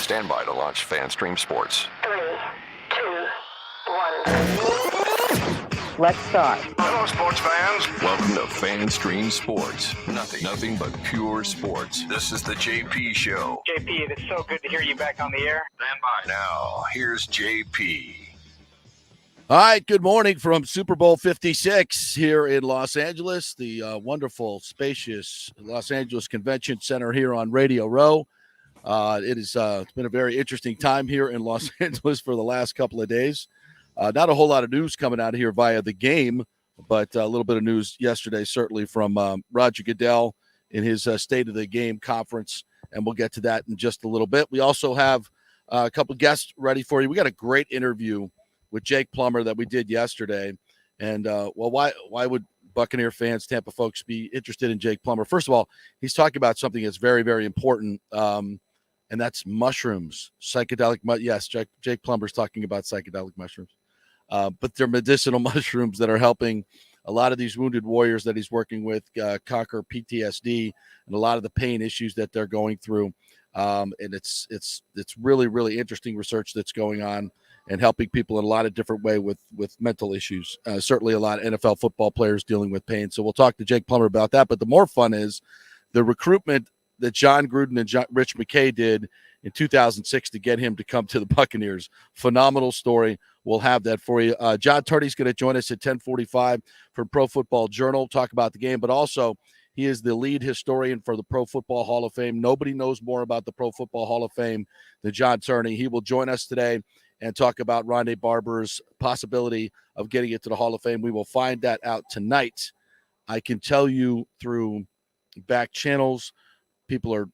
Stand by to launch FanStream Sports. 3, 2, 1. Let's start. Hello, sports fans. Welcome to FanStream Sports. Nothing but pure sports. This is the JP Show. JP, it's so good to hear you back on the air. Stand by. Now, here's JP. All right, good morning from Super Bowl 56 here in Los Angeles, the wonderful, spacious Los Angeles Convention Center here on Radio Row. It's been a very interesting time here in Los Angeles for the last couple of days. Not a whole lot of news coming out of here via the game, but a little bit of news yesterday, certainly from Roger Goodell in his State of the Game conference, and we'll get to that in just a little bit. We also have a couple of guests ready for you. We got a great interview with Jake Plummer that we did yesterday. And, why would Buccaneer fans, Tampa folks, be interested in Jake Plummer? First of all, he's talking about something that's very, very important, and that's mushrooms, psychedelic. Yes, Jake Plummer's talking about psychedelic mushrooms, but they're medicinal mushrooms that are helping a lot of these wounded warriors that he's working with conquer PTSD and a lot of the pain issues that they're going through. And it's really, really interesting research that's going on and helping people in a lot of different ways with mental issues. Certainly a lot of NFL football players dealing with pain. So we'll talk to Jake Plummer about that. But the more fun is the recruitment that Jon Gruden and Rich McKay did in 2006 to get him to come to the Buccaneers. Phenomenal story. We'll have that for you. John Turdy's going to join us at 10:45 for Pro Football Journal, talk about the game, but also he is the lead historian for the Pro Football Hall of Fame. Nobody knows more about the Pro Football Hall of Fame than John Turney. He will join us today and talk about Rondé Barber's possibility of getting it to the Hall of Fame. We will find that out tonight. I can tell you through back channels, people are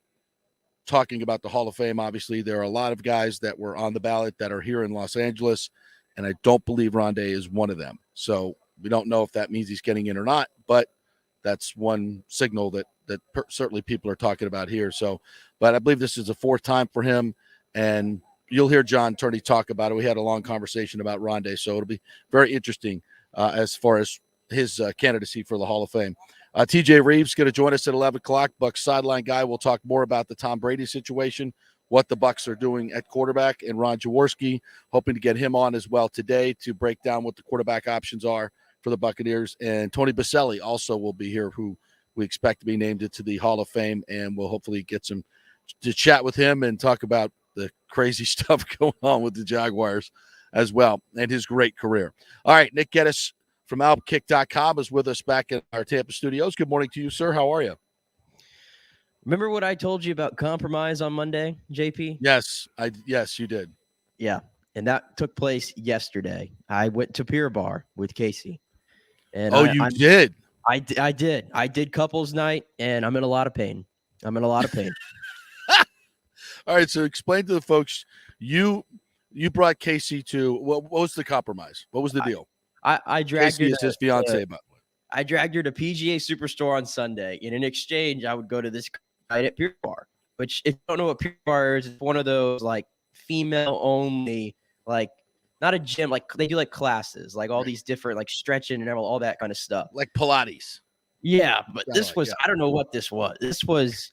talking about the Hall of Fame. Obviously, there are a lot of guys that were on the ballot that are here in Los Angeles, and I don't believe Rondé is one of them. So we don't know if that means he's getting in or not, but that's one signal that certainly people are talking about here. So, but I believe this is the fourth time for him, and you'll hear John Turney talk about it. We had a long conversation about Rondé, so it'll be very interesting as far as his candidacy for the Hall of Fame. TJ Rives going to join us at 11 o'clock. Bucs sideline guy. We'll talk more about the Tom Brady situation, what the Bucs are doing at quarterback, and Ron Jaworski, hoping to get him on as well today to break down what the quarterback options are for the Buccaneers. And Tony Boselli also will be here, who we expect to be named into the Hall of Fame, and we'll hopefully get some to chat with him and talk about the crazy stuff going on with the Jaguars as well and his great career. All right, Nick Geddes from Outkick.com is with us back in our Tampa studios. Good morning to you, sir. How are you? Remember what I told you about compromise on Monday, JP? Yes, you did. Yeah, and that took place yesterday. I went to Pier Bar with Casey. And you did? I did. I did couples night, and I'm in a lot of pain. All right, so explain to the folks, you brought Casey to, what was the compromise? What was the deal? I dragged Casey her is his fiance, by the way. I dragged her to PGA Superstore on Sunday, and in exchange, I would go to this night at Pier Bar, which, if you don't know what Pier Bar is, it's one of those, like, female-only, like, not a gym, like, they do, like, classes, like, all these different, like, stretching and all that kind of stuff. Like Pilates. Yeah, but this was, I don't know what this was. This was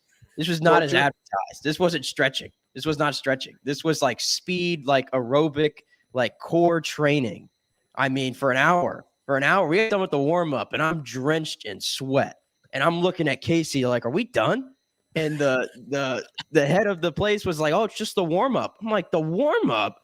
not as advertised. This wasn't stretching. This was not stretching. This was like speed, like aerobic, like core training. I mean, for an hour, we had done with the warm up, and I'm drenched in sweat. And I'm looking at Casey like, "Are we done?" And the head of the place was like, "Oh, it's just the warm up." I'm like, "The warm up?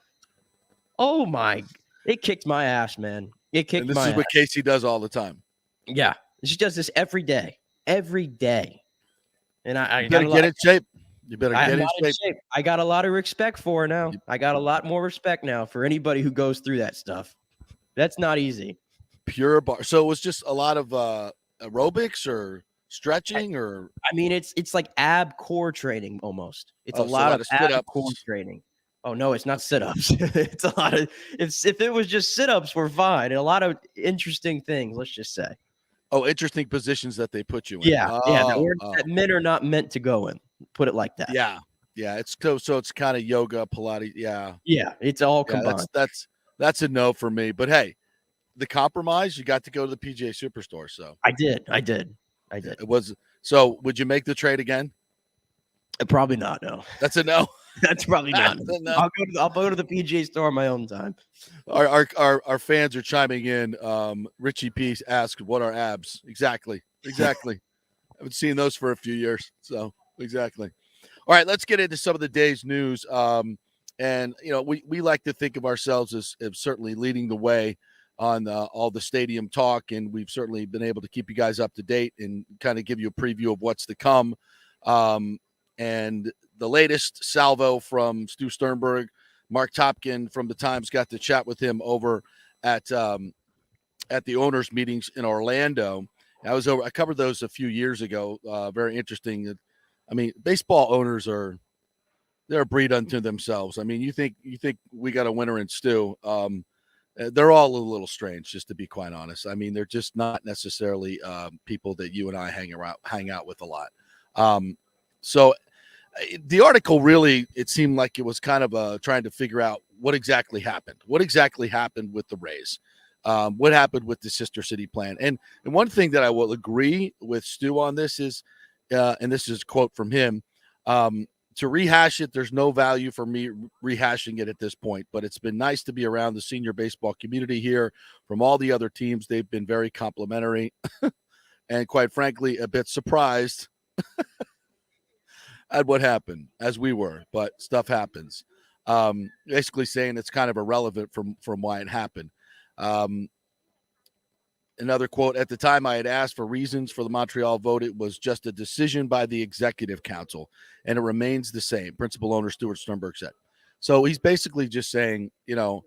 Oh my!" It kicked my ass, man. It kicked my ass. This is what Casey does all the time. Yeah, she does this every day. And I better get in shape. You better get in shape. I got a lot of respect for her now. I got a lot more respect now for anybody who goes through that stuff. That's not easy. Pure bar. So it was just a lot of aerobics or stretching, or I mean, it's like ab core training almost. It's a lot of ab core training. Oh no, it's not sit-ups. It's a lot of. If it was just sit-ups, we're fine. And a lot of interesting things. Let's just say. Oh, interesting positions that they put you in. Yeah, that men are not meant to go in. Put it like that. Yeah. It's so it's kind of yoga, Pilates. Yeah, it's all combined. That's a no for me. But hey, the compromise, you got to go to the PGA Superstore. So I did. It was. So would you make the trade again? Probably not. No. That's a no. That's probably not. No. I'll go to the PGA store on my own time. Our fans are chiming in. Richie P asked, "What are abs?" Exactly. I haven't seen those for a few years. So exactly. All right, let's get into some of the day's news. And we like to think of ourselves as certainly leading the way on all the stadium talk, and we've certainly been able to keep you guys up to date and kind of give you a preview of what's to come. And the latest salvo from Stu Sternberg, Marc Topkin from the Times got to chat with him over at the owners' meetings in Orlando. I covered those a few years ago. Very interesting. I mean, baseball owners they're a breed unto themselves. I mean, you think we got a winner in Stu. They're all a little strange, just to be quite honest. I mean, they're just not necessarily people that you and I hang out with a lot. So the article really, it seemed like it was kind of trying to figure out what exactly happened. What exactly happened with the Rays? What happened with the sister city plan? And one thing that I will agree with Stu on this is, and this is a quote from him, to rehash it, there's no value for me rehashing it at this point, but it's been nice to be around the senior baseball community here from all the other teams. They've been very complimentary and quite frankly, a bit surprised at what happened, as we were, but stuff happens. Basically saying it's kind of irrelevant from why it happened. Another quote, at the time I had asked for reasons for the Montreal vote. It was just a decision by the executive council, and it remains the same, principal owner Stuart Sternberg said. So he's basically just saying, they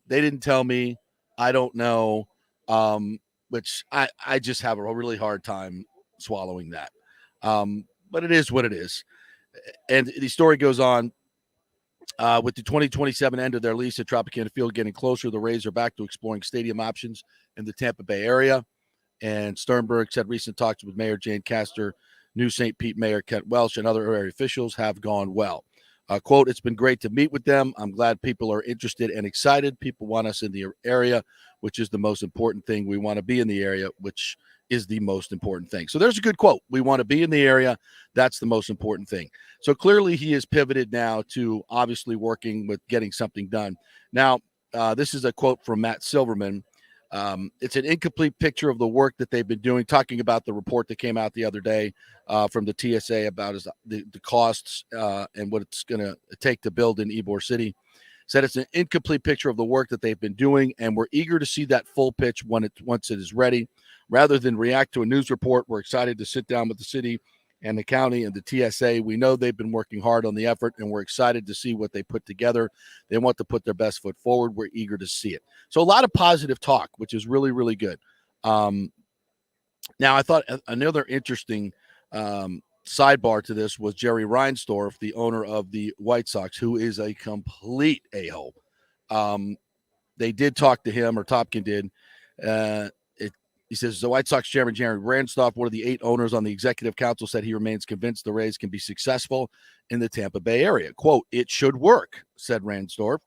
didn't tell me, I don't know, which I just have a really hard time swallowing that. But it is what it is. And the story goes on. With the 2027 end of their lease at Tropicana Field getting closer, the Rays are back to exploring stadium options in the Tampa Bay area. And Sternberg said recent talks with Mayor Jane Castor, new St. Pete Mayor Kent Welsh, and other area officials have gone well. Quote, it's been great to meet with them. I'm glad people are interested and excited. People want us in the area, which is the most important thing. We want to be in the area, which is the most important thing. So there's a good quote. We want to be in the area. That's the most important thing. So clearly he is pivoted now to obviously working with getting something done. Now, this is a quote from Matt Silverman. It's an incomplete picture of the work that they've been doing, talking about the report that came out the other day from the TSA about the costs and what it's going to take to build in Ybor City. Said it's an incomplete picture of the work that they've been doing, and we're eager to see that full pitch once it is ready. Rather than react to a news report, we're excited to sit down with the city and the county and the TSA. We know they've been working hard on the effort, and we're excited to see what they put together. They want to put their best foot forward. We're eager to see it. So a lot of positive talk, which is really, really good. Now, I thought another interesting sidebar to this was Jerry Reinsdorf, the owner of the White Sox, who is a complete a-hole. They did talk to him, or Topkin did. He says, the White Sox chairman, Jerry Reinsdorf, one of the 8 owners on the executive council, said he remains convinced the Rays can be successful in the Tampa Bay area. Quote, it should work, said Reinsdorf,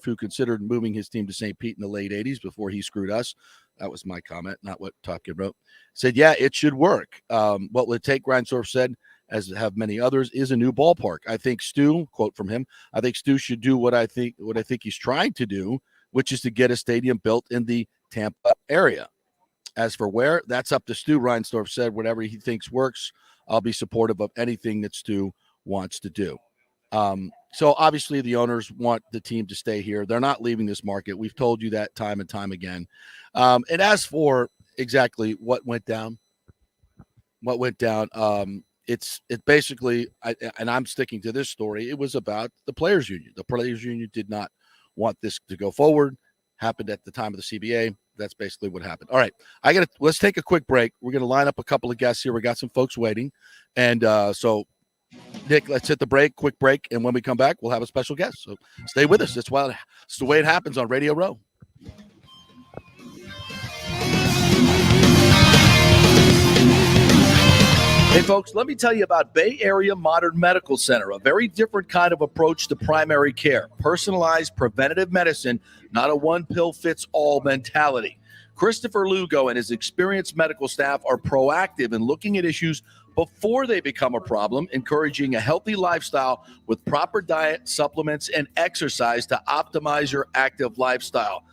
who considered moving his team to St. Pete in the late 80s before he screwed us. That was my comment, not what Topkin wrote. Said, yeah, it should work. What will it take, Reinsdorf said, as have many others, is a new ballpark. I think Stu, quote from him, I think Stu should do what I think he's trying to do, which is to get a stadium built in the Tampa area. As for where, that's up to Stu. Reinsdorf said, whatever he thinks works, I'll be supportive of anything that Stu wants to do. So obviously the owners want the team to stay here. They're not leaving this market. We've told you that time and time again. And as for exactly what went down, it's basically, and I'm sticking to this story, it was about the players union. The players union did not want this to go forward. Happened at the time of the CBA. That's basically what happened. All right, let's take a quick break. We're gonna line up a couple of guests here. We got some folks waiting, and so Nick, let's hit the quick break, and when we come back, we'll have a special guest. So stay with us. It's the way it happens on Radio Row. Hey, folks, let me tell you about Bay Area Modern Medical Center, a very different kind of approach to primary care. Personalized preventative medicine, not a one-pill-fits-all mentality. Christopher Lugo and his experienced medical staff are proactive in looking at issues before they become a problem, encouraging a healthy lifestyle with proper diet, supplements, and exercise to optimize your active lifestyle.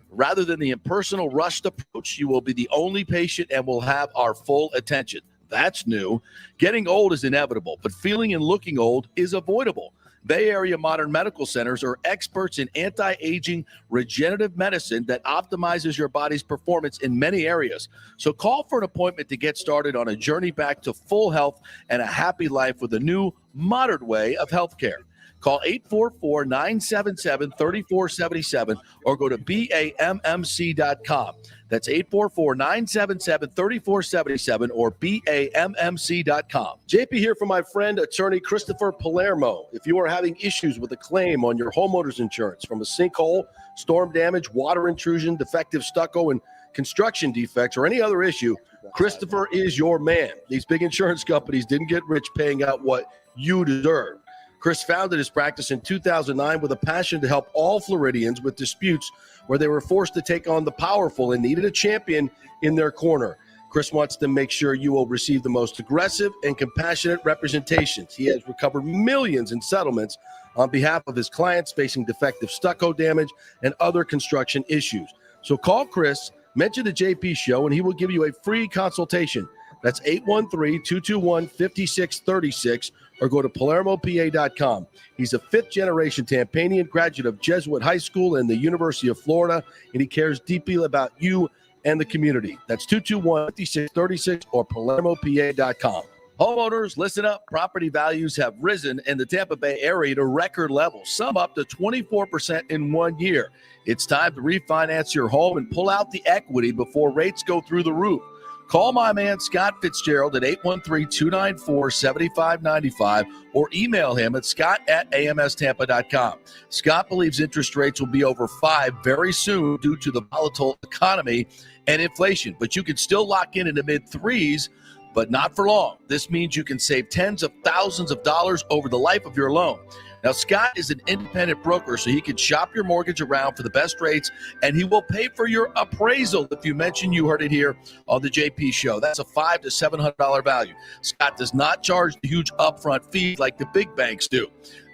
Rather than the impersonal, rushed approach, you will be the only patient and will have our full attention. That's new. Getting old is inevitable, but feeling and looking old is avoidable. Bay Area Modern Medical Centers are experts in anti-aging regenerative medicine that optimizes your body's performance in many areas. So call for an appointment to get started on a journey back to full health and a happy life with a new, modern way of healthcare. Call 844-977-3477 or go to BAMMC.com. That's 844-977-3477 or BAMMC.com. JP here for my friend, attorney Christopher Palermo. If you are having issues with a claim on your homeowner's insurance from a sinkhole, storm damage, water intrusion, defective stucco, and construction defects, or any other issue, Christopher is your man. These big insurance companies didn't get rich paying out what you deserve. Chris founded his practice in 2009 with a passion to help all Floridians with disputes where they were forced to take on the powerful and needed a champion in their corner. Chris wants to make sure you will receive the most aggressive and compassionate representations. He has recovered millions in settlements on behalf of his clients facing defective stucco damage and other construction issues. So call Chris, mention the JP Show, and he will give you a free consultation. That's 813-221-5636 or go to PalermoPA.com. He's a fifth-generation Tampanian graduate of Jesuit High School and the University of Florida, and he cares deeply about you and the community. That's 221-5636 or PalermoPA.com. Homeowners, listen up. Property values have risen in the Tampa Bay area to record levels, some up to 24% in 1 year. It's time to refinance your home and pull out the equity before rates go through the roof. Call my man Scott Fitzgerald at 813-294-7595 or email him at scott@amstampa.com. Scott believes interest rates will be over 5 very soon due to the volatile economy and inflation, but you can still lock in the mid-3s, but not for long. This means you can save tens of thousands of dollars over the life of your loan. Now, Scott is an independent broker, so he can shop your mortgage around for the best rates, and he will pay for your appraisal if you mention you heard it here on the JP Show. That's a $500 to $700 value. Scott does not charge the huge upfront fees like the big banks do.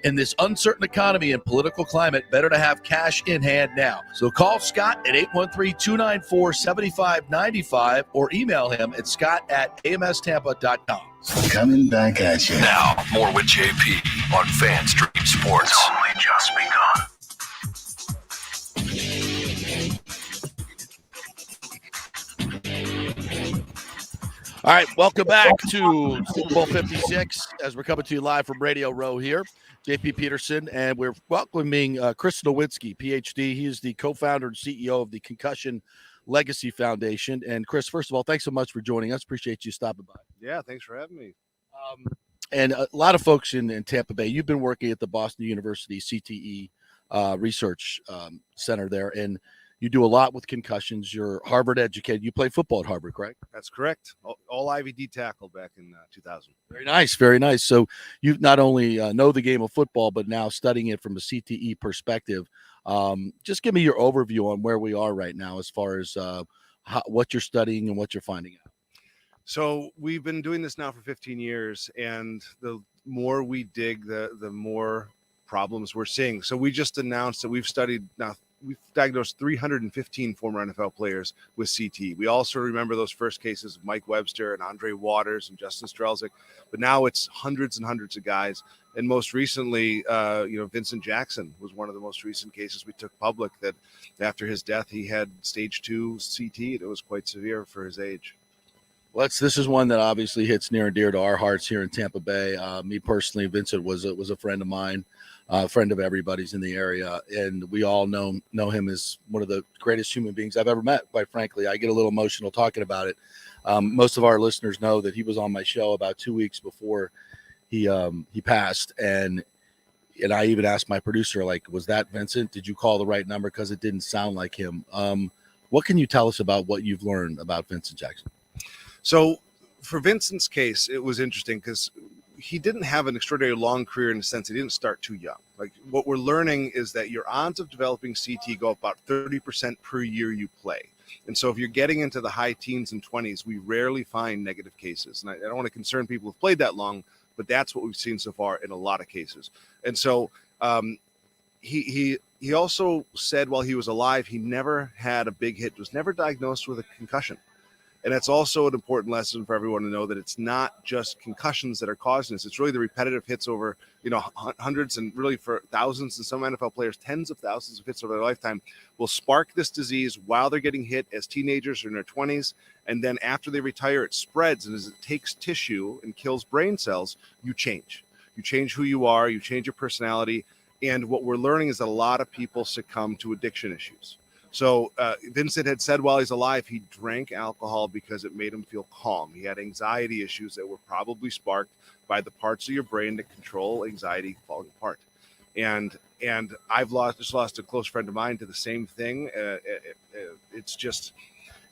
In this uncertain economy and political climate, better to have cash in hand now. So call Scott at 813-294-7595 or email him at scott@amstampa.com. Coming back at you. Now, more with JP on FanStream Sports. It's only just begun. All right, welcome back to Super Bowl 56 as we're coming to you live from Radio Row here. JP Peterson, and we're welcoming Chris Nowinski, PhD. He is the co-founder and CEO of the Concussion Legacy Foundation. And Chris, first of all, thanks so much for joining us. Appreciate you stopping by. Yeah, thanks for having me. And a lot of folks in Tampa Bay, you've been working at the Boston University CTE Research Center there, and you do a lot with concussions. You're Harvard educated. You played football at Harvard, correct? That's correct. All Ivy D tackle back in 2000. Very nice, very nice. So you not only know the game of football, but now studying it from a CTE perspective. Just give me your overview on where we are right now as far as what you're studying and what you're finding out. So we've been doing this now for 15 years, and the more we dig, the more problems we're seeing. So we just announced that we've diagnosed 315 former NFL players with CTE. We also remember those first cases of Mike Webster and Andre Waters and Justin Strelzik, but now it's hundreds and hundreds of guys. And most recently, Vincent Jackson was one of the most recent cases we took public, that after his death, he had stage 2 CTE. It was quite severe for his age. Well, this is one that obviously hits near and dear to our hearts here in Tampa Bay. Me personally, Vincent was a friend of mine, a friend of everybody's in the area, and we all know him as one of the greatest human beings I've ever met. Quite frankly, I get a little emotional talking about it. Most of our listeners know that he was on my show about 2 weeks before he passed, and I even asked my producer, like, was that Vincent? Did you call the right number? Because it didn't sound like him. What can you tell us about what you've learned about Vincent Jackson? So for Vincent's case, it was interesting because he didn't have an extraordinarily long career in the sense he didn't start too young. Like, what we're learning is that your odds of developing CT go up about 30% per year you play. And so if you're getting into the high teens and 20s, we rarely find negative cases. And I don't want to concern people who've played that long, but that's what we've seen so far in a lot of cases. And so he also said while he was alive, he never had a big hit, was never diagnosed with a concussion. And that's also an important lesson for everyone to know, that it's not just concussions that are causing this. It's really the repetitive hits over, hundreds and really for thousands, and some NFL players, tens of thousands of hits over their lifetime will spark this disease while they're getting hit as teenagers or in their 20s. And then after they retire, it spreads. And as it takes tissue and kills brain cells, you change. You change who you are. You change your personality. And what we're learning is that a lot of people succumb to addiction issues. So Vincent had said while he's alive, he drank alcohol because it made him feel calm. He had anxiety issues that were probably sparked by the parts of your brain that control anxiety falling apart. And I've just lost a close friend of mine to the same thing. It's just,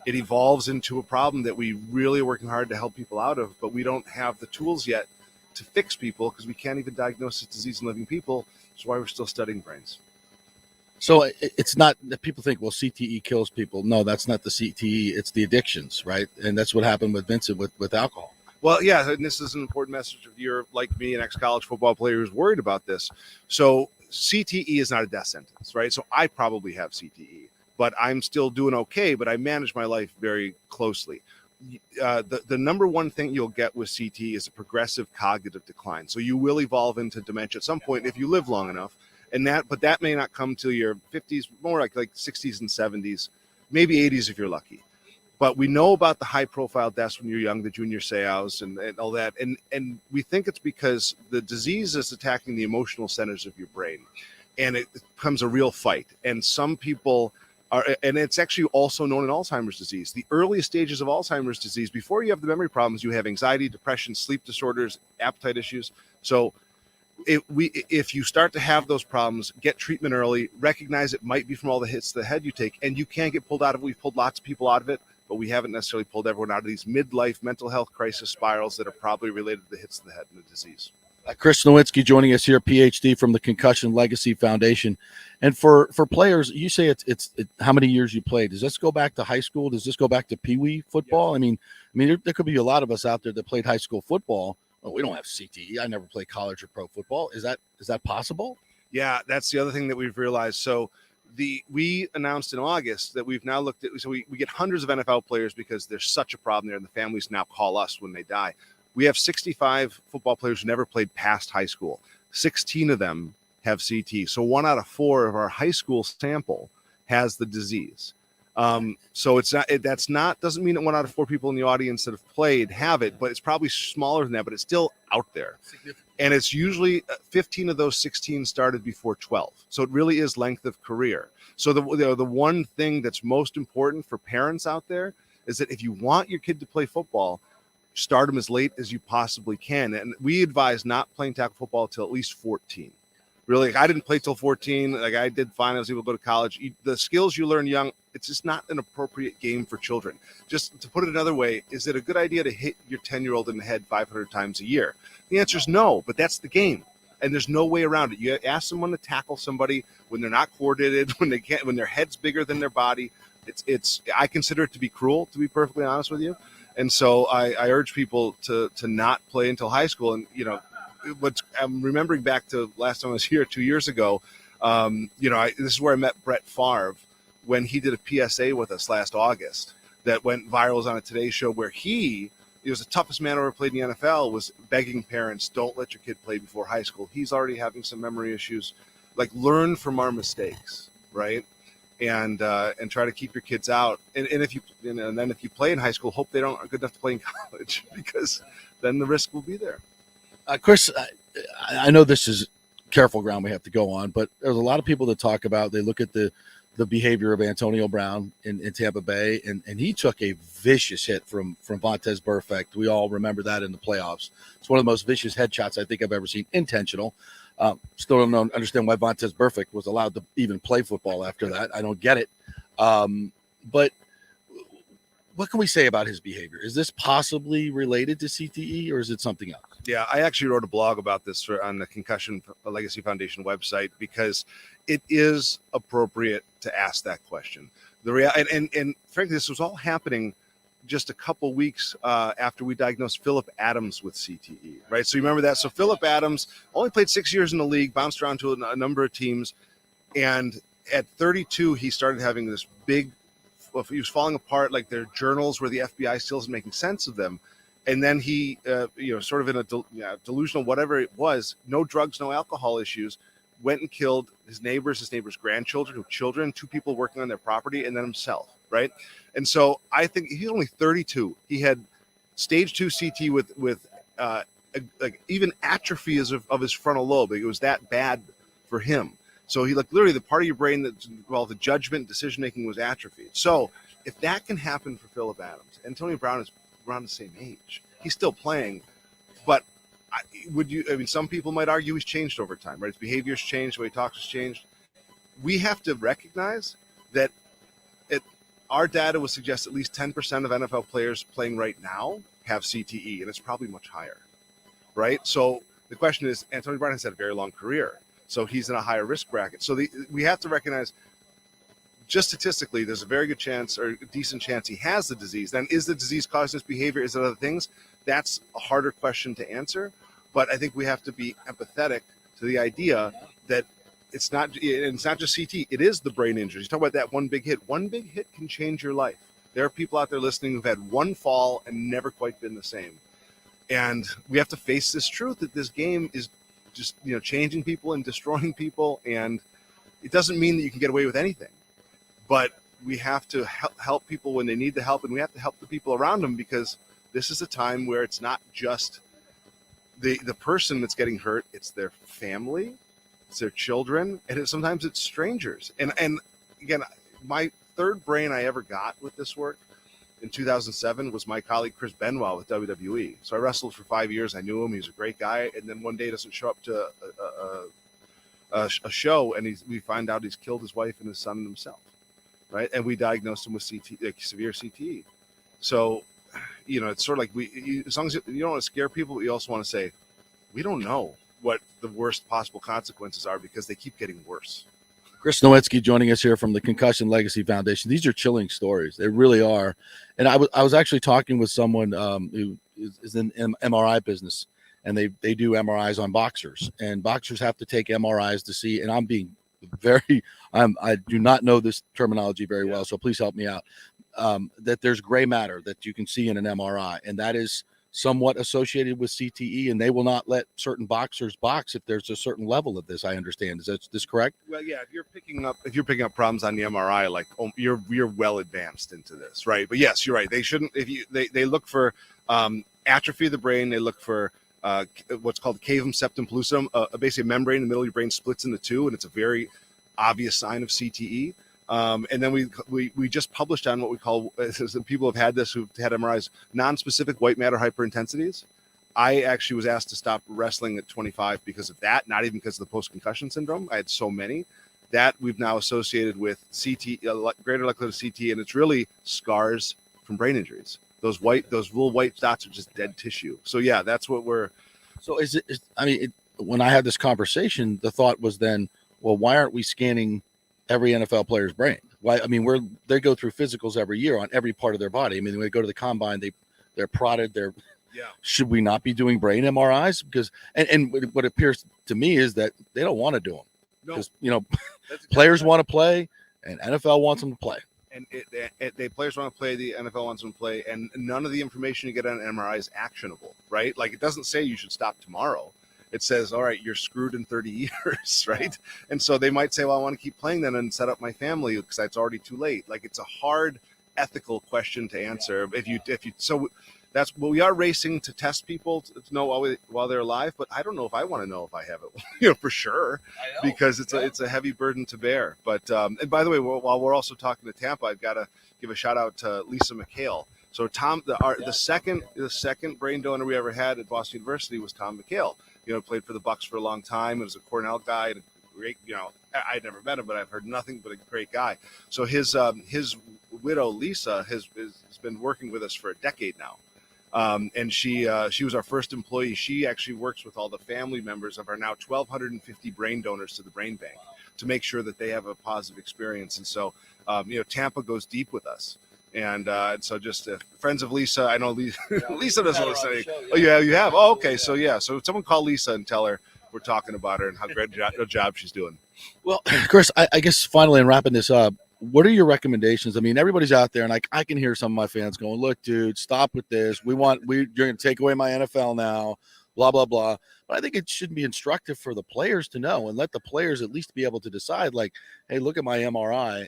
it evolves into a problem that we really are working hard to help people out of, but we don't have the tools yet to fix people because we can't even diagnose this disease in living people. That's why we're still studying brains. So it's not that people think, well, CTE kills people. No, that's not the CTE. It's the addictions, right? And that's what happened with Vincent with alcohol. Well, yeah, and this is an important message if you're like me, an ex-college football player who's worried about this. So CTE is not a death sentence, right? So I probably have CTE, but I'm still doing okay, but I manage my life very closely. The number one thing you'll get with CTE is a progressive cognitive decline. So you will evolve into dementia at some point if you live long enough. But that may not come till your 50s, more like 60s and 70s, maybe 80s if you're lucky. But we know about the high-profile deaths when you're young, the junior seaus and all that, and we think it's because the disease is attacking the emotional centers of your brain, and it becomes a real fight. And some people are, and it's actually also known in Alzheimer's disease. The earliest stages of Alzheimer's disease, before you have the memory problems, you have anxiety, depression, sleep disorders, appetite issues. So if you start to have those problems, get treatment early, recognize it might be from all the hits to the head you take, and you can get pulled out of it. We've pulled lots of people out of it, but we haven't necessarily pulled everyone out of these midlife mental health crisis spirals that are probably related to the hits to the head and the disease. Chris Nowinski joining us here, PhD from the Concussion Legacy Foundation. And for players, you say it's how many years you played. Does this go back to high school? Does this go back to Pee Wee football? Yes. I mean, there could be a lot of us out there that played high school football. Well, we don't have CTE. I never played college or pro football. Is that possible? Yeah, that's the other thing that we've realized. So we announced in August that we've now looked at, so we get hundreds of NFL players because there's such a problem there, and the families now call us when they die. We have 65 football players who never played past high school. 16 of them have CTE. So 1 out of 4 of our high school sample has the disease. So doesn't mean that 1 out of 4 people in the audience that have played have it, but it's probably smaller than that, but it's still out there. And it's usually 15 of those 16 started before 12. So it really is length of career. So the one thing that's most important for parents out there is that if you want your kid to play football, start them as late as you possibly can. And we advise not playing tackle football till at least 14. Really, I didn't play till 14. Like I did fine. I was able to go to college. The skills you learn young, it's just not an appropriate game for children. Just to put it another way, is it a good idea to hit your 10-year-old in the head 500 times a year? The answer is no, but that's the game. And there's no way around it. You ask someone to tackle somebody when they're not coordinated, when their head's bigger than their body. I consider it to be cruel, to be perfectly honest with you. And so I urge people to not play until high school. And, I'm remembering back to last time I was here 2 years ago. This is where I met Brett Favre when he did a PSA with us last August that went viral. Was on a Today Show where he was the toughest man ever played in the NFL, was begging parents, don't let your kid play before high school. He's already having some memory issues. Like, learn from our mistakes, right? And try to keep your kids out. And if you play in high school, hope they don't are good enough to play in college, because then the risk will be there. Chris, I know this is careful ground we have to go on, but there's a lot of people that talk about, they look at the behavior of Antonio Brown in Tampa Bay, and he took a vicious hit from Vontaze Burfict. We all remember that in the playoffs. It's one of the most vicious headshots I think I've ever seen, intentional. Still don't understand why Vontaze Burfict was allowed to even play football after that. I don't get it. But what can we say about his behavior? Is this possibly related to CTE, or is it something else? Yeah, I actually wrote a blog about this on the Concussion Legacy Foundation website because it is appropriate to ask that question. And frankly, this was all happening just a couple weeks after we diagnosed Philip Adams with CTE, right? So you remember that? So Philip Adams only played 6 years in the league, bounced around to a number of teams, and at 32, he started having this big, he was falling apart, like their journals where the FBI still isn't making sense of them. And then he, sort of in a delusional, whatever it was, no drugs, no alcohol issues, went and killed his neighbors' grandchildren, two people working on their property, and then himself, right? And so I think he's only 32. He had stage 2 CT with like even atrophy of his frontal lobe. It was that bad for him. So he literally the part of your brain that's involved the judgment, decision making was atrophied. So if that can happen for Philip Adams, Antonio Brown is around the same age. He's still playing, but some people might argue he's changed over time, right? His behavior's changed, the way he talks has changed. We have to recognize that our data would suggest at least 10% of NFL players playing right now have CTE, and it's probably much higher, right? So the question is, Antonio Brown has had a very long career, so he's in a higher risk bracket. So we have to recognize, just statistically, there's a very good chance or a decent chance he has the disease. Then is the disease causing this behavior? Is it other things? That's a harder question to answer. But I think we have to be empathetic to the idea that it's not just CT. It is the brain injuries. You talk about that one big hit. One big hit can change your life. There are people out there listening who've had one fall and never quite been the same. And we have to face this truth that this game is just, changing people and destroying people. And it doesn't mean that you can get away with anything. But we have to help people when they need the help, and we have to help the people around them, because this is a time where it's not just the person that's getting hurt, it's their family, it's their children, and sometimes it's strangers. And again, my third brain I ever got with this work in 2007 was my colleague Chris Benoit with WWE. So I wrestled for 5 years. I knew him. He was a great guy. And then one day doesn't show up to a show, and we find out he's killed his wife and his son and himself. Right. And we diagnosed him with CT, like severe CTE. So, it's sort of like as long as you don't want to scare people, but you also want to say, we don't know what the worst possible consequences are, because they keep getting worse. Chris Nowinski joining us here from the Concussion Legacy Foundation. These are chilling stories. They really are. And I was actually talking with someone who is in MRI business, and they do MRIs on boxers, and boxers have to take MRIs to see, and I'm being I do not know this terminology very well, so please help me out. That there's gray matter that you can see in an MRI, and that is somewhat associated with CTE, and they will not let certain boxers box if there's a certain level of this. I understand. Is this correct? Well, yeah. If you're picking up problems on the MRI, like you're well advanced into this, right? But yes, you're right. They shouldn't. They look for atrophy of the brain. They look for what's called cavum septum pellucidum, basically a membrane in the middle of your brain splits into two, and it's a very obvious sign of CTE. And then we just published on what we call, people have had this who've had MRIs, non-specific white matter hyperintensities. I actually was asked to stop wrestling at 25 because of that, not even because of the post-concussion syndrome. I had so many that we've now associated with CT, greater likelihood of CT, and it's really scars from brain injuries. Those little white dots are just dead tissue. So yeah, that's what we're. So when I had this conversation, the thought was then, well, why aren't we scanning every NFL player's brain? Why? I mean, they go through physicals every year on every part of their body. I mean, when they go to the combine, they're prodded. Should we not be doing brain MRIs? Because and what appears to me is that they don't want to do them. Because players want to play, and NFL wants them to play. And the players want to play, the NFL wants them to play, and none of the information you get on an MRI is actionable, right? Like, it doesn't say you should stop tomorrow. It says, all right, you're screwed in 30 years, right? And so they might say, well, I want to keep playing then and set up my family because it's already too late. Like, it's a hard ethical question to answer. So that's what we are racing to test people to know while they're alive. But I don't know if I want to know if I have it, for sure, because it's a heavy burden to bear. But and by the way, while we're also talking to Tampa, I've got to give a shout out to Lisa McHale. So Tom, the second brain donor we ever had at Boston University was Tom McHale. Played for the Bucs for a long time. He was a Cornell guy, and a great, I'd never met him, but I've heard nothing but a great guy. So his widow Lisa has been working with us for a decade now. And she was our first employee. She actually works with all the family members of our now 1,250 brain donors to the brain bank to make sure that they have a positive experience. And so, Tampa goes deep with us. And so just friends of Lisa, I know Lisa doesn't listen. Oh, yeah, you have? Oh, okay. So, yeah. So someone call Lisa and tell her we're talking about her and how great a job she's doing. Well, Chris, I guess finally in wrapping this up, what are your recommendations? I mean, everybody's out there, and I can hear some of my fans going, look, dude, stop with this. You're going to take away my NFL now, blah, blah, blah. But I think it should be instructive for the players to know and let the players at least be able to decide, like, hey, look at my MRI.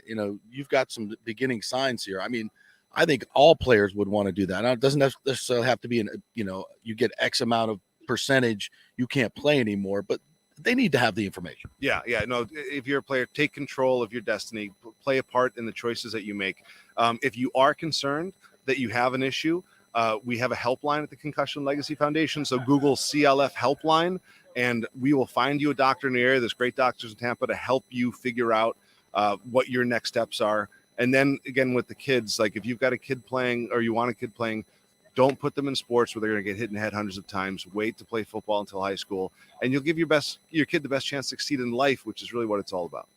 You've got some beginning signs here. I mean, I think all players would want to do that. Now, it doesn't necessarily have to be, you get X amount of percentage, you can't play anymore, but they need to have the information. Yeah. No, if you're a player, take control of your destiny, play a part in the choices that you make. If you are concerned that you have an issue, we have a helpline at the Concussion Legacy Foundation. So Google CLF helpline, and we will find you a doctor in the area. There's great doctors in Tampa to help you figure out what your next steps are. And then again, with the kids, like if you've got a kid playing or you want a kid playing, don't put them in sports where they're going to get hit in the head hundreds of times. Wait to play football until high school, and you'll give your kid the best chance to succeed in life, which is really what it's all about.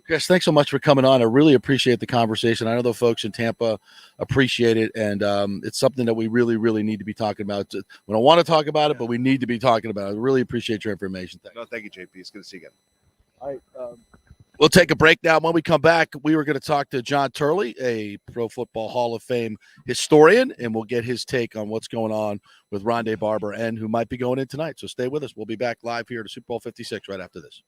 Chris, thanks so much for coming on. I really appreciate the conversation. I know the folks in Tampa appreciate it, and it's something that we really, really need to be talking about. We don't want to talk about it, but we need to be talking about it. I really appreciate your information. Thanks. No, thank you, JP. It's good to see you again. All right. We'll take a break now. When we come back, we were going to talk to John Turley, a Pro Football Hall of Fame historian, and we'll get his take on what's going on with Rondé Barber and who might be going in tonight. So stay with us. We'll be back live here to Super Bowl 56 right after this.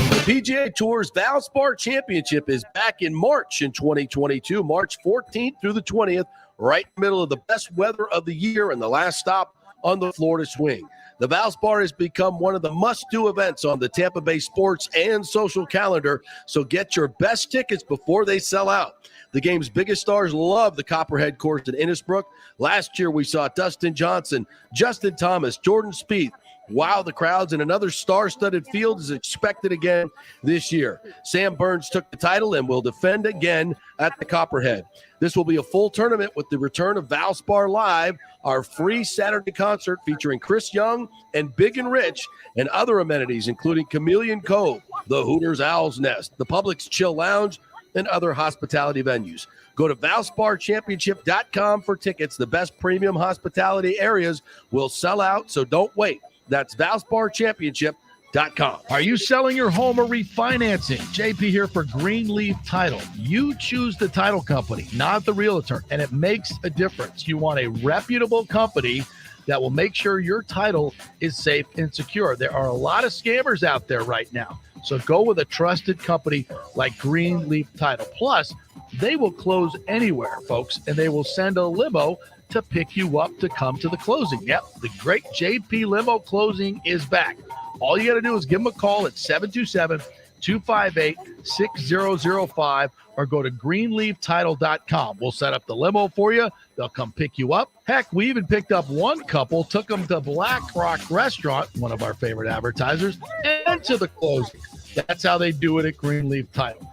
The PGA Tour's Valspar Championship is back in March in 2022, March 14th through the 20th, right in the middle of the best weather of the year and the last stop on the Florida swing. The Valspar has become one of the must-do events on the Tampa Bay sports and social calendar, so get your best tickets before they sell out. The game's biggest stars love the Copperhead course at Innisbrook. Last year, we saw Dustin Johnson, Justin Thomas, Jordan Spieth wow the crowds, and another star-studded field is expected again this year. Sam Burns took the title and will defend again at the Copperhead. This will be a full tournament with the return of Valspar Live, our free Saturday concert featuring Chris Young and Big and Rich, and other amenities including Chameleon Cove, the Hooters Owl's Nest, the Publix Chill Lounge, and other hospitality venues. Go to ValsparChampionship.com for tickets. The best premium hospitality areas will sell out, so don't wait. That's ValsparChampionship.com. Are you selling your home or refinancing? JP here for Greenleaf Title. You choose the title company, not the realtor, and it makes a difference. You want a reputable company that will make sure your title is safe and secure. There are a lot of scammers out there right now, so go with a trusted company like Greenleaf Title. Plus, they will close anywhere, folks, and they will send a limo to pick you up to come to the closing. Yep, the great JP Limo Closing is back. All you got to do is give them a call at 727-258-6005 or go to greenleaftitle.com. We'll set up the limo for you. They'll come pick you up. Heck, we even picked up one couple, took them to Black Rock Restaurant, one of our favorite advertisers, and to the closing. That's how they do it at Greenleaf Title.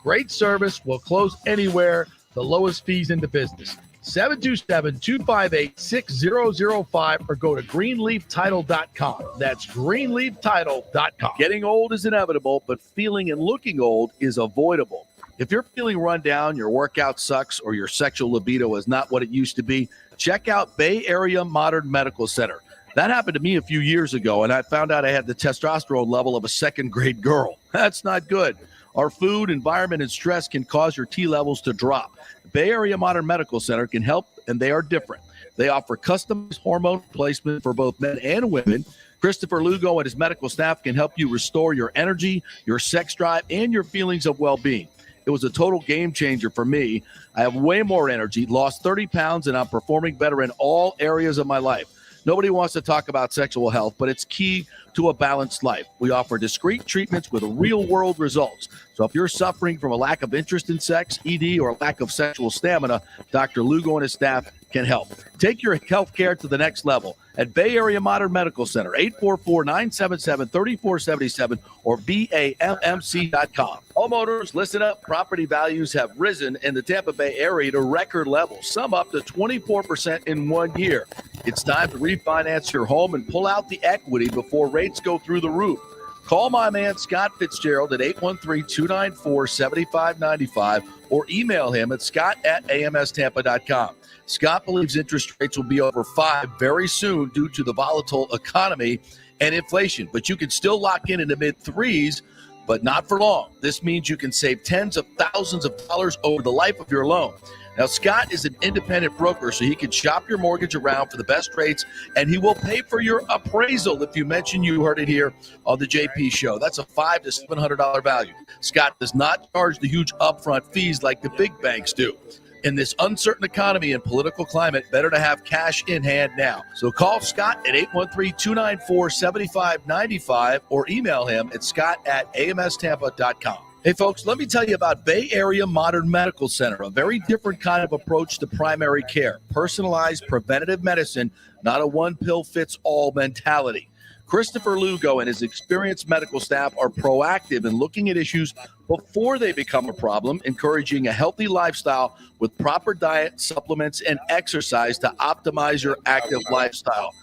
Great service. We'll close anywhere. The lowest fees in the business. 727-258-6005 or go to greenleaftitle.com. That's greenleaftitle.com. Getting old is inevitable, but feeling and looking old is avoidable. If you're feeling run down, your workout sucks, or your sexual libido is not what it used to be, check out Bay Area Modern Medical Center. That happened to me a few years ago, and I found out I had the testosterone level of a second-grade girl. That's not good. Our food, environment, and stress can cause your T levels to drop. Bay Area Modern Medical Center can help, and they are different. They offer customized hormone replacement for both men and women. Christopher Lugo and his medical staff can help you restore your energy, your sex drive, and your feelings of well-being. It was a total game changer for me. I have way more energy, lost 30 pounds, and I'm performing better in all areas of my life. Nobody wants to talk about sexual health, but it's key to a balanced life. We offer discreet treatments with real-world results. So if you're suffering from a lack of interest in sex, ED, or a lack of sexual stamina, Dr. Lugo and his staff can help. Take your health care to the next level at Bay Area Modern Medical Center, 844-977-3477 or BAMMC.com. Homeowners, listen up. Property values have risen in the Tampa Bay area to record levels, some up to 24% in 1 year. It's time to refinance your home and pull out the equity before rates go through the roof. Call my man Scott Fitzgerald at 813-294-7595 or email him at scott@amstampa.com. Scott believes interest rates will be over 5 very soon due to the volatile economy and inflation, but you can still lock in the mid-3s, but not for long. This means you can save tens of thousands of dollars over the life of your loan. Now, Scott is an independent broker, so he can shop your mortgage around for the best rates, and he will pay for your appraisal if you mention you heard it here on the JP Show. That's a $500 to $700 value. Scott does not charge the huge upfront fees like the big banks do. In this uncertain economy and political climate, better to have cash in hand now. So call Scott at 813-294-7595 or email him at scott@amstampa.com. Hey, folks, let me tell you about Bay Area Modern Medical Center, a very different kind of approach to primary care. Personalized preventative medicine, not a one-pill-fits-all mentality. Christopher Lugo and his experienced medical staff are proactive in looking at issues before they become a problem, encouraging a healthy lifestyle with proper diet, supplements, and exercise to optimize your active lifestyle.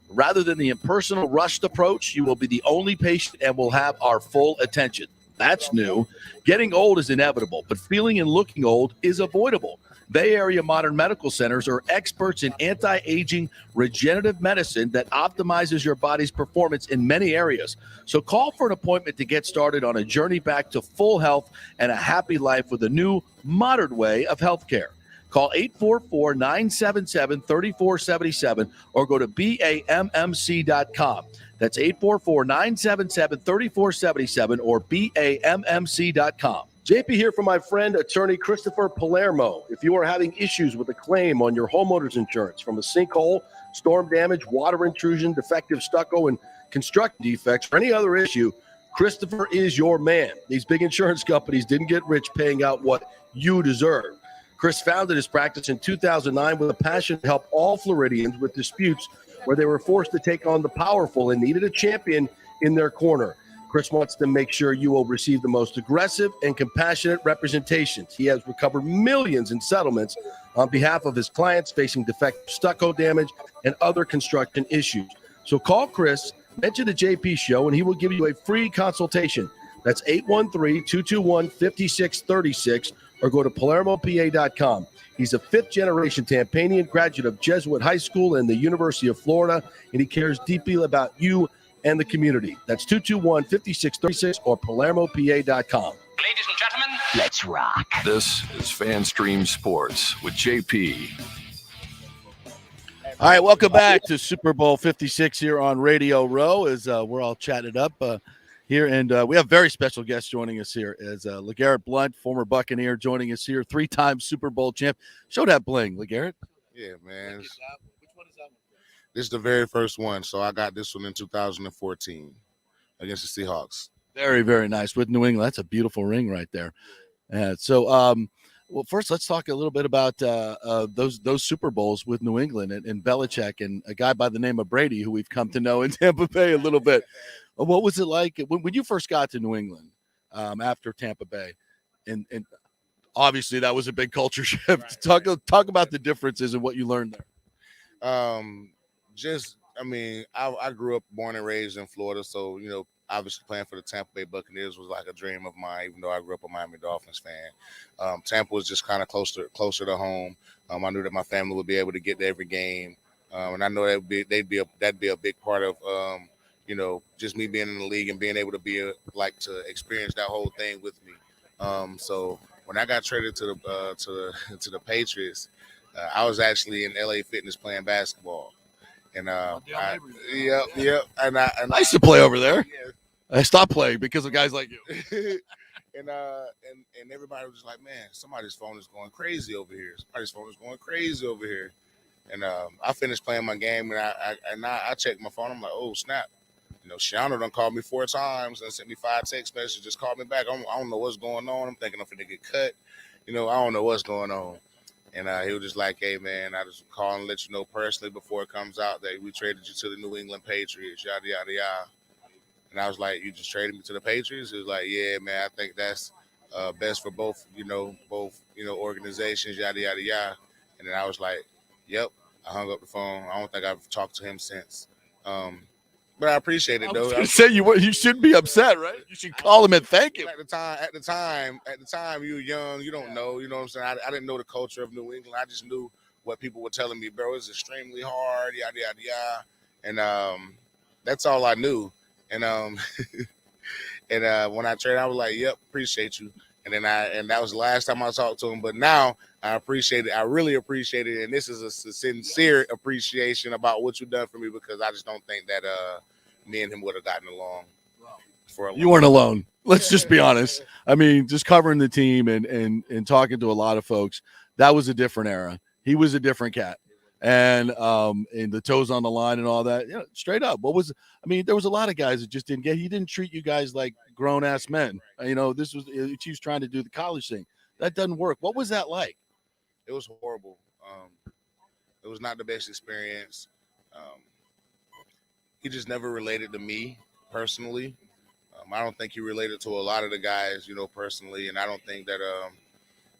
Rather than the impersonal, rushed approach, you will be the only patient and will have our full attention. That's new. Getting old is inevitable, but feeling and looking old is avoidable. Bay Area Modern Medical Centers are experts in anti-aging regenerative medicine that optimizes your body's performance in many areas. So call for an appointment to get started on a journey back to full health and a happy life with a new, modern way of healthcare. Call 844-977-3477 or go to BAMMC.com. That's 844-977-3477 or BAMMC.com. JP here for my friend, attorney Christopher Palermo. If you are having issues with a claim on your homeowner's insurance from a sinkhole, storm damage, water intrusion, defective stucco, and construction defects, or any other issue, Christopher is your man. These big insurance companies didn't get rich paying out what you deserve. Chris founded his practice in 2009 with a passion to help all Floridians with disputes where they were forced to take on the powerful and needed a champion in their corner. Chris wants to make sure you will receive the most aggressive and compassionate representations. He has recovered millions in settlements on behalf of his clients facing defective stucco damage and other construction issues. So call Chris, mention the JP Show, and he will give you a free consultation. That's 813-221-5636 or go to PalermoPA.com. He's a fifth-generation Tampanian graduate of Jesuit High School and the University of Florida, and he cares deeply about you and the community. That's 221-5636 or PalermoPA.com. Ladies and gentlemen, let's rock. This is FanStream Sports with JP. All right, welcome back to Super Bowl 56 here on Radio Row as we're all chatted up here. And we have very special guests joining us here as LeGarrette Blount, former Buccaneer, joining us here, 3-time Super Bowl champ. Show that bling, LeGarrette. Yeah, man. Which one is that one? This is the very first one, so I got this one in 2014 against the Seahawks. Very, very nice with New England. That's a beautiful ring right there. Well, first let's talk a little bit about those Super Bowls with New England and Belichick and a guy by the name of Brady, who we've come to know in Tampa Bay a little bit. What was it like when you first got to New England after Tampa Bay? And obviously that was a big culture shift. Right. Talk about the differences and what you learned there. I grew up, born and raised in Florida, so, obviously playing for the Tampa Bay Buccaneers was like a dream of mine, even though I grew up a Miami Dolphins fan. Tampa was just kind of closer to home. I knew that my family would be able to get to every game, and I know that'd be a big part of just me being in the league and being able to to experience that whole thing with me. So when I got traded to the Patriots, I was actually in LA Fitness playing basketball. And I used to play over there. Yeah. I stopped playing because of guys like you. and everybody was just like, man, somebody's phone is going crazy over here. And I finished playing my game, and I checked my phone. I'm like, oh snap! Schiano done called me 4 times and sent me 5 text messages. Just called me back. I don't know what's going on. I'm thinking I'm finna get cut. I don't know what's going on. And he was just like, hey, man, I just call and let you know personally before it comes out that we traded you to the New England Patriots, yada, yada, yada. And I was like, you just traded me to the Patriots? He was like, yeah, man, I think that's best for both organizations, yada, yada, yada. And then I was like, yep. I hung up the phone. I don't think I've talked to him since. But I appreciate it, though. I was going to say you shouldn't be upset, right? You should call him and thank him. At the time, you were young. You don't know. You know what I'm saying? I didn't know the culture of New England. I just knew what people were telling me, bro. It's extremely hard, yada, yada, yada. And that's all I knew. And when I traded, I was like, yep, appreciate you. And that was the last time I talked to him. But now I appreciate it. I really appreciate it. And this is a sincere appreciation about what you've done for me, because I just don't think that me and him would have gotten along for a long You weren't alone. Let's just be honest. I mean, just covering the team and talking to a lot of folks, that was a different era. He was a different cat. And the toes on the line and all that, straight up. There was a lot of guys that just didn't get. He didn't treat you guys like grown ass men. This was he was trying to do the college thing. That doesn't work. What was that like? It was horrible. It was not the best experience. He just never related to me personally. I don't think he related to a lot of the guys, personally. And I don't think that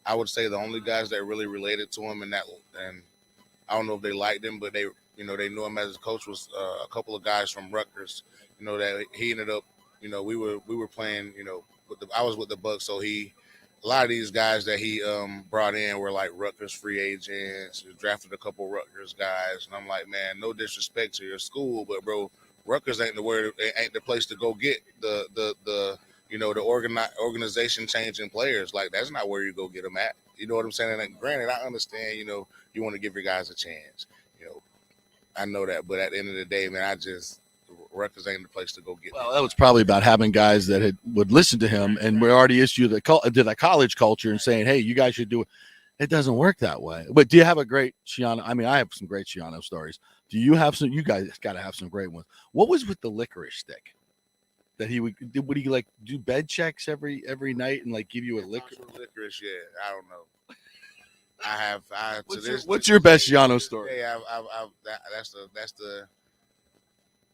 I would say the only guys that really related to him and I don't know if they liked him, but they knew him as a coach was a couple of guys from Rutgers. That he ended up. We were playing. I was with the Bucs, so a lot of these guys that he brought in were like Rutgers free agents. He drafted a couple Rutgers guys, and I'm like, man, no disrespect to your school, but bro, Rutgers ain't the place to go get the organization changing players. Like, that's not where you go get them at. You know what I'm saying? And granted, I understand, you want to give your guys a chance. I know that. But at the end of the day, man, Rutgers ain't the place to go get them. Well, that was probably about having guys that would listen to him, and we already issued the college culture and saying, hey, you guys should do it. It doesn't work that way. But do you have a great Schiano? I mean, I have some great Schiano stories. Do you have some? You guys got to have some great ones. What was with the licorice stick? That he would he like do bed checks every night and like give you a licorice? Licorice, yeah. I don't know. What's your best Schiano story? Yeah,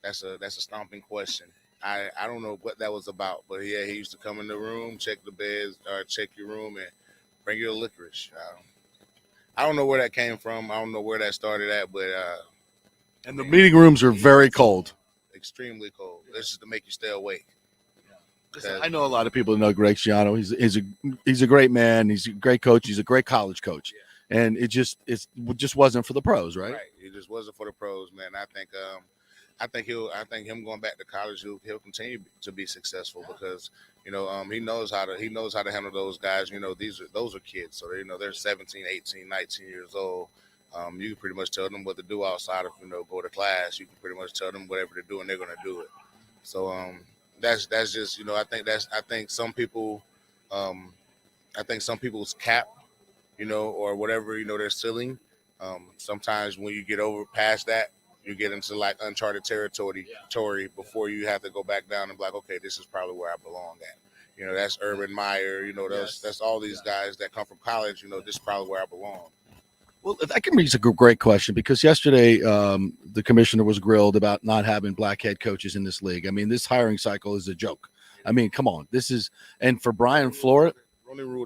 that's a stomping question. I don't know what that was about, but yeah, he used to come in the room, check the beds, or check your room, and bring you a licorice. I don't know where that came from. I don't know where that started at, but and the meeting rooms are very cold. Extremely cold. This is to make you stay awake. Listen, I know a lot of people know Greg Schiano. He's a great man. He's a great coach. He's a great college coach, and it just wasn't for the pros, right? Right. It just wasn't for the pros, man. I think him going back to college, he'll continue to be successful because he knows how to handle those guys. Those are kids, so they're 17, 18, 19 years old. You can pretty much tell them what to do outside of go to class. You can pretty much tell them whatever to do, and they're going to do it. So that's just I think some people's cap, or whatever their ceiling. Sometimes when you get over past that, you get into like uncharted territory before you have to go back down and be like, okay, this is probably where I belong at. That's Urban Meyer. That's all these guys that come from college. This is probably where I belong. Well, that can be a great question because yesterday the commissioner was grilled about not having black head coaches in this league. I mean, this hiring cycle is a joke. I mean, come on, and for Brian Flores, Rooney Rule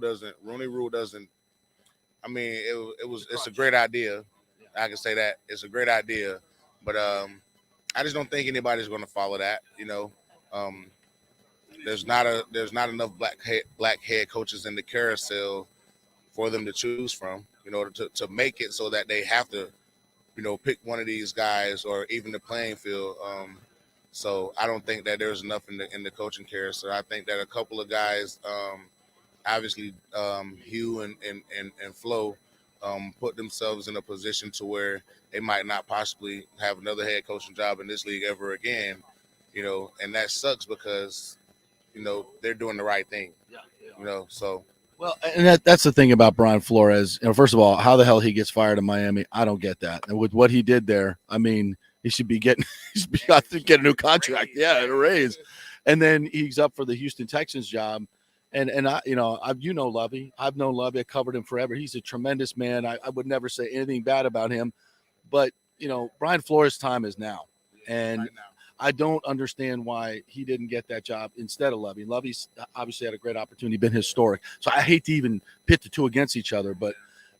doesn't. I mean, it's a great idea. I can say that it's a great idea, but I just don't think anybody's going to follow that. There's not enough black head coaches in the carousel for them to choose from. To make it so that they have to, pick one of these guys or even the playing field. So I don't think that there's enough in the coaching carousel. I think that a couple of guys, obviously Hugh and Flo, put themselves in a position to where they might not possibly have another head coaching job in this league ever again. And that sucks because, they're doing the right thing. So. Well, and that's the thing about Brian Flores. First of all, how the hell he gets fired in Miami, I don't get that. And with what he did there, I mean, he should be getting a new contract. Yeah, a raise. And then he's up for the Houston Texans job. And I, Lovey. I've known Lovey. I covered him forever. He's a tremendous man. I would never say anything bad about him. But, Brian Flores' time is now. And right now. I don't understand why he didn't get that job instead of Lovey. Lovey's obviously had a great opportunity, been historic. So I hate to even pit the two against each other, but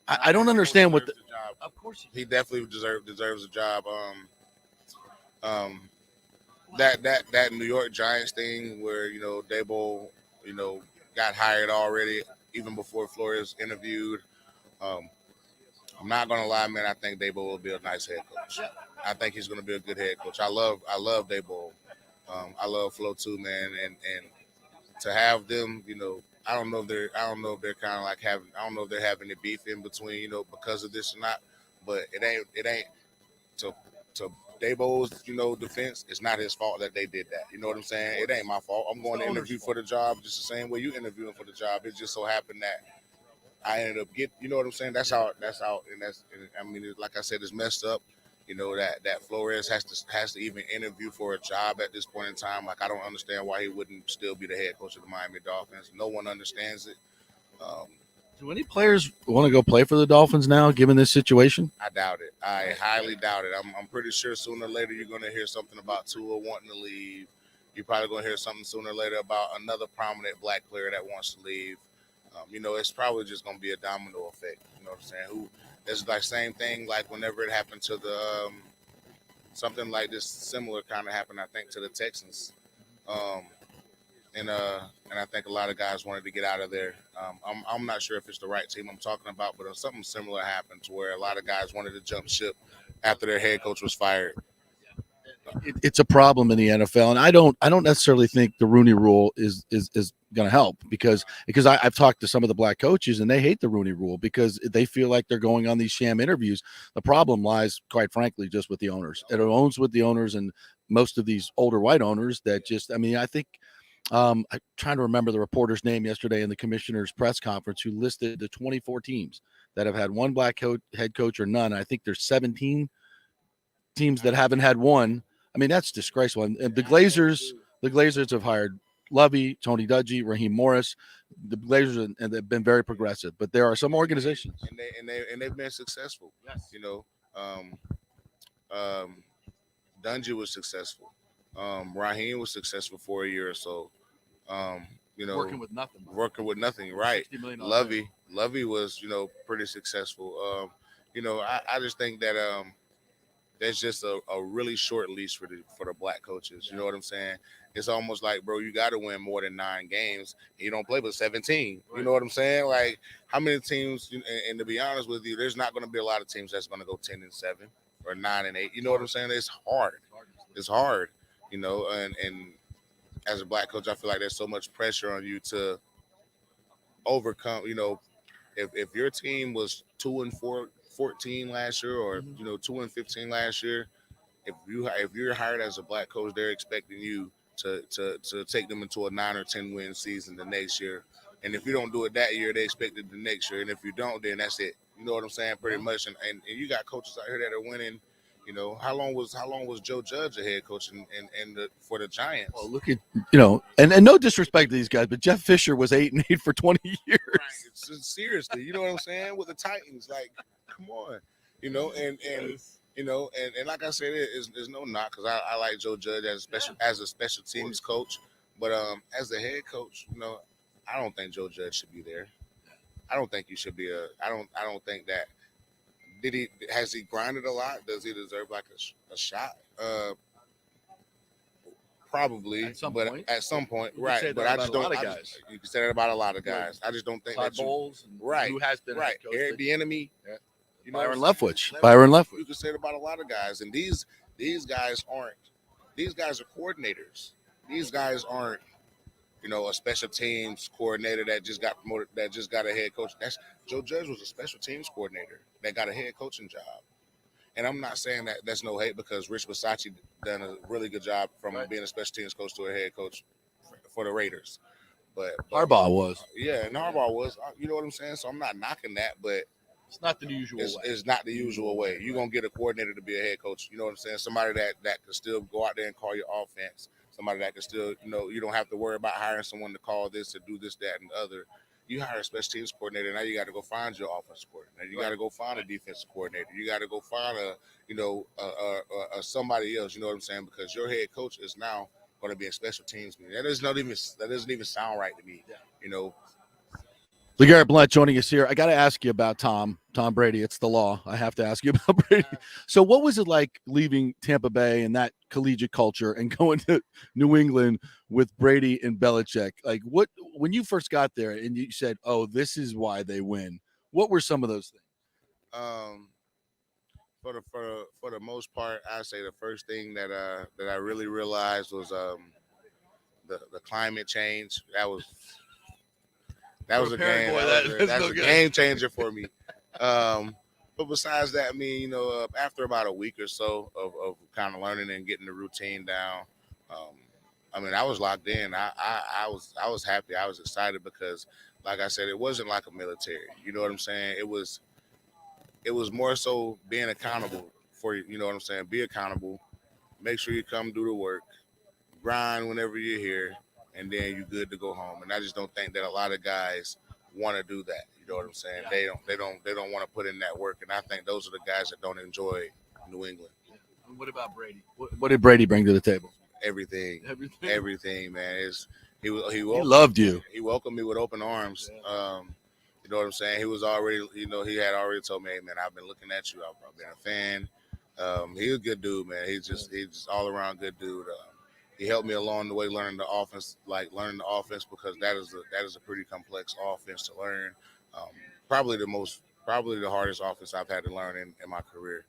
I don't understand what the job. Of course he definitely deserves a job. That New York Giants thing where Daboll got hired already even before Flores interviewed. I'm not gonna lie, man. I think Daboll will be a nice head coach. I think he's gonna be a good head coach. I love Daboll. I love Flo too, man. And to have them, I don't know if they're kind of like having. I don't know if they're having a beef in between, because of this or not. But it ain't to Daboll's, defense. It's not his fault that they did that. You know what I'm saying? It ain't my fault. I'm going to interview for the job just the same way you interviewing for the job. It just so happened that I ended up you know what I'm saying? That's how, like I said, it's messed up. That Flores has to even interview for a job at this point in time. Like, I don't understand why he wouldn't still be the head coach of the Miami Dolphins. No one understands it. Do any players want to go play for the Dolphins now, given this situation? I doubt it. I highly doubt it. I'm pretty sure sooner or later you're going to hear something about Tua wanting to leave. You're probably going to hear something sooner or later about another prominent black player that wants to leave. It's probably just going to be a domino effect. You know what I'm saying? It's like same thing like whenever it happened to the something like this similar kind of happened, I think, to the Texans. And I think a lot of guys wanted to get out of there. I'm not sure if it's the right team I'm talking about, but something similar happened to where a lot of guys wanted to jump ship after their head coach was fired. It's a problem in the NFL, and I don't necessarily think the Rooney Rule is going to help because I've talked to some of the black coaches and they hate the Rooney Rule because they feel like they're going on these sham interviews. The problem lies, quite frankly, just with the owners. It owns with the owners and most of these older white owners that just. I think. I'm trying to remember the reporter's name yesterday in the commissioner's press conference who listed the 24 teams that have had one black head coach or none. I think there's 17 teams that haven't had one. That's disgraceful. And the Glazers have hired Lovey, Tony Dungy, Raheem Morris. The Glazers and they've been very progressive, but there are some organizations and they've been successful. Yes. Dungy was successful. Raheem was successful for a year or so. Working with nothing, right? Lovey was, pretty successful. I just think that there's just a really short leash for the black coaches. You know what I'm saying? It's almost like, bro, you got to win more than 9 games. You don't play but 17. Right. You know what I'm saying? Like, how many teams? And to be honest with you, there's not going to be a lot of teams that's going to go 10-7 or 9-8. You know what I'm saying? It's hard. It's hard. And as a black coach, I feel like there's so much pressure on you to overcome. If your team was 2-14 last year, or 2-15 last year, if you're hired as a black coach, they're expecting you to take them into a 9 or 10 win season the next year. And if you don't do it that year, they expect it the next year. And if you don't, then that's it. You know what I'm saying? Pretty much. And you got coaches out here that are winning. How long was Joe Judge a head coach for the Giants? Well, look at and no disrespect to these guys, but Jeff Fisher was 8-8 for 20 years. Right. Seriously, you know what I'm saying? With the Titans, like, come on, and like I said, there's no knock because I like Joe Judge as a special teams coach, but as a head coach, I don't think Joe Judge should be there. I don't think he should be I don't think that. Has he grinded a lot? Does he deserve like a shot? Probably, at some point, right? But I just don't. You can say that about a lot of guys. I just don't think that right. Who has been right? Eric Bieniemy, Byron Leftwich. You can say it about a lot of guys, and these guys aren't. These guys are coordinators. These guys aren't. A special teams coordinator that just got promoted, that just got a head coach. Joe Judge was a special teams coordinator that got a head coaching job. And I'm not saying that that's no hate because Rich Bisaccia done a really good job from being a special teams coach to a head coach for the Raiders. But Harbaugh was. Yeah, and Harbaugh was. You know what I'm saying? So I'm not knocking that, but it's not the usual way. It's not the usual way. You're going to get a coordinator to be a head coach. You know what I'm saying? Somebody that can still go out there and call your offense. somebody that can still, you don't have to worry about hiring someone to call this or do this, that, and the other. You hire a special teams coordinator. Now you got to go find your offensive coordinator. You got to go find a defensive coordinator. You got to go find a somebody else. You know what I'm saying? Because your head coach is now going to be a special teams. That doesn't even sound right to me. LeGarrette Blount joining us here. I got to ask you about Tom Brady. It's the law. I have to ask you about Brady. So what was it like leaving Tampa Bay and that collegiate culture and going to New England with Brady and Belichick? Like when you first got there and you said, oh, this is why they win. What were some of those things? For the most part, I say the first thing that I really realized was the climate change. That was a game. That's a game changer for me. But besides that, after about a week or so of kind of learning and getting the routine down, I was locked in. I was happy. I was excited because, like I said, it wasn't like a military. You know what I'm saying? It was more so being accountable for you. You know what I'm saying? Be accountable. Make sure you come do the work. Grind whenever you're here. And then you're good to go home. And I just don't think that a lot of guys want to do that. You know what I'm saying? Yeah. They don't want to put in that work. And I think those are the guys that don't enjoy New England. What about Brady? What did Brady bring to the table? Everything, man. He loved you. He welcomed me with open arms. Yeah. You know what I'm saying? He was already, he had already told me, hey, man, I've been looking at you. I've been a fan. He's a good dude, man. He's just all around good dude. He helped me along the way learning the offense because that is a pretty complex offense to learn. Probably the hardest offense I've had to learn in my career.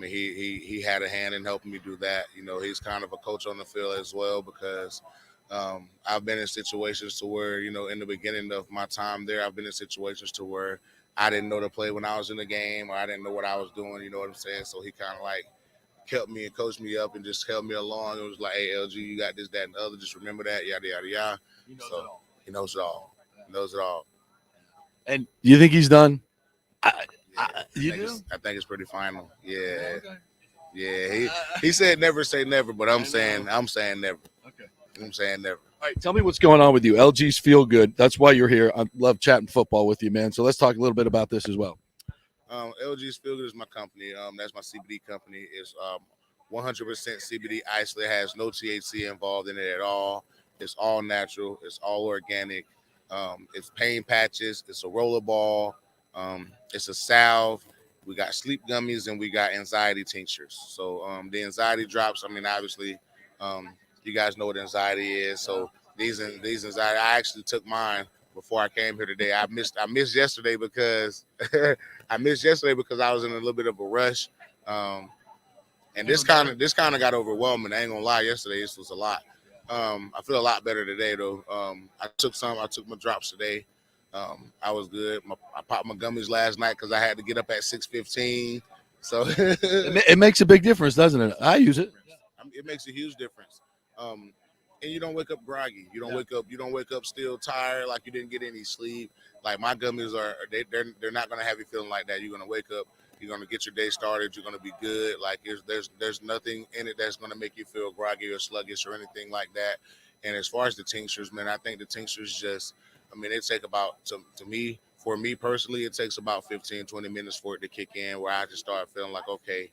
He had a hand in helping me do that. He's kind of a coach on the field as well because I've been in situations to where, in the beginning of my time there, I've been in situations to where I didn't know the play when I was in the game or I didn't know what I was doing. You know what I'm saying? So he kind of kept me and coached me up and just held me along. It was like, hey, LG, you got this, that, and the other. Just remember that, yada, yada, yada. He knows it all. He knows it all. And you think he's done? I think it's pretty final. Yeah. Okay. Yeah. He said never say never, but I'm saying never. Okay. I'm saying never. All right, tell me what's going on with you. LG's Feel Good. That's why you're here. I love chatting football with you, man. So let's talk a little bit about this as well. LG's Feel Good is my company. That's my CBD company. It's 100% CBD isolate. It has no THC involved in it at all. It's all natural. It's all organic. It's pain patches. It's a roller ball. It's a salve. We got sleep gummies and we got anxiety tinctures. So the anxiety drops. Obviously, you guys know what anxiety is. So these anxiety. I actually took mine before I came here today. I missed yesterday because I was in a little bit of a rush. And this kind of got overwhelming. I ain't gonna lie, yesterday this was a lot. I feel a lot better today though. I took my drops today. I was good. I popped my gummies last night because I had to get up at 6:15. So it makes a big difference, doesn't it? I use it. It makes a huge difference. And you don't wake up groggy. You don't wake up still tired, like you didn't get any sleep. Like my gummies they're not gonna have you feeling like that. You're gonna wake up, you're gonna get your day started, you're gonna be good. Like there's nothing in it that's gonna make you feel groggy or sluggish or anything like that. And as far as the tinctures, man, I think the tinctures just, they take about, for me personally, it takes about 15-20 minutes for it to kick in, where I just start feeling like, okay,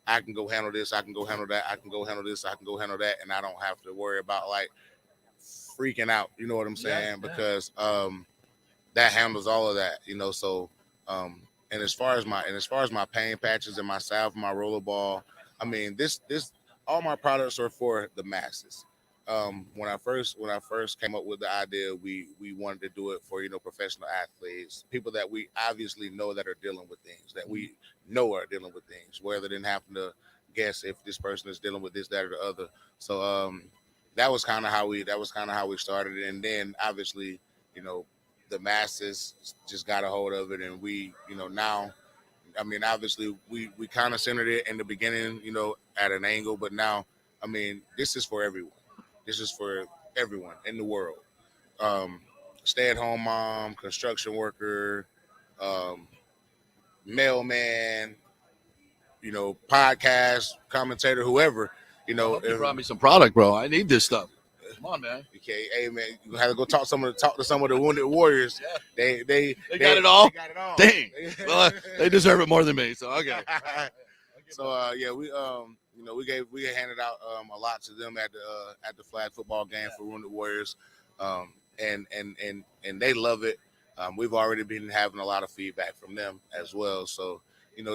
I can go handle this, I can go handle that, I can go handle this, I can go handle that, and I don't have to worry about freaking out. You know what I'm saying? Yeah. Because that handles all of that. So and as far as my pain patches and my salve, my rollerball, this all my products are for the masses. When I first came up with the idea, we wanted to do it for professional athletes, people that we obviously know that are dealing with things, that we know are dealing with things, rather than having to guess if this person is dealing with this, that, or the other. So that was kind of how we started it, and then obviously the masses just got a hold of it, and we now. Obviously, we kind of centered it in the beginning, at an angle, but now, this is for everyone. This is for everyone in the world. Stay-at-home mom, construction worker, mailman, podcast commentator, whoever. You know, you brought me some product, bro. I need this stuff. Come on, man. Okay, hey man, you have to go talk to some of the wounded warriors. Yeah. They got it all. They got it all. Dang. Well, they deserve it more than me. So okay. So yeah, we we handed out a lot to them at the flag football game for wounded warriors, and they love it. We've already been having a lot of feedback from them as well. So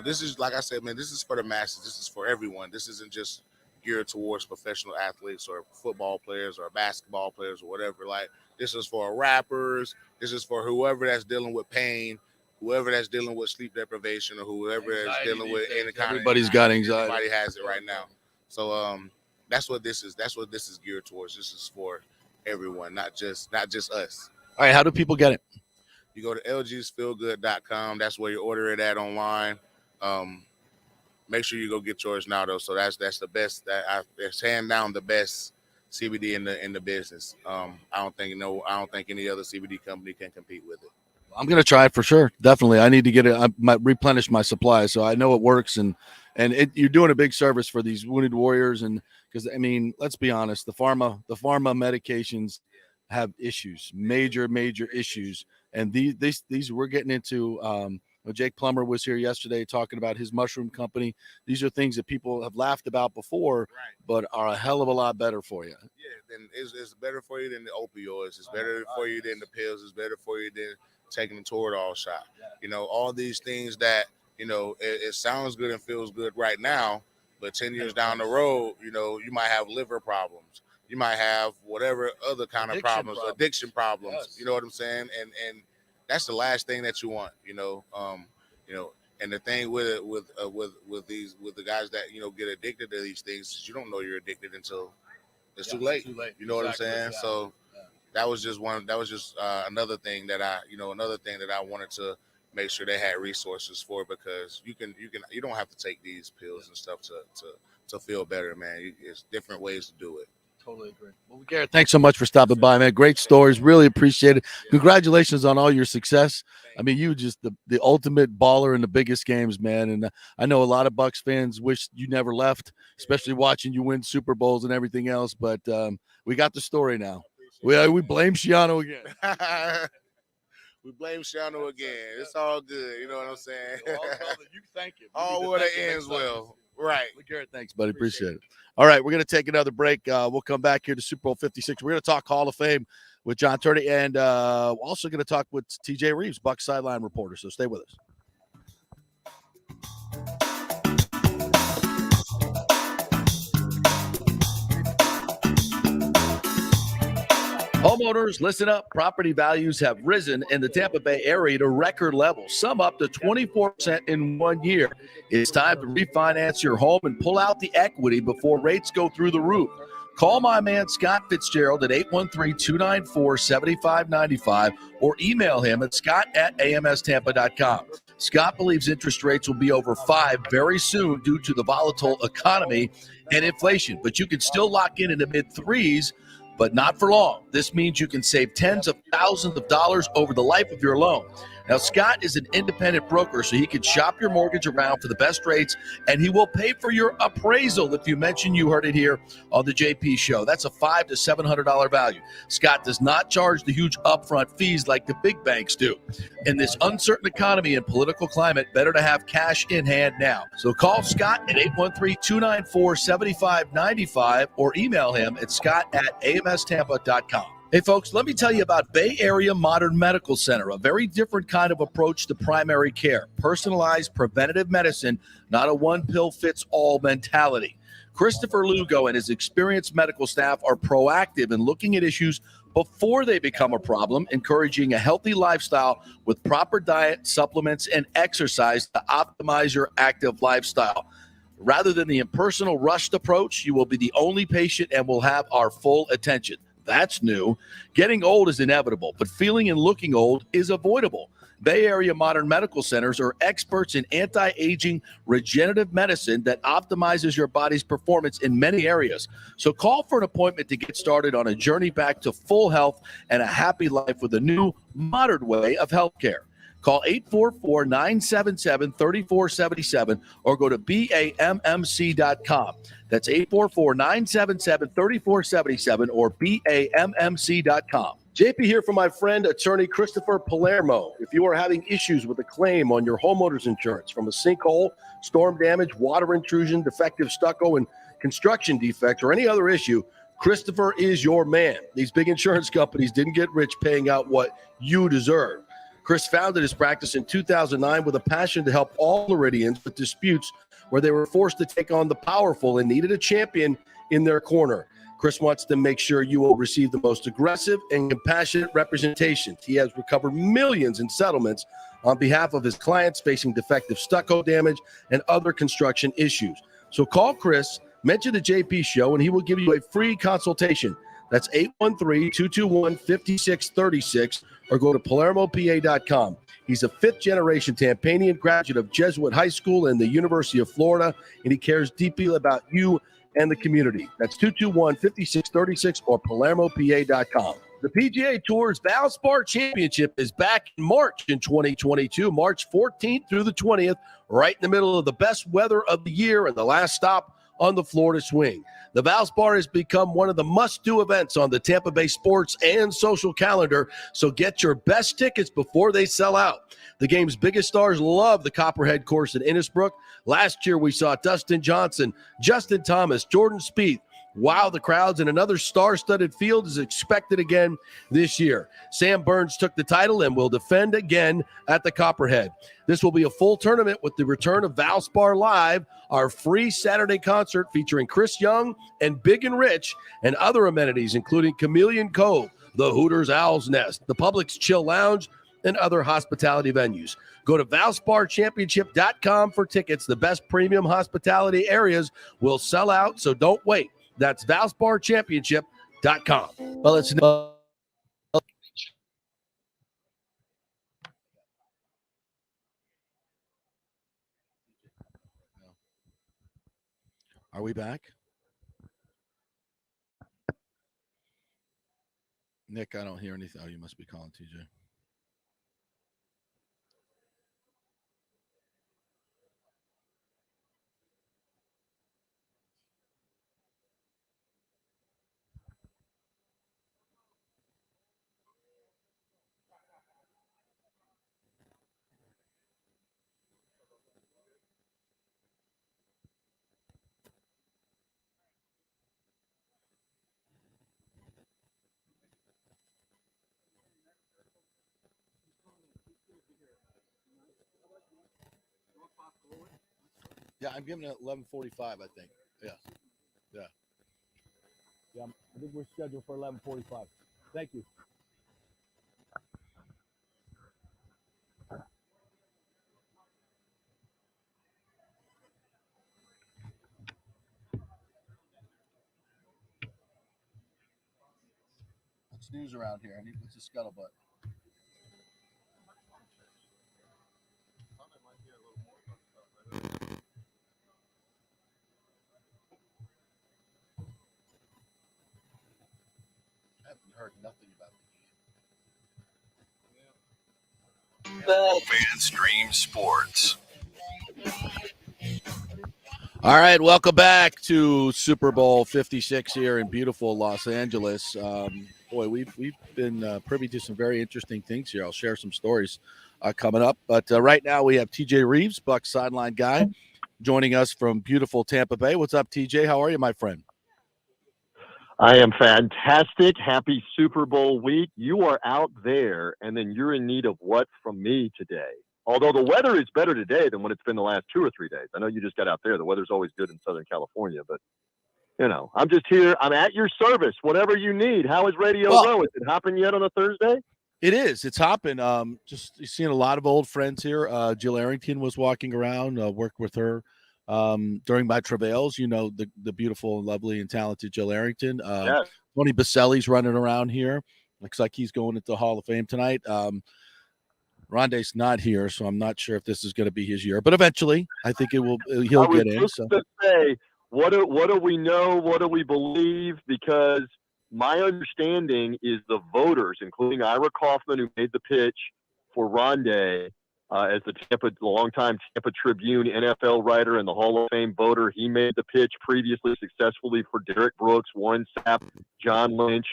this is, like I said, man, this is for the masses. This is for everyone. This isn't just geared towards professional athletes or football players or basketball players or whatever. Like, this is for rappers. This is for whoever that's dealing with pain, whoever that's dealing with sleep deprivation, or whoever that's dealing with any kind Everybody's got anxiety. Everybody has it right now. So that's what this is. That's what this is geared towards. This is for everyone, not just us. All right, how do people get it? You go to lgsfeelgood.com. That's where you order it at online. Make sure you go get yours now, though. So that's the best. It's hand down the best CBD in the business. I don't think any other CBD company can compete with it. I'm gonna try it for sure. Definitely, I need to get it. I might replenish my supply, so I know it works, and you're doing a big service for these wounded warriors, and because I mean, let's be honest, the pharma medications have issues, major issues, and these we're getting into. Jake Plummer was here yesterday talking about his mushroom company. These are things that people have laughed about before, but are a hell of a lot better for you. Yeah, then it's better for you than the opioids. It's better for you than the pills. It's better for you than taking the Toradol shot. All these things that, it sounds good and feels good right now, but 10 years down the road, you might have liver problems. You might have whatever other kind of problems, addiction problems. Yes. You know what I'm saying? And that's the last thing that you want, and the thing with the guys that, get addicted to these things is you don't know you're addicted until it's too late. You know what I'm saying? Yeah. So that was just another thing that I wanted to make sure they had resources for, because you don't have to take these pills and stuff to feel better, man. It's different ways to do it. Totally agree. Well, LeGarrette, thanks so much for stopping by, man. Great stories. Really appreciate it. Congratulations on all your success. I mean, you just the ultimate baller in the biggest games, man. And I know a lot of Bucs fans wish you never left, especially watching you win Super Bowls and everything else. But we got the story now. We blame Schiano again. We blame Schiano again. It's all good. You know what I'm saying? You thank him. All what it ends well. Right. LeGarrette, thanks, buddy. Appreciate it. All right, we're going to take another break. We'll come back here to Super Bowl 56. We're going to talk Hall of Fame with Jon Turney, and also going to talk with TJ Rives, Bucs sideline reporter. So stay with us. Homeowners, listen up. Property values have risen in the Tampa Bay area to record levels, some up to 24% in 1 year. It's time to refinance your home and pull out the equity before rates go through the roof. Call my man Scott Fitzgerald at 813-294-7595 or email him at scott@amstampa.com. Scott believes interest rates will be over 5 very soon due to the volatile economy and inflation, but you can still lock in the mid-3s, but not for long. This means you can save tens of thousands of dollars over the life of your loan. Now, Scott is an independent broker, so he can shop your mortgage around for the best rates, and he will pay for your appraisal if you mention you heard it here on the JP Show. That's a $500 to $700 value. Scott does not charge the huge upfront fees like the big banks do. In this uncertain economy and political climate, better to have cash in hand now. So call Scott at 813-294-7595 or email him at scott@amstampa.com. Hey, folks, let me tell you about Bay Area Modern Medical Center, a very different kind of approach to primary care. Personalized preventative medicine, not a one-pill-fits-all mentality. Christopher Lugo and his experienced medical staff are proactive in looking at issues before they become a problem, encouraging a healthy lifestyle with proper diet, supplements, and exercise to optimize your active lifestyle. Rather than the impersonal, rushed approach, you will be the only patient and will have our full attention. That's new. Getting old is inevitable, but feeling and looking old is avoidable. Bay Area Modern Medical Centers are experts in anti-aging regenerative medicine that optimizes your body's performance in many areas. So call for an appointment to get started on a journey back to full health and a happy life with a new, modern way of healthcare. Call 844-977-3477 or go to BAMMC.com. That's 844-977-3477 or BAMMC.com. JP here for my friend, attorney Christopher Palermo. If you are having issues with a claim on your homeowner's insurance from a sinkhole, storm damage, water intrusion, defective stucco, and construction defects, or any other issue, Christopher is your man. These big insurance companies didn't get rich paying out what you deserve. Chris founded his practice in 2009 with a passion to help all Floridians with disputes where they were forced to take on the powerful and needed a champion in their corner. Chris wants to make sure you will receive the most aggressive and compassionate representation. He has recovered millions in settlements on behalf of his clients facing defective stucco damage and other construction issues. So call Chris, mention the JP Show, and he will give you a free consultation. That's 813-221-5636 or go to PalermoPA.com. He's a fifth-generation Tampanian graduate of Jesuit High School and the University of Florida, and he cares deeply about you and the community. That's 221-5636 or PalermoPA.com. The PGA Tour's Valspar Championship is back in March in 2022, March 14th through the 20th, right in the middle of the best weather of the year and the last stop on the Florida swing. The Valspar has become one of the must-do events on the Tampa Bay sports and social calendar, so get your best tickets before they sell out. The game's biggest stars love the Copperhead course in Innisbrook. Last year, we saw Dustin Johnson, Justin Thomas, Jordan Spieth wow the crowds, and another star-studded field is expected again this year. Sam Burns took the title and will defend again at the Copperhead. This will be a full tournament with the return of Valspar Live, our free Saturday concert featuring Chris Young and Big and Rich, and other amenities including Chameleon Cove, the Hooters Owl's Nest, the Publix Chill Lounge, and other hospitality venues. Go to ValsparChampionship.com for tickets. The best premium hospitality areas will sell out, so don't wait. That's ValsparChampionship.com. Well, it's Are we back? Nick, I don't hear anything. Oh, you must be calling TJ. Yeah, I'm giving it 11:45, I think. Yeah. I think we're scheduled for 11:45. Thank you. What's news around here? I need what's the scuttlebutt? I haven't heard nothing about the Fan Stream Sports. All right, welcome back to Super Bowl 56 here in beautiful Los Angeles. Boy, we've been privy to some very interesting things here. I'll share some stories coming up. But right now we have TJ Rives, Bucs sideline guy, joining us from beautiful Tampa Bay. What's up, TJ? How are you, my friend? I am fantastic. Happy Super Bowl week. You are out there, and then you're in need of what from me today? Although the weather is better today than what it's been the last 2 or 3 days. I know you just got out there. The weather's always good in Southern California, but, you know, I'm just here. I'm at your service, whatever you need. How is Radio Row? Is it hopping yet on a Thursday? It is. It's hopping. Just seeing a lot of old friends here. Jill Arrington was walking around, worked with her during my travails. You know, the beautiful and lovely and talented Jill Arrington. Yes. Tony Baselli's running around here. Looks like he's going into the Hall of Fame tonight. Rondé's not here, so I'm not sure if this is going to be his year. But eventually, I think he'll get in. So. To say, what do we know? What do we believe? Because my understanding is the voters, including Ira Kaufman, who made the pitch for Rondé as the longtime Tampa Tribune NFL writer and the Hall of Fame voter. He made the pitch previously successfully for Derek Brooks, Warren Sapp, John Lynch,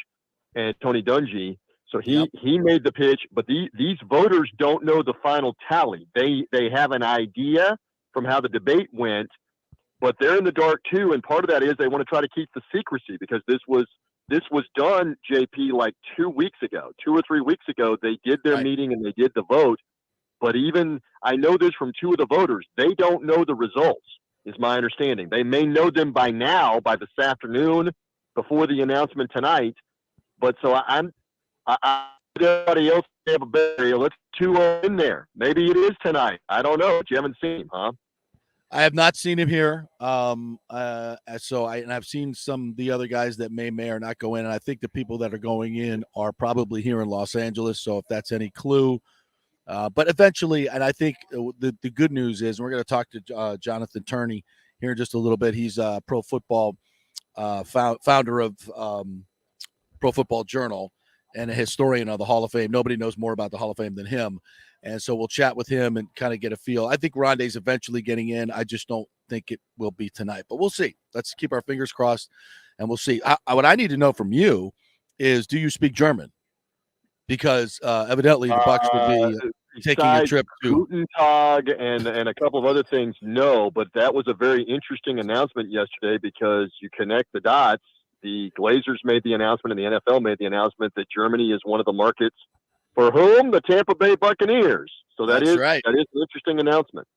and Tony Dungy. So he made the pitch, but these voters don't know the final tally. They have an idea from how the debate went, but they're in the dark too. And part of that is they want to try to keep the secrecy because this was done, JP, like 2 or 3 weeks ago. They did their meeting and they did the vote. But even I know this from two of the voters, they don't know the results, is my understanding. They may know them by now, by this afternoon, before the announcement tonight. But so everybody else have a better. Let's 2-0 in there. Maybe it is tonight. I don't know. But you haven't seen him, huh? I have not seen him here. And I've seen some of the other guys that may or not go in. And I think the people that are going in are probably here in Los Angeles. So if that's any clue, but eventually, and I think the good news is we're going to talk to Jonathan Turney here in just a little bit. He's a Pro Football founder of Pro Football Journal and a historian of the Hall of Fame. Nobody knows more about the Hall of Fame than him. And so we'll chat with him and kind of get a feel. I think Rondé's eventually getting in. I just don't think it will be tonight, but we'll see. Let's keep our fingers crossed and we'll see. What I need to know from you is, do you speak German? Because evidently the Bucs will be taking a trip to Guten Tag and a couple of other things. No, but that was a very interesting announcement yesterday because you connect the dots. The Glazers made the announcement and the NFL made the announcement that Germany is one of the markets for whom? The Tampa Bay Buccaneers. So that is an interesting announcement.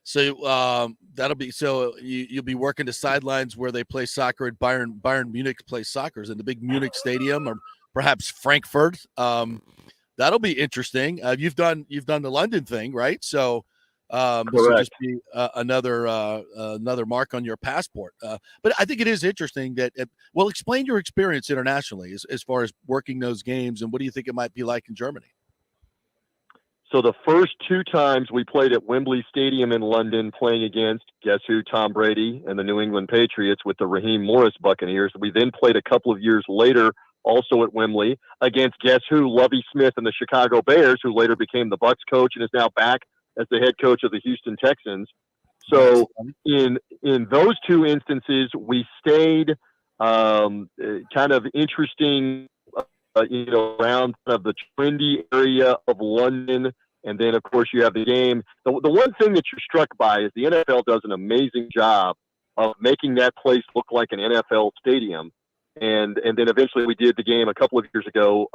So that'll be you'll be working the sidelines where they play soccer at Bayern Munich plays soccer in the big Munich stadium or perhaps Frankfurt. That'll be interesting. You've done the London thing, right? So this will just be another mark on your passport. But I think it is interesting that explain your experience internationally as far as working those games, and what do you think it might be like in Germany? So the first two times we played at Wembley Stadium in London, playing against, guess who, Tom Brady and the New England Patriots with the Raheem Morris Buccaneers. We then played a couple of years later also at Wembley against, guess who, Lovie Smith and the Chicago Bears, who later became the Bucs coach and is now back as the head coach of the Houston Texans. So in those two instances, we stayed kind of interesting, around kind of the trendy area of London. And then, of course, you have the game. The one thing that you're struck by is the NFL does an amazing job of making that place look like an NFL stadium. And then eventually we did the game a couple of years ago,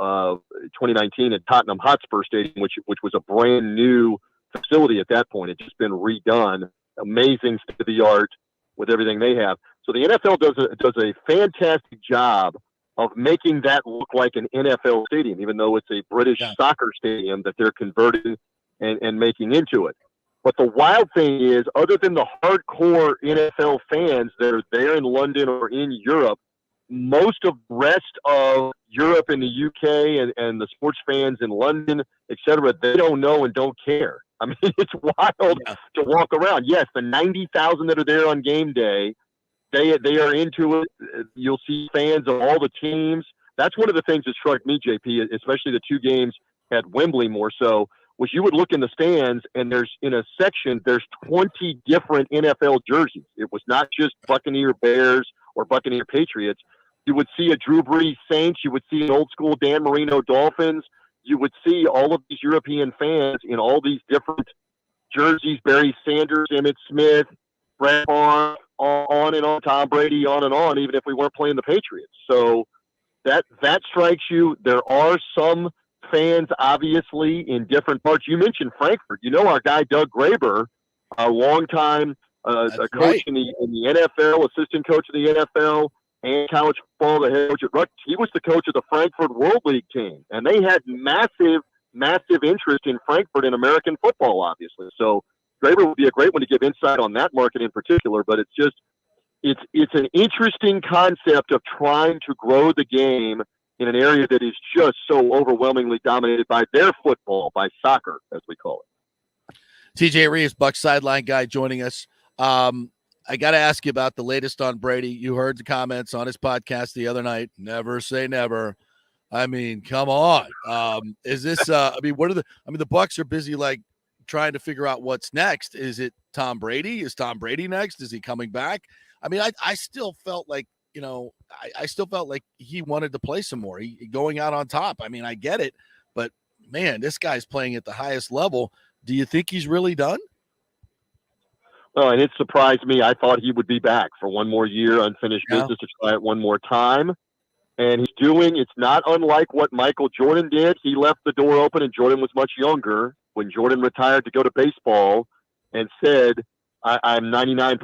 2019 at Tottenham Hotspur Stadium, which was a brand new facility at that point. It's just been redone. Amazing state of the art with everything they have. So the NFL does a fantastic job of making that look like an NFL stadium, even though it's a British soccer stadium that they're converting and making into it. But the wild thing is, other than the hardcore NFL fans that are there in London or in Europe, most of the rest of Europe and the UK and the sports fans in London, et cetera, they don't know and don't care. I mean, it's wild to walk around. Yes, the 90,000 that are there on game day, they are into it. You'll see fans of all the teams. That's one of the things that struck me, JP, especially the two games at Wembley more so, was you would look in the stands and there's 20 different NFL jerseys. It was not just Buccaneer Bears or Buccaneer Patriots. You would see a Drew Brees Saints. You would see an old school Dan Marino Dolphins. You would see all of these European fans in all these different jerseys, Barry Sanders, Emmitt Smith, Brett Favre, on and on, Tom Brady, on and on, even if we weren't playing the Patriots. So that strikes you. There are some fans, obviously, in different parts. You mentioned Frankfurt. You know our guy, Doug Graber, a longtime a coach in the NFL, assistant coach of the NFL, and college football, the head coach at Rutgers. He was the coach of the Frankfurt World League team, and they had massive interest in Frankfurt in American football, obviously. So Graber would be a great one to give insight on that market in particular, but it's an interesting concept of trying to grow the game in an area that is just so overwhelmingly dominated by their football, by soccer, as we call it. TJ Rives, Bucs sideline guy, joining us. I got to ask you about the latest on Brady. You heard the comments on his podcast the other night. Never say never. I mean, come on. Is this? I mean, the Bucs are busy like trying to figure out what's next. Is it Tom Brady? Is Tom Brady next? Is he coming back? I mean, I still felt like, I still felt like he wanted to play some more. He going out on top. I mean, I get it, but man, this guy's playing at the highest level. Do you think he's really done? Well, and it surprised me. I thought he would be back for one more year, unfinished business, to try it one more time. And he's doing, it's not unlike what Michael Jordan did. He left the door open, and Jordan was much younger when Jordan retired to go to baseball and said, I'm 99%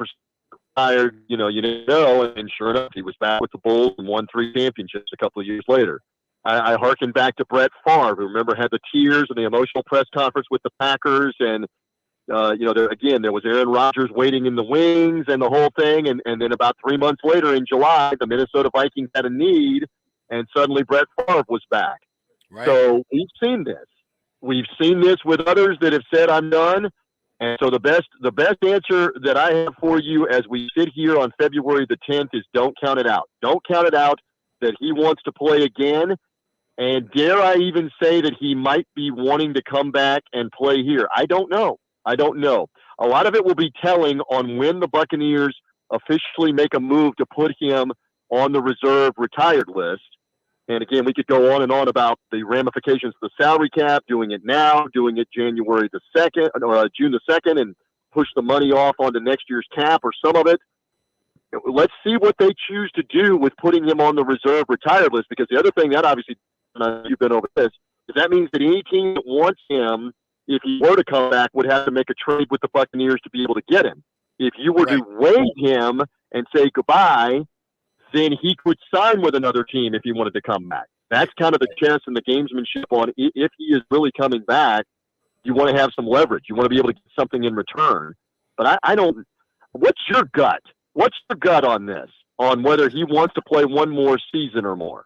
retired, and sure enough, he was back with the Bulls and won 3 championships a couple of years later. I hearken back to Brett Favre, who remember had the tears and the emotional press conference with the Packers, and there was Aaron Rodgers waiting in the wings and the whole thing. And then about 3 months later in July, the Minnesota Vikings had a need, and suddenly Brett Favre was back. Right. So we've seen this. We've seen this with others that have said, I'm done. And so the best answer that I have for you as we sit here on February the 10th is don't count it out. Don't count it out that he wants to play again. And dare I even say that he might be wanting to come back and play here? I don't know. A lot of it will be telling on when the Buccaneers officially make a move to put him on the reserve retired list. And again, we could go on and on about the ramifications of the salary cap, doing it now, doing it January the 2nd or June the 2nd, and push the money off onto next year's cap or some of it. Let's see what they choose to do with putting him on the reserve retired list, because the other thing that obviously, you've been over this, is that means that any team that wants him, if he were to come back, would have to make a trade with the Buccaneers to be able to get him. If you were to waive him and say goodbye, then he could sign with another team if he wanted to come back. That's kind of the chess and the gamesmanship on if he is really coming back. You want to have some leverage. You want to be able to get something in return. But I don't – what's your gut? What's your gut on this, on whether he wants to play one more season or more?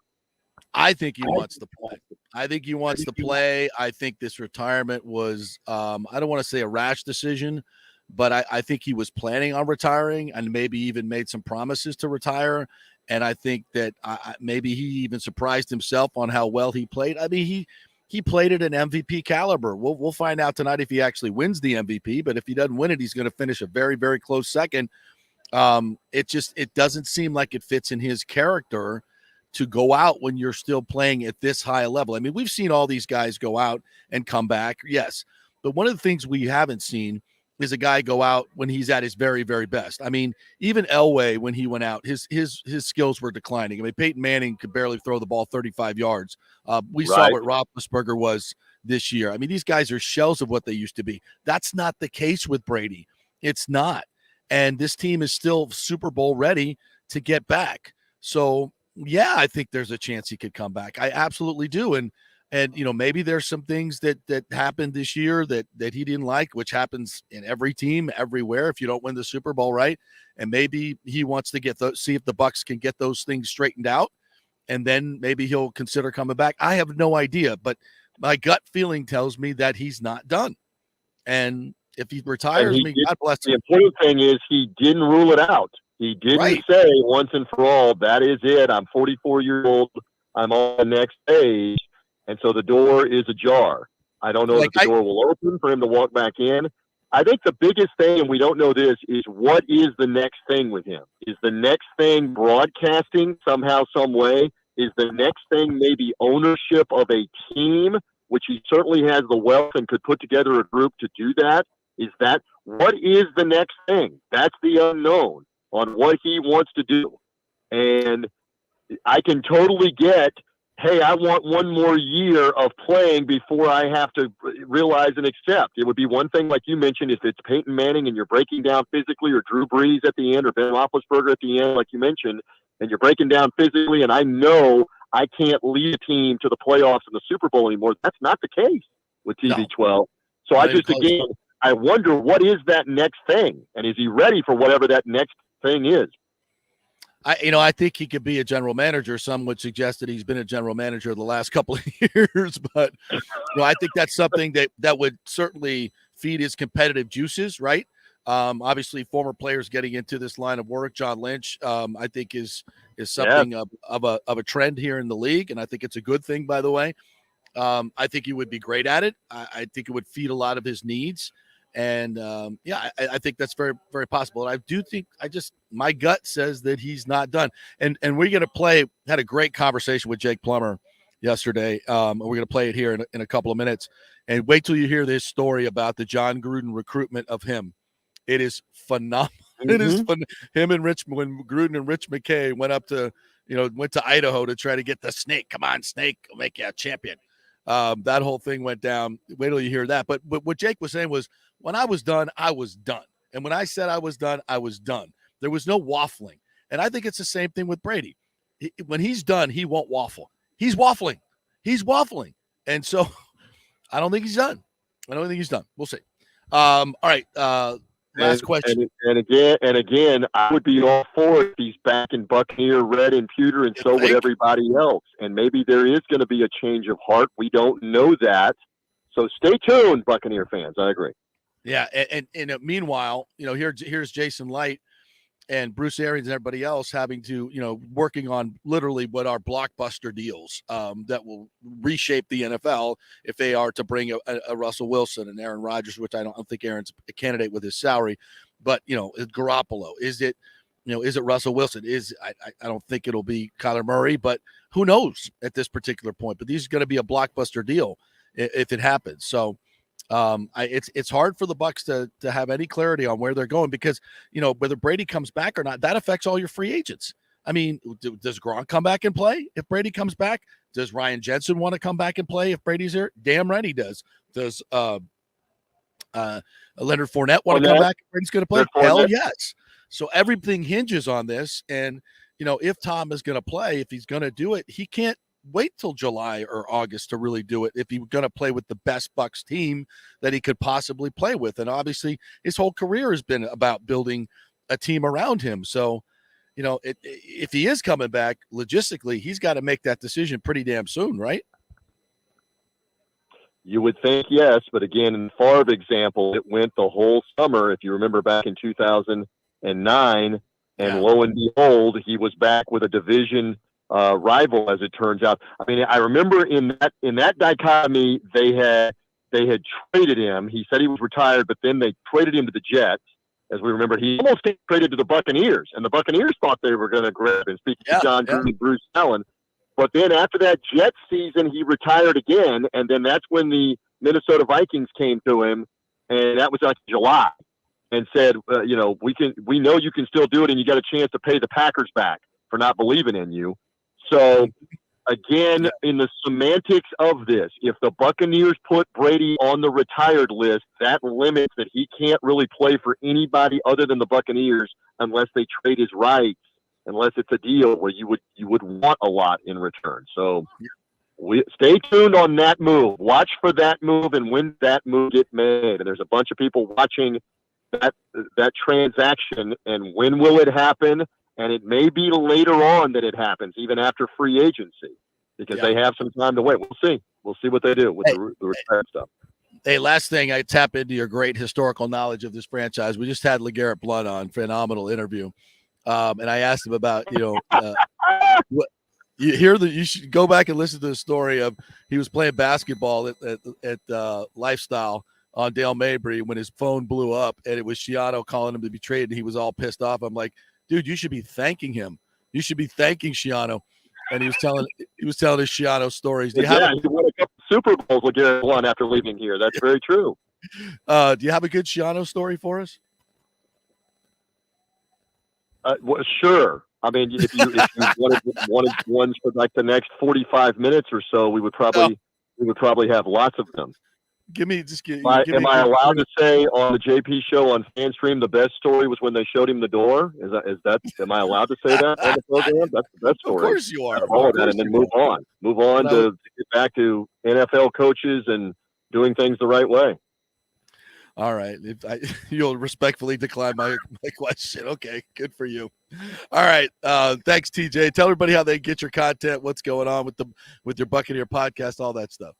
I think he wants to play. I think this retirement was, I don't want to say a rash decision, but I think he was planning on retiring and maybe even made some promises to retire. And I think that maybe he even surprised himself on how well he played. I mean, he played at an MVP caliber. We'll find out tonight if he actually wins the MVP, but if he doesn't win it, he's going to finish a very, very close second. It doesn't seem like it fits in his character to go out when you're still playing at this high level. I mean, we've seen all these guys go out and come back, yes. But one of the things we haven't seen is a guy go out when he's at his very, very best. I mean, even Elway, when he went out, his skills were declining. I mean, Peyton Manning could barely throw the ball 35 yards. We saw what Roethlisberger was this year. I mean, these guys are shells of what they used to be. That's not the case with Brady. It's not. And this team is still Super Bowl ready to get back. So, yeah, I think there's a chance he could come back. I absolutely do. And maybe there's some things that happened this year that he didn't like, which happens in every team everywhere if you don't win the Super Bowl, right? And maybe he wants to see if the Bucs can get those things straightened out, and then maybe he'll consider coming back. I have no idea, but my gut feeling tells me that he's not done. And if he retires, God bless him. The important thing is he didn't rule it out. He didn't say once and for all, that is it. I'm 44 years old. I'm on the next stage. And so the door is ajar. I don't know if the door will open for him to walk back in. I think the biggest thing, and we don't know this, is what is the next thing with him? Is the next thing broadcasting somehow, some way? Is the next thing maybe ownership of a team, which he certainly has the wealth and could put together a group to do that? What is the next thing? That's the unknown on what he wants to do. And I can totally get, hey, I want one more year of playing before I have to realize and accept. It would be one thing, like you mentioned, if it's Peyton Manning and you're breaking down physically, or Drew Brees at the end, or Ben Roethlisberger at the end, like you mentioned, and you're breaking down physically, and I know I can't lead a team to the playoffs and the Super Bowl anymore. That's not the case with TB12. So I wonder, what is that next thing? And is he ready for whatever that next thing is? I think he could be a general manager. Some would suggest that he's been a general manager the last couple of years, but I think that's something that would certainly feed his competitive juices, right? Obviously, former players getting into this line of work. John Lynch, I think, is something of a trend here in the league, and I think it's a good thing, by the way. I think he would be great at it. I think it would feed a lot of his needs. And, I think that's very, very possible. And I do think my gut says that he's not done. And we're going to had a great conversation with Jake Plummer yesterday. We're going to play it here in a couple of minutes. And wait till you hear this story about the Jon Gruden recruitment of him. It is phenomenal. Mm-hmm. It is fun. Him and when Gruden and Rich McKay went to Idaho to try to get the snake. Come on, snake, we'll make you a champion. That whole thing went down. Wait till you hear that. But what Jake was saying was, when I was done, I was done. And when I said I was done, I was done. There was no waffling. And I think it's the same thing with Brady. When he's done, he won't waffle. He's waffling. And so I don't think he's done. We'll see. All right. Last question. And again, I would be all for it if he's back in Buccaneer red and pewter, and so would everybody else. And maybe there is going to be a change of heart. We don't know that. So stay tuned, Buccaneer fans. I agree. Yeah, and meanwhile, here's Jason Light and Bruce Arians and everybody else having to, working on literally what are blockbuster deals that will reshape the NFL if they are to bring a Russell Wilson and Aaron Rodgers, which I don't think Aaron's a candidate with his salary, but Garoppolo. Is it Russell Wilson? I don't think it'll be Kyler Murray, but who knows at this particular point? But these are going to be a blockbuster deal if it happens. So. It's hard for the Bucs to have any clarity on where they're going because, whether Brady comes back or not, that affects all your free agents. I mean, does Gronk come back and play if Brady comes back? Does Ryan Jensen want to come back and play if Brady's here? Damn right he does. Does Leonard Fournette want to come back if Brady's going to play? Hell yes. So everything hinges on this. And, if Tom is going to play, if he's going to do it, he can't wait till July or August to really do it if he's going to play with the best Bucs team that he could possibly play with. And obviously his whole career has been about building a team around him. So, if he is coming back logistically, he's got to make that decision pretty damn soon, right? You would think yes, but again, in the Favre example, it went the whole summer. If you remember back in 2009, and lo and behold, he was back with a division rival, as it turns out. I mean, I remember in that dichotomy, they had traded him. He said he was retired, but then they traded him to the Jets. As we remember, he almost traded to the Buccaneers, and the Buccaneers thought they were going to grab him. Speaking of Jon Gruden and Bruce Allen, but then after that Jets season, he retired again, and then that's when the Minnesota Vikings came to him, and that was like July, and said, we know you can still do it, and you got a chance to pay the Packers back for not believing in you. So, again, in the semantics of this, if the Buccaneers put Brady on the retired list, that limits that he can't really play for anybody other than the Buccaneers unless they trade his rights, unless it's a deal where you would want a lot in return. So, stay tuned on that move. Watch for that move and when that move get made. And there's a bunch of people watching that transaction, and when will it happen? And it may be later on that it happens, even after free agency, because they have some time to wait. We'll see. We'll see what they do with the retired stuff. Hey, last thing, I tap into your great historical knowledge of this franchise. We just had LeGarrette Blount on, phenomenal interview, and I asked him about what you should go back and listen to the story of he was playing basketball at Lifestyle on Dale Mabry when his phone blew up, and it was Schiano calling him to be traded, and he was all pissed off. I'm like, dude, you should be thanking him. You should be thanking Schiano. And he was telling his Schiano stories. He won a couple Super Bowls with LeGarrette Blount after leaving here. That's very true. Do you have a good Schiano story for us? Sure. I mean, if you wanted ones for like the next 45 minutes or so, we would probably have lots of them. Am I allowed to say on the JP show on FanStream the best story was when they showed him the door? Am I allowed to say that on the program? That's the best story. Of course you are. And then move on. Move on to get back to NFL coaches and doing things the right way. All right. You'll respectfully decline my question. Okay, good for you. All right. Thanks, TJ. Tell everybody how they get your content, what's going on with your Buccaneer podcast, all that stuff.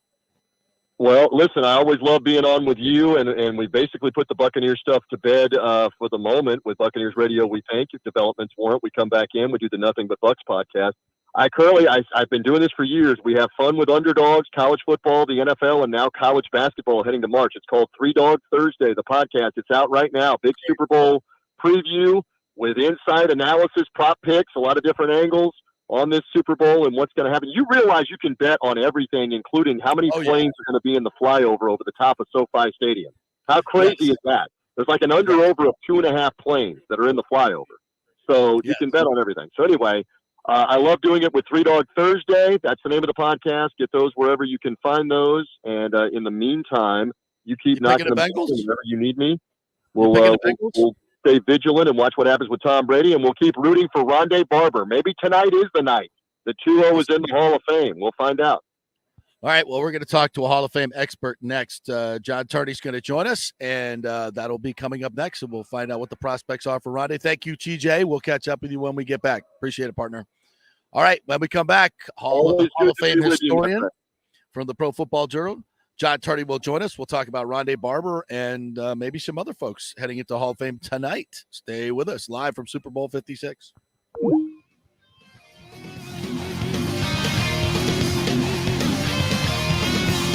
Well, listen, I always love being on with you, and we basically put the Buccaneers stuff to bed for the moment with Buccaneers Radio. We think if developments warrant, we come back in. We do the Nothing But Bucs podcast. I've been doing this for years. We have fun with underdogs, college football, the NFL, and now college basketball heading to March. It's called Three Dog Thursday, the podcast. It's out right now. Big Super Bowl preview with insight analysis, prop picks, a lot of different angles on this Super Bowl and what's going to happen. You realize you can bet on everything, including how many planes are going to be in the flyover over the top of SoFi Stadium. How crazy is that? There's like an under-over of 2.5 planes that are in the flyover. So you can bet on everything. So anyway, I love doing it with Three Dog Thursday. That's the name of the podcast. Get those wherever you can find those. And in the meantime, you keep knocking them down whenever you need me. We'll stay vigilant and watch what happens with Tom Brady, and we'll keep rooting for Rondé Barber. Maybe tonight is the night. The 2-0 is in the Hall of Fame. We'll find out. All right, well, we're going to talk to a Hall of Fame expert next. John Tardy's going to join us, and that'll be coming up next, and we'll find out what the prospects are for Rondé. Thank you, TJ. We'll catch up with you when we get back. Appreciate it, partner. All right, when we come back, Hall of Fame historian from the Pro Football Journal, John Tardy will join us. We'll talk about Rondé Barber and maybe some other folks heading into Hall of Fame tonight. Stay with us live from Super Bowl 56.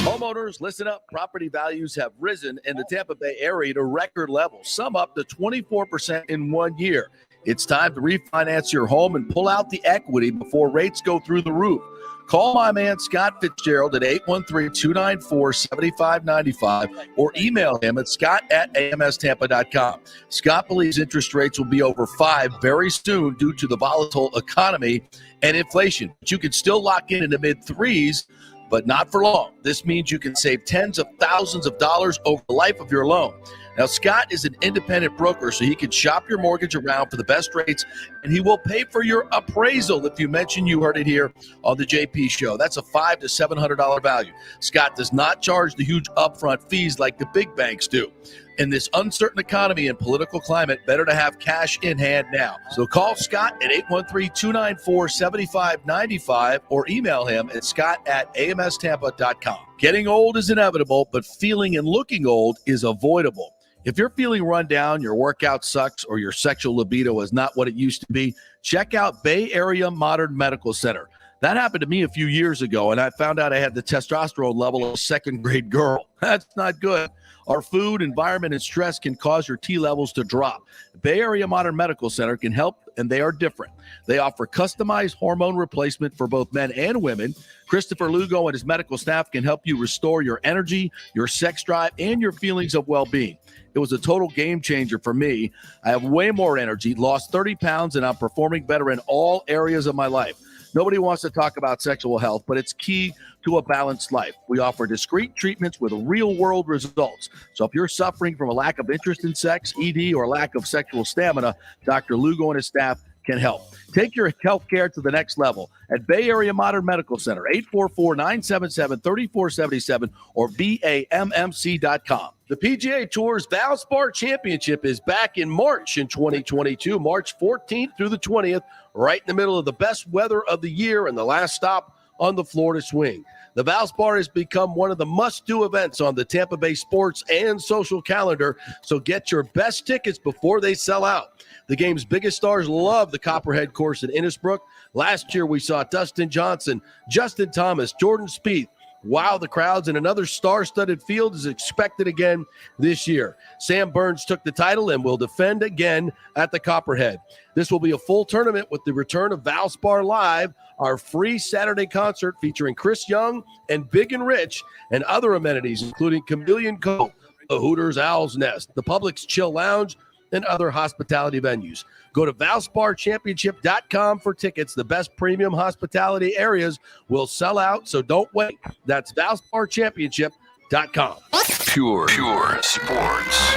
Homeowners, listen up. Property values have risen in the Tampa Bay area to record levels, some up to 24% in 1 year. It's time to refinance your home and pull out the equity before rates go through the roof. Call my man Scott Fitzgerald at 813-294-7595 or email him at scott@amstampa.com. Scott believes interest rates will be over 5 very soon due to the volatile economy and inflation. But you can still lock in the mid-3s, but not for long. This means you can save tens of thousands of dollars over the life of your loan. Now, Scott is an independent broker, so he can shop your mortgage around for the best rates, and he will pay for your appraisal if you mention you heard it here on the JP Show. That's a $500 to $700 value. Scott does not charge the huge upfront fees like the big banks do. In this uncertain economy and political climate, better to have cash in hand now. So call Scott at 813-294-7595 or email him at scott@amstampa.com. Getting old is inevitable, but feeling and looking old is avoidable. If you're feeling run down, your workout sucks, or your sexual libido is not what it used to be, check out Bay Area Modern Medical Center. That happened to me a few years ago, and I found out I had the testosterone level of a second-grade girl. That's not good. Our food, environment, and stress can cause your T levels to drop. Bay Area Modern Medical Center can help, and they are different. They offer customized hormone replacement for both men and women. Christopher Lugo and his medical staff can help you restore your energy, your sex drive, and your feelings of well-being. It was a total game changer for me. I have way more energy, lost 30 pounds, and I'm performing better in all areas of my life. Nobody wants to talk about sexual health, but it's key to a balanced life. We offer discreet treatments with real-world results. So if you're suffering from a lack of interest in sex, ED, or lack of sexual stamina, Dr. Lugo and his staff can help. Take your health care to the next level at Bay Area Modern Medical Center, 844-977-3477 or BAMMC.com. The PGA Tour's Valspar Championship is back in March in 2022, March 14th through the 20th, right in the middle of the best weather of the year and the last stop on the Florida swing. The Valspar has become one of the must-do events on the Tampa Bay sports and social calendar, so get your best tickets before they sell out. The game's biggest stars love the Copperhead course in Innisbrook. Last year, we saw Dustin Johnson, Justin Thomas, Jordan Spieth wow the crowds, and another star-studded field is expected again this year. Sam Burns took the title and will defend again at the Copperhead. This will be a full tournament with the return of Valspar Live, our free Saturday concert featuring Chris Young and Big and Rich, and other amenities including Chameleon Cove, the Hooters Owl's Nest, the Publix Chill Lounge, and other hospitality venues. Go to ValsparChampionship.com for tickets. The best premium hospitality areas will sell out, so don't wait. That's ValsparChampionship.com. Pure sports.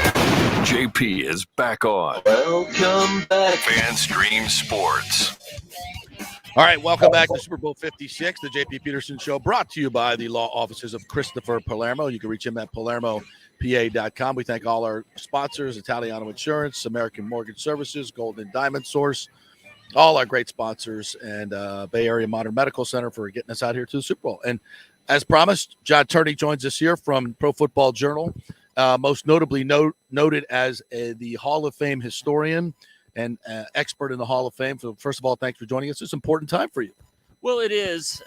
JP is back on. Welcome back. FanStream Sports. All right, welcome back to Super Bowl 56, the JP Peterson Show, brought to you by the law offices of Christopher Palermo. You can reach him at PalermoPA.com. We thank all our sponsors, Italiano Insurance, American Mortgage Services, Golden Diamond Source, all our great sponsors, and Bay Area Modern Medical Center for getting us out here to the Super Bowl. And As promised, John Turney joins us here from Pro Football Journal, most notably noted as the Hall of Fame historian and expert in the Hall of Fame. So first of all, thanks for joining us. It's an important time for you. Well, it is.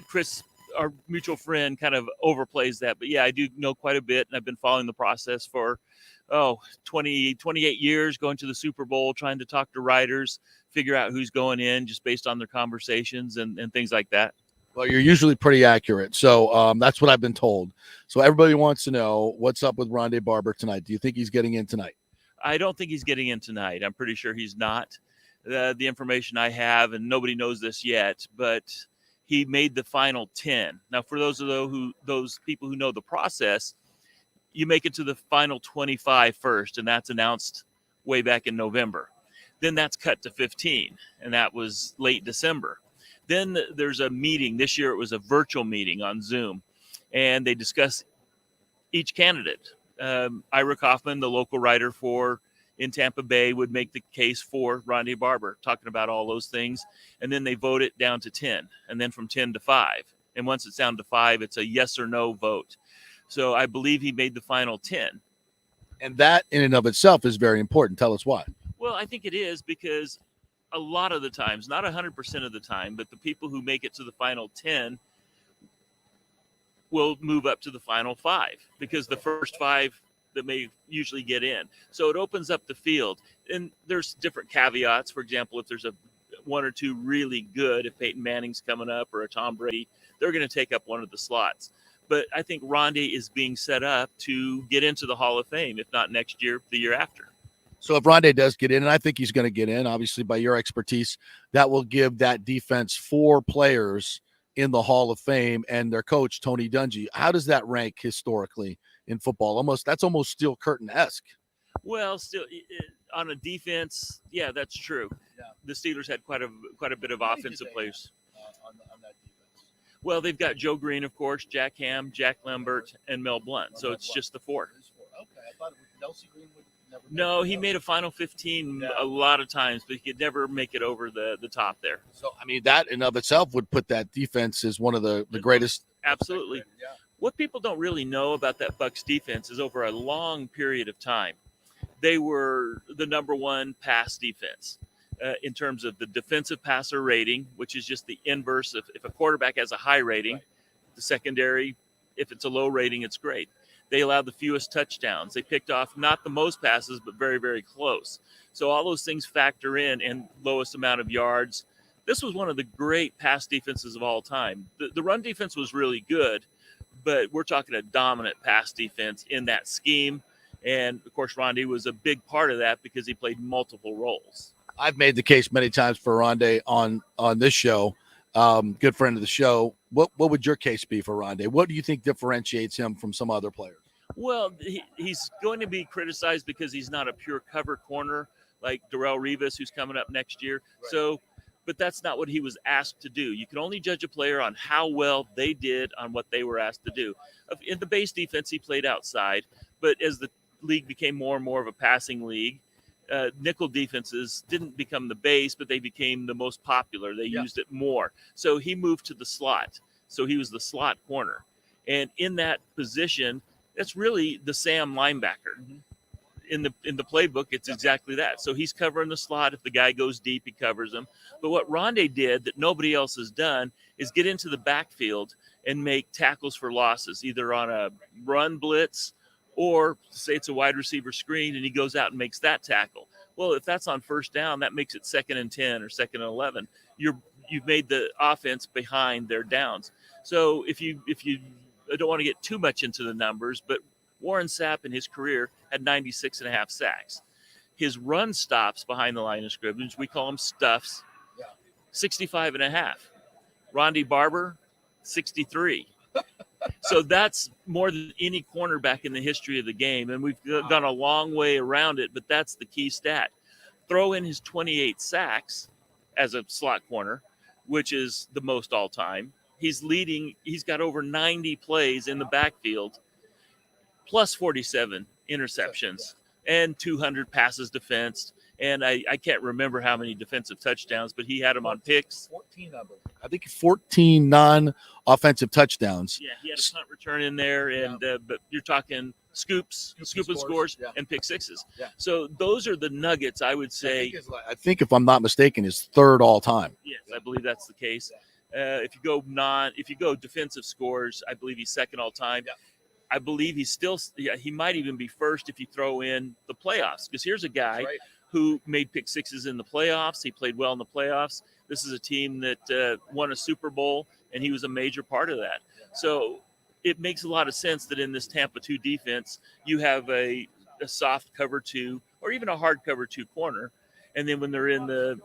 Chris, our mutual friend, kind of overplays that. But, yeah, I do know quite a bit, and I've been following the process for, 28 years, going to the Super Bowl, trying to talk to writers, figure out who's going in just based on their conversations and things like that. Well, you're usually pretty accurate. So that's what I've been told. So everybody wants to know what's up with Rondé Barber tonight. Do you think he's getting in tonight? I don't think he's getting in tonight. I'm pretty sure he's not. The information I have, and nobody knows this yet, but he made the final 10. Now, for those people who know the process, you make it to the final 25 first, and that's announced way back in November. Then that's cut to 15, and that was late December. Then there's a meeting. This year it was a virtual meeting on Zoom, and they discuss each candidate. Ira Kaufman, the local writer in Tampa Bay, would make the case for Rondé Barber, talking about all those things. And then they vote it down to 10, and then from 10 to 5. And once it's down to 5, it's a yes or no vote. So I believe he made the final 10. And that in and of itself is very important. Tell us why. Well, I think it is because a lot of the times, not 100% of the time, but the people who make it to the final 10 will move up to the final 5 because the first 5 that may usually get in. So it opens up the field. And there's different caveats. For example, if there's one or two really good, if Peyton Manning's coming up or a Tom Brady, they're going to take up one of the slots. But I think Rondé is being set up to get into the Hall of Fame, if not next year, the year after. So if Rondé does get in, and I think he's going to get in, obviously by your expertise, that will give that defense 4 players in the Hall of Fame and their coach, Tony Dungy. How does that rank historically in football? That's almost Steel Curtain-esque. Well, still on a defense, yeah, that's true. Yeah. The Steelers had quite a bit of offensive players. On that defense? Well, they've got Joe Green, of course, Jack Ham, Jack Lambert, and Mel Blount. So it's just the 4. Okay, I thought Nelson Green would never. No, he made a final 15 a lot of times, but he could never make it over the top there. So, I mean, that in of itself would put that defense as one of the greatest. Absolutely. Yeah. What people don't really know about that Bucs defense is over a long period of time, they were the number 1 pass defense in terms of the defensive passer rating, which is just the inverse of if a quarterback has a high rating, right. The secondary, if it's a low rating, it's great. They allowed the fewest touchdowns. They picked off not the most passes, but very, very close. So all those things factor in, and lowest amount of yards. This was one of the great pass defenses of all time. The run defense was really good, but we're talking a dominant pass defense in that scheme. And, of course, Rondé was a big part of that because he played multiple roles. I've made the case many times for Rondé on this show. Good friend of the show. What would your case be for Rondé? What do you think differentiates him from some other players? Well, he's going to be criticized because he's not a pure cover corner like Darrelle Rives, who's coming up next year. Right. So, but that's not what he was asked to do. You can only judge a player on how well they did on what they were asked to do. In the base defense, he played outside, but as the league became more and more of a passing league, nickel defenses didn't become the base, but they became the most popular. They used it more. So he moved to the slot. So he was the slot corner. And in that position, that's really the Sam linebacker. Mm-hmm. In the playbook, it's exactly that. So he's covering the slot. If the guy goes deep, he covers him. But what Rondé did that nobody else has done is get into the backfield and make tackles for losses, either on a run blitz or say it's a wide receiver screen and he goes out and makes that tackle. Well, if that's on first down, that makes it 2nd and 10 or 2nd and 11. You've made the offense behind their downs. So if you I don't want to get too much into the numbers, but Warren Sapp in his career had 96.5 sacks. His run stops behind the line of scrimmage, we call them stuffs, 65.5. Rondé Barber, 63. So that's more than any cornerback in the history of the game. And we've gone a long way around it, but that's the key stat. Throw in his 28 sacks as a slot corner, which is the most all time. He's got over 90 plays in the backfield, plus 47 interceptions and 200 passes defensed. And I can't remember how many defensive touchdowns, but he had them on picks. 14 of them. I think 14 non-offensive touchdowns. Yeah, he had a punt return in there, and but you're talking scoop and scores, and pick sixes. Yeah. So those are the nuggets, I would say. I think if I'm not mistaken, is third all time. Yes, I believe that's the case. If you go defensive scores, I believe he's second all time. Yeah. I believe he's still. Yeah, he might even be first if you throw in the playoffs. Because here's a guy who made pick sixes in the playoffs. He played well in the playoffs. This is a team that won a Super Bowl, and he was a major part of that. So it makes a lot of sense that in this Tampa 2 defense, you have a soft cover 2 or even a hard cover 2 corner. And then when they're in the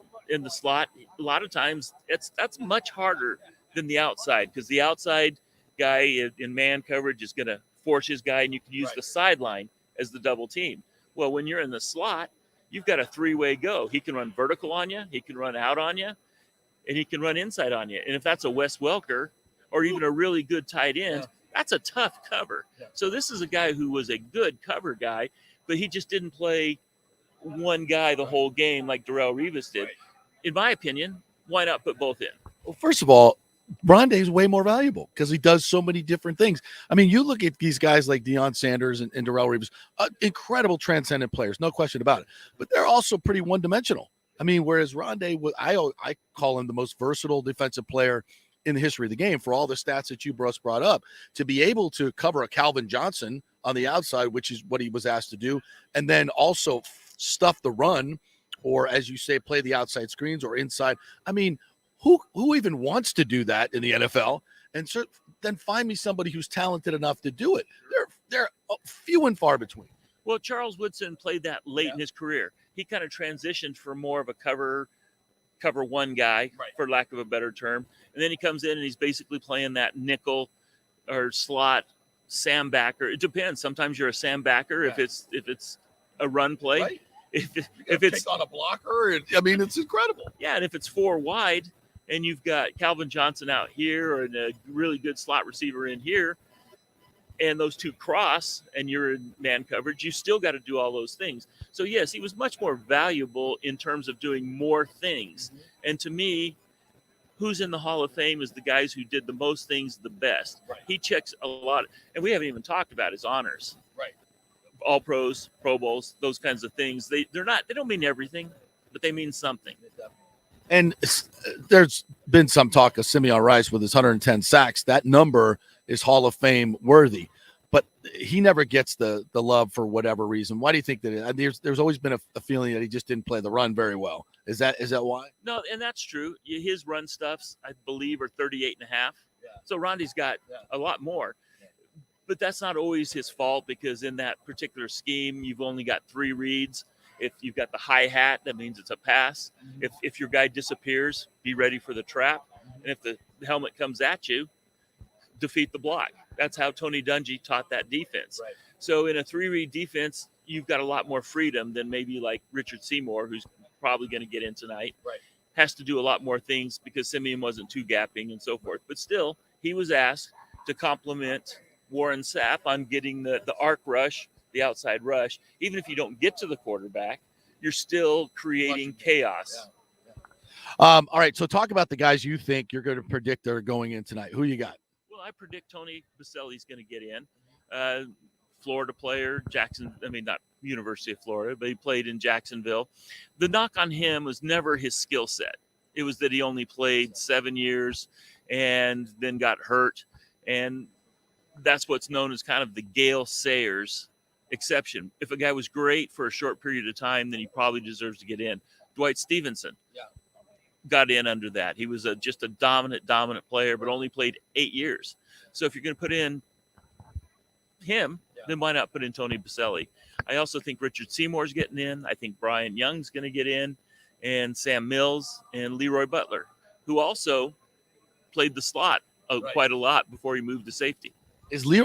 slot, a lot of times that's much harder than the outside, because the outside guy in man coverage is going to force his guy, and you can use the sideline as the double team. Well, when you're in the slot, you've got a three-way go. He can run vertical on you, he can run out on you, and he can run inside on you. And if that's a Wes Welker or even a really good tight end, that's a tough cover. So this is a guy who was a good cover guy, but he just didn't play one guy the whole game like Darrelle Revis did. In my opinion, why not put both in? Well, first of all, Rondé is way more valuable because he does so many different things. I mean, you look at these guys like Deion Sanders and Darrelle Revis, incredible transcendent players, no question about it. But they're also pretty one-dimensional. I mean, whereas Rondé, I call him the most versatile defensive player in the history of the game for all the stats that you brought up. To be able to cover a Calvin Johnson on the outside, which is what he was asked to do, and then also stuff the run, or as you say, play the outside screens or inside. I mean, who even wants to do that in the NFL? And so then find me somebody who's talented enough to do it. They're few and far between. Well, Charles Woodson played that late in his career. He kind of transitioned from more of a cover one guy, for lack of a better term. And then he comes in and he's basically playing that nickel or slot Sam backer. It depends. Sometimes you're a Sam backer if it's a run play. Right. If it's on a blocker, I mean, it's incredible. Yeah, and if it's 4 wide and you've got Calvin Johnson out here and a really good slot receiver in here, and those two cross and you're in man coverage, you still got to do all those things. So yes, he was much more valuable in terms of doing more things. Mm-hmm. And to me, who's in the Hall of Fame is the guys who did the most things the best. Right. He checks a lot, and we haven't even talked about his honors. Right. All pros, Pro Bowls, those kinds of things. They don't mean everything, but they mean something. And there's been some talk of Simeon Rice with his 110 sacks. That number is Hall of Fame worthy, but he never gets the love for whatever reason. Why do you think that? There's always been a feeling that he just didn't play the run very well. Is that why? No, and that's true. His run stuffs, I believe, are 38.5. Yeah. So Rondy's got a lot more. Yeah. But that's not always his fault, because in that particular scheme, you've only got 3 reads. If you've got the high hat, that means it's a pass. Mm-hmm. If your guy disappears, be ready for the trap. Mm-hmm. And if the helmet comes at you, defeat the block. That's how Tony Dungy taught that defense. Right. So in a 3-read defense, you've got a lot more freedom than maybe like Richard Seymour, who's probably going to get in tonight. Right. Has to do a lot more things because Simeon wasn't too gapping and so forth. But still, he was asked to complement Warren Sapp on getting the arc rush, the outside rush. Even if you don't get to the quarterback, you're still creating chaos. Yeah. All right, so talk about the guys you think you're going to predict are going in tonight. Who you got? Well, I predict Tony Baselli's going to get in. Florida player, not University of Florida, but he played in Jacksonville. The knock on him was never his skill set. It was that he only played 7 years and then got hurt. And that's what's known as kind of the Gale Sayers exception. If a guy was great for a short period of time, then he probably deserves to get in. Dwight Stevenson got in under that. He was just a dominant player, but only played 8 years. So if you're going to put in him, then why not put in Tony Baselli? I also think Richard Seymour's getting in. I think Brian Young's going to get in, and Sam Mills and Leroy Butler, who also played the slot quite a lot before he moved to safety.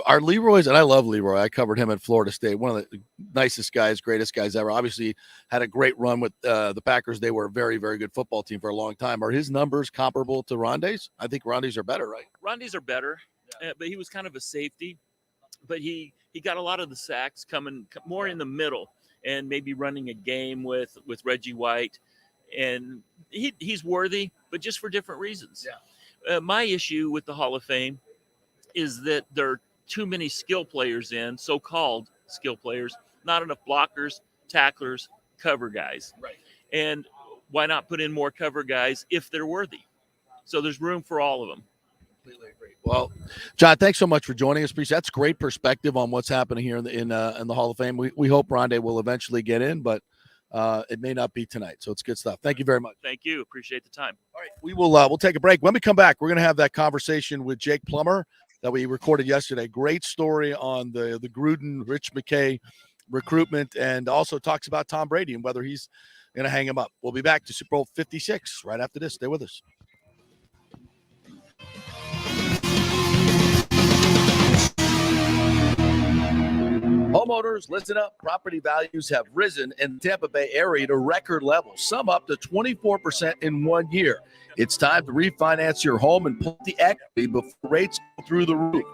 Are Leroy's, and I love Leroy. I covered him at Florida State. One of the nicest guys, greatest guys ever. Obviously had a great run with the Packers. They were a very, very good football team for a long time. Are his numbers comparable to Rondé's? I think Rondé's are better, right? Rondé's are better, but he was kind of a safety. But he got a lot of the sacks coming more in the middle. and maybe running a game with Reggie White. And he's worthy, but just for different reasons. Yeah. My issue with the Hall of Fame is that there are too many skill players so-called skill players, not enough blockers, tacklers, cover guys. Right. And why not put in more cover guys if they're worthy? So there's room for all of them. Completely agree. Well, John, thanks so much for joining us. That's great perspective on what's happening here in the Hall of Fame. We hope Rondé will eventually get in, but it may not be tonight. So it's good stuff. Thank you very much. Thank you. Appreciate the time. All right, we'll take a break. When we come back, we're going to have that conversation with Jake Plummer that we recorded yesterday. Great story on the Gruden, Rich McKay recruitment, and also talks about Tom Brady and whether he's going to hang him up. We'll be back to Super Bowl 56 right after this. Stay with us. Homeowners, listen up. Property values have risen in the Tampa Bay area to record levels, some up to 24% in 1 year. It's time to refinance your home and put the equity before rates go through the roof.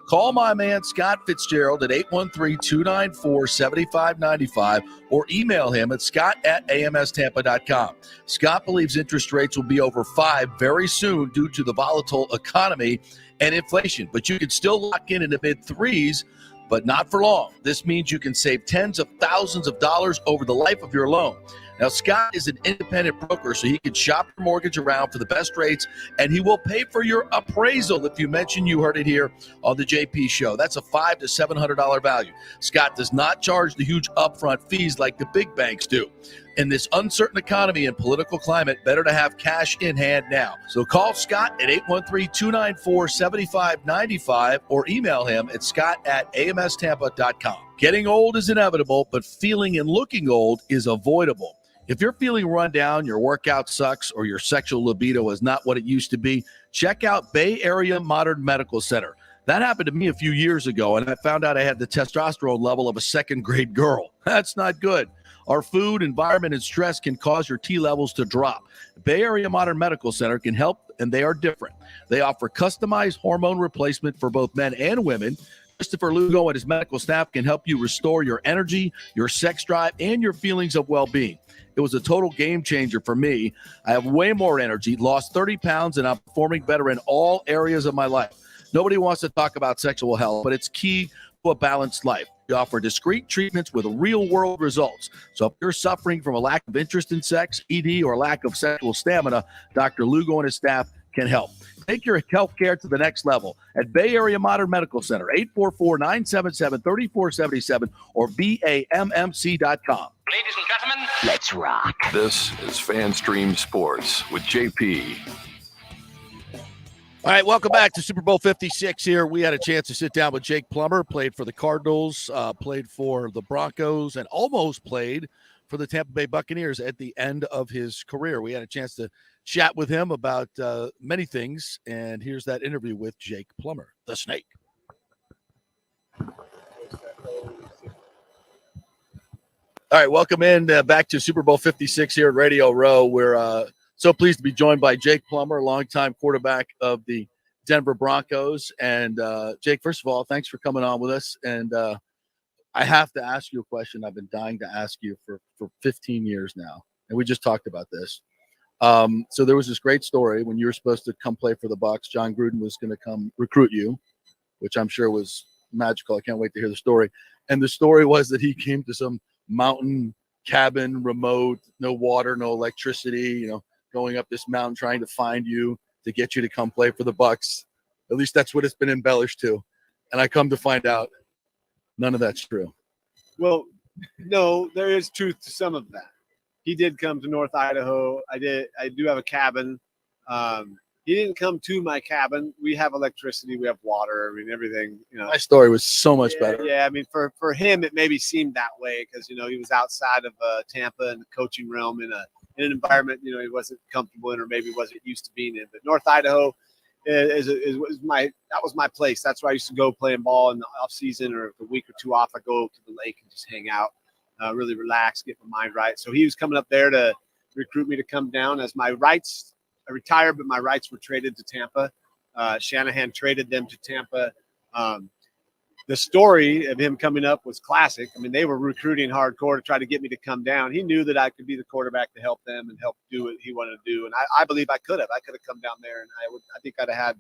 Call my man Scott Fitzgerald at 813-294-7595 or email him at scott@amstampa.com. Scott believes interest rates will be over 5 very soon due to the volatile economy and inflation, but you can still lock in the mid-3s, but not for long. This means you can save tens of thousands of dollars over the life of your loan. Now, Scott is an independent broker, so he can shop your mortgage around for the best rates, and he will pay for your appraisal if you mention you heard it here on the JP Show. That's a $500 to $700 value. Scott does not charge the huge upfront fees like the big banks do. In this uncertain economy and political climate, better to have cash in hand now. So call Scott at 813-294-7595 or email him at scott@amstampa.com. Getting old is inevitable, but feeling and looking old is avoidable. If you're feeling run down, your workout sucks, or your sexual libido is not what it used to be, check out Bay Area Modern Medical Center. That happened to me a few years ago, and I found out I had the testosterone level of a second-grade girl. That's not good. Our food, environment, and stress can cause your T levels to drop. Bay Area Modern Medical Center can help, and they are different. They offer customized hormone replacement for both men and women. Christopher Lugo and his medical staff can help you restore your energy, your sex drive, and your feelings of well-being. It was a total game changer for me. I have way more energy, lost 30 pounds, and I'm performing better in all areas of my life. Nobody wants to talk about sexual health, but it's key to a balanced life. We offer discreet treatments with real-world results. So if you're suffering from a lack of interest in sex, ED, or lack of sexual stamina, Dr. Lugo and his staff can help. Take your health care to the next level at Bay Area Modern Medical Center, 844-977-3477 or BAMMC.com. Ladies and gentlemen, let's rock. This is FanStream Sports with JP. All right, welcome back to Super Bowl 56 here. We had a chance to sit down with Jake Plummer, played for the Cardinals, played for the Broncos, and almost played for the Tampa Bay Buccaneers at the end of his career. We had a chance to chat with him about many things, and here's that interview with Jake Plummer, the Snake. All right, welcome in back to Super Bowl 56 here at Radio Row. We're so pleased to be joined by Jake Plummer, longtime quarterback of the Denver Broncos. And Jake, first of all, thanks for coming on with us. And I have to ask you a question I've been dying to ask you for 15 years now, and we just talked about this. So there was this great story when you were supposed to come play for the Bucs. Jon Gruden was going to come recruit you, which I'm sure was magical. I can't wait to hear the story. And the story was that he came to some mountain cabin, remote, no water, no electricity, going up this mountain trying to find you to get you to come play for the Bucs. At least that's what it's been embellished to. And I come to find out none of that's true. Well, no, there is truth to some of that. He did come to North Idaho. I do have a cabin. He didn't come to my cabin. We have electricity. We have water. I mean, everything, My story was so much better. Yeah, I mean, for him, it maybe seemed that way because, he was outside of Tampa and the coaching realm in an environment, he wasn't comfortable in or maybe wasn't used to being in. But North Idaho was my place. That's where I used to go playing ball in the off season, or a week or two off, I go to the lake and just hang out, really relax, get my mind right. So he was coming up there to recruit me to come down as my rights. I retired, but my rights were traded to Tampa. Shanahan traded them to Tampa. the story of him coming up was classic. I mean, they were recruiting hardcore to try to get me to come down. He knew that I could be the quarterback to help them and help do what he wanted to do. And I believe I could have. I could have come down there, and I think I'd have had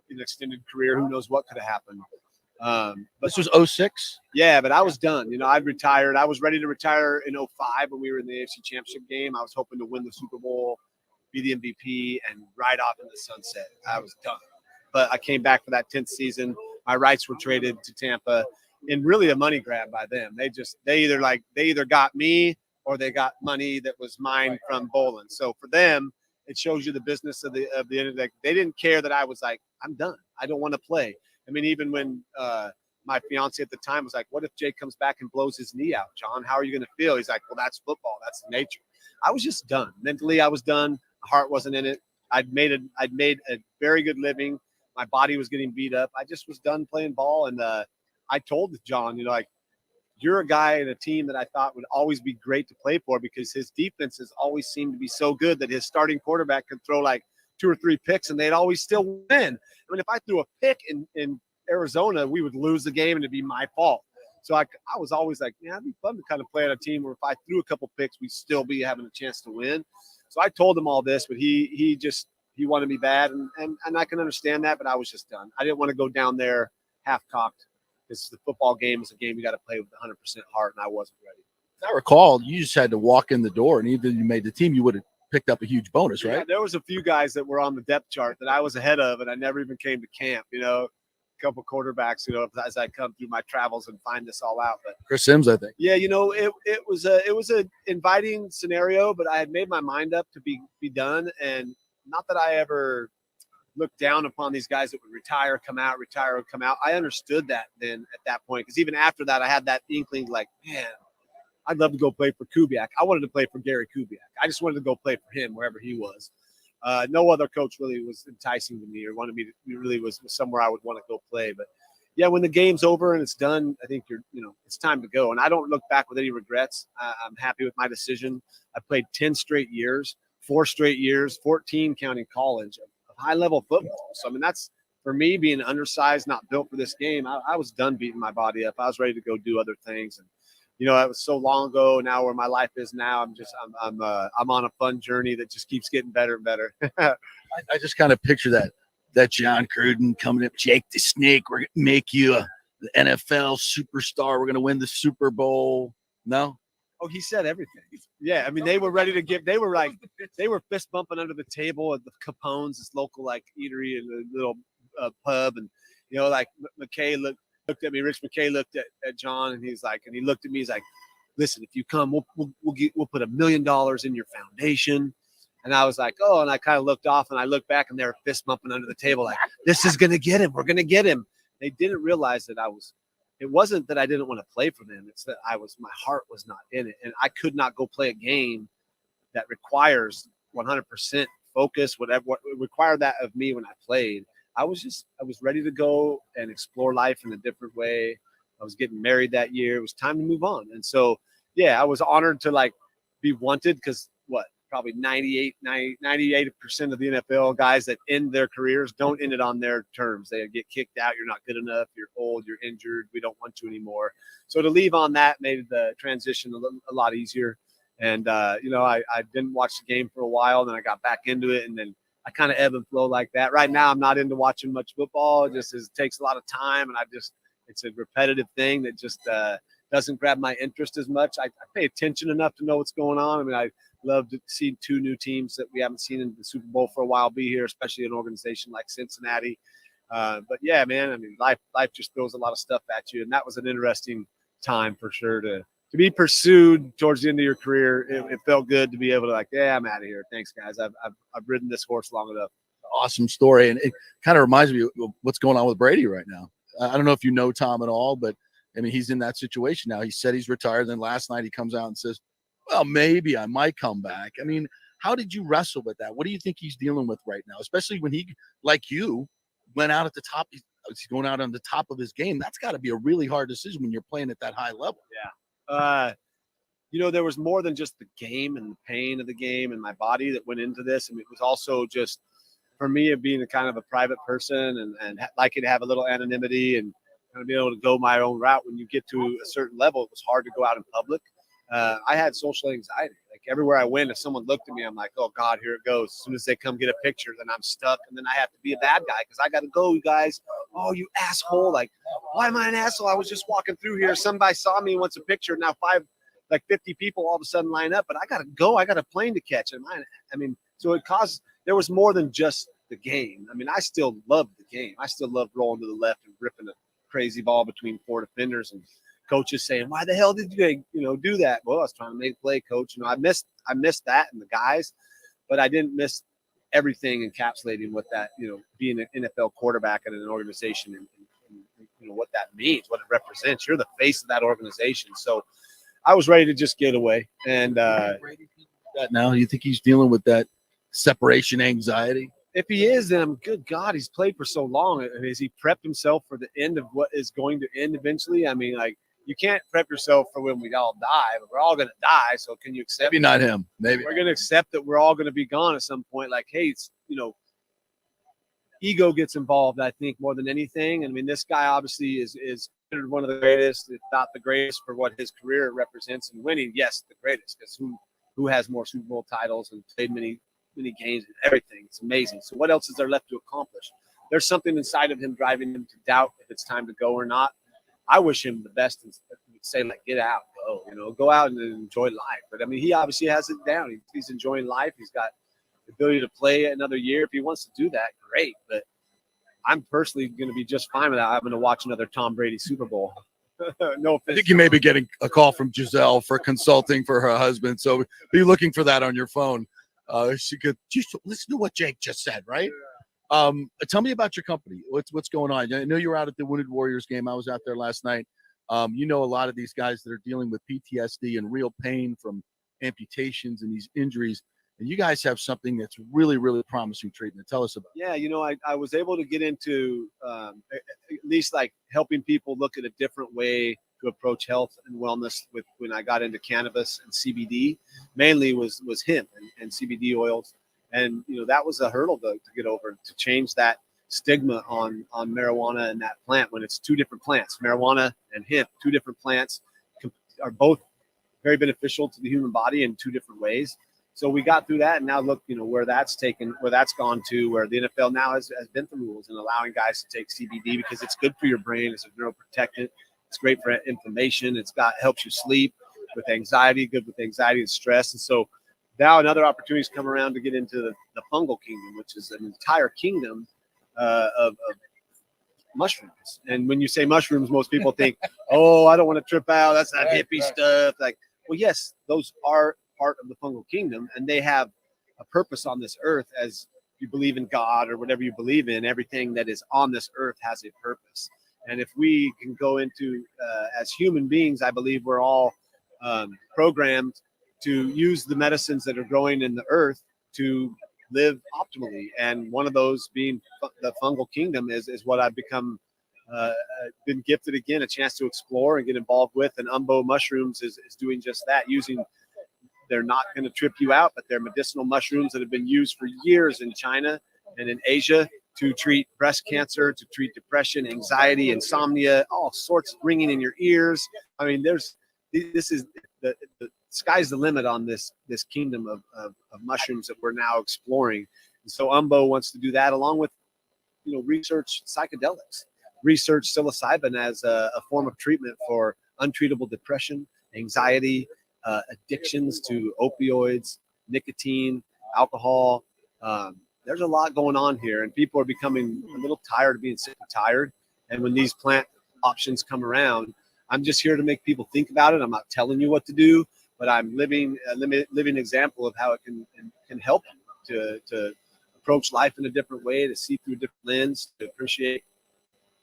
an extended career. Who knows what could have happened. But this was 06? Yeah, but I was done. I'd retired. I was ready to retire in 05 when we were in the AFC Championship game. I was hoping to win the Super Bowl, be the MVP, and ride off in the sunset. I was done. But I came back for that 10th season. My rights were traded to Tampa, and really a money grab by them. They either got me or they got money that was mine from Bolin. So for them, it shows you the business of the end. They didn't care that I was like, I'm done. I don't want to play. I mean, even when my fiance at the time was like, what if Jake comes back and blows his knee out, John? How are you going to feel? He's like, well, that's football. That's nature. I was just done. Mentally, I was done. My heart wasn't in it. I'd made a very good living. My body was getting beat up. I just was done playing ball. And I told John, you're a guy in a team that I thought would always be great to play for because his defenses always seemed to be so good that his starting quarterback could throw like 2 or 3 picks and they'd always still win. I mean, if I threw a pick in Arizona, we would lose the game and it'd be my fault. So I was always like, yeah, it'd be fun to kind of play on a team where if I threw a couple picks, we'd still be having a chance to win. So I told him all this, but he wanted me bad, and I can understand that, but I was just done. I didn't want to go down there half-cocked. This is the football game. It's a game you got to play with 100% heart, and I wasn't ready. As I recall, you just had to walk in the door, and even if you made the team, you would have picked up a huge bonus, right? Yeah, there was a few guys that were on the depth chart that I was ahead of, and I never even came to camp, a couple quarterbacks, as I come through my travels and find this all out. But Chris Sims, I think. Yeah, it was a inviting scenario, but I had made my mind up to be done, and not that I ever looked down upon these guys that would retire, come out. I understood that then at that point, because even after that, I had that inkling like, man, I'd love to go play for Kubiak. I wanted to play for Gary Kubiak. I just wanted to go play for him wherever he was. No other coach really was enticing to me or wanted me to really was somewhere I would want to go play. But yeah, when the game's over and it's done, I think it's time to go. And I don't look back with any regrets. I'm happy with my decision. I played 10 straight years, 4 straight years, 14 counting college of high-level football. So, I mean, that's, for me, being undersized, not built for this game, I was done beating my body up. I was ready to go do other things. And, it was so long ago now where my life is now. I'm on a fun journey that just keeps getting better and better. I just kind of picture that Jon Gruden coming up, Jake the Snake, we're going to make you the NFL superstar. We're going to win the Super Bowl. No? Oh, he said everything. Yeah, I mean, they were ready to give. They were fist bumping under the table at the Capone's, this local eatery and a little pub, and McKay looked at me. Rich McKay looked at John, and he's like, and he looked at me. He's like, "Listen, if you come, we'll put $1 million in your foundation." And I was like, "Oh," and I kind of looked off, and I looked back, and they were fist bumping under the table, like, "This is gonna get him. We're gonna get him." They didn't realize that it wasn't that I didn't want to play for them. It's that my heart was not in it. And I could not go play a game that requires 100% focus, what required that of me when I played. I was ready to go and explore life in a different way. I was getting married that year. It was time to move on. And so, yeah, I was honored to be wanted because probably 98% of the NFL guys that end their careers don't end it on their terms. They get kicked out. You're not good enough. You're old. You're injured. We don't want you anymore. So to leave on that made the transition a lot easier. And, I didn't watch the game for a while. Then I got back into it. And then I kind of ebb and flow like that. Right now, I'm not into watching much football. It takes a lot of time. And it's a repetitive thing that just doesn't grab my interest as much. I pay attention enough to know what's going on. I mean, I love to see 2 new teams that we haven't seen in the Super Bowl for a while be here, especially an organization like Cincinnati. But yeah, man, I mean, life just throws a lot of stuff at you. And that was an interesting time for sure to be pursued towards the end of your career. It felt good to be able to I'm out of here. Thanks, guys. I've ridden this horse long enough. Awesome story. And it kind of reminds me of what's going on with Brady right now. I don't know if you know Tom at all, but I mean, he's in that situation now. He said he's retired. Then last night he comes out and says, well, maybe I might come back. I mean, how did you wrestle with that? What do you think he's dealing with right now? Especially when he, like you, went out at the top. He's going out on the top of his game. That's got to be a really hard decision when you're playing at that high level. Yeah. There was more than just the game and the pain of the game and my body that went into this. And it was also just for me of being a kind of a private person and liking to have a little anonymity and kind of being able to go my own route. When you get to a certain level, it was hard to go out in public. I had social anxiety. Like everywhere I went, if someone looked at me, I'm like, oh God, here it goes. As soon as they come get a picture, then I'm stuck. And then I have to be a bad guy because I got to go, you guys. Oh, you asshole. Like, why am I an asshole? I was just walking through here. Somebody saw me and wants a picture. Now 50 people all of a sudden line up, but I got to go. I got a plane to catch. And I mean, so there was more than just the game. I mean, I still loved the game. I still loved rolling to the left and ripping a crazy ball between 4 defenders and coaches saying, why the hell did you do that? Well, I was trying to make a play, coach. I missed that and the guys, but I didn't miss everything encapsulating what that, being an NFL quarterback at an organization and what that means, what it represents. You're the face of that organization. So I was ready to just get away. And now you think he's dealing with that separation anxiety? If he is, then good God, he's played for so long. Has he prepped himself for the end of what is going to end eventually? I mean, like, you can't prep yourself for when we all die, but we're all going to die. So can you accept? Maybe not him. Maybe we're going to accept that we're all going to be gone at some point. Like, hey, it's, ego gets involved, I think, more than anything. I mean, this guy obviously is considered one of the greatest, if not the greatest, for what his career represents in winning. Yes, the greatest, because who has more Super Bowl titles and played many games and everything. It's amazing. So what else is there left to accomplish? There's something inside of him driving him to doubt if it's time to go or not. I wish him the best and say, like, get out, go out and enjoy life. But I mean, he obviously has it down. He's enjoying life. He's got the ability to play another year. If he wants to do that, great. But I'm personally going to be just fine without having to watch another Tom Brady Super Bowl. No offense. I think you may be getting a call from Giselle for consulting for her husband. So be looking for that on your phone. She could just listen to what Jake just said, right? Tell me about your company. What's going on? I know you were out at the Wounded Warriors game. I was out there last night. A lot of these guys that are dealing with PTSD and real pain from amputations and these injuries. And you guys have something that's really, really promising treatment. Tell us about it. Yeah, I was able to get into at least like helping people look at a different way to approach health and wellness when I got into cannabis and CBD. Mainly was hemp and CBD oils. And, that was a hurdle to get over, to change that stigma on marijuana and that plant when it's two different plants. Marijuana and hemp, two different plants, are both very beneficial to the human body in two different ways. So we got through that, and now look, where that's gone to, where the NFL now has bent the rules and allowing guys to take CBD because it's good for your brain. It's a neuroprotectant. It's great for inflammation. Helps you sleep with anxiety, good with anxiety and stress. And so now another opportunity has come around to get into the fungal kingdom, which is an entire kingdom of mushrooms. And when you say mushrooms, most people think, oh, I don't want to trip out. That's that hippie stuff. Like, well, yes, those are part of the fungal kingdom, and they have a purpose on this earth. As you believe in God or whatever you believe in, everything that is on this earth has a purpose. And if we can go into, as human beings, I believe we're all programmed to use the medicines that are growing in the earth to live optimally. And one of those being the fungal kingdom is what I've been gifted again, a chance to explore and get involved with. And Umbo mushrooms is doing just that, they're not going to trip you out, but they're medicinal mushrooms that have been used for years in China and in Asia to treat breast cancer, to treat depression, anxiety, insomnia, all sorts of ringing in your ears. I mean, this is the sky's the limit on this kingdom of mushrooms that we're now exploring. And so Umbo wants to do that along with, research psychedelics, research psilocybin as a form of treatment for untreatable depression, anxiety, addictions to opioids, nicotine, alcohol. There's a lot going on here, and people are becoming a little tired of being sick and tired. And when these plant options come around, I'm just here to make people think about it. I'm not telling you what to do, but I'm living example of how it can help you to approach life in a different way, to see through a different lens, to appreciate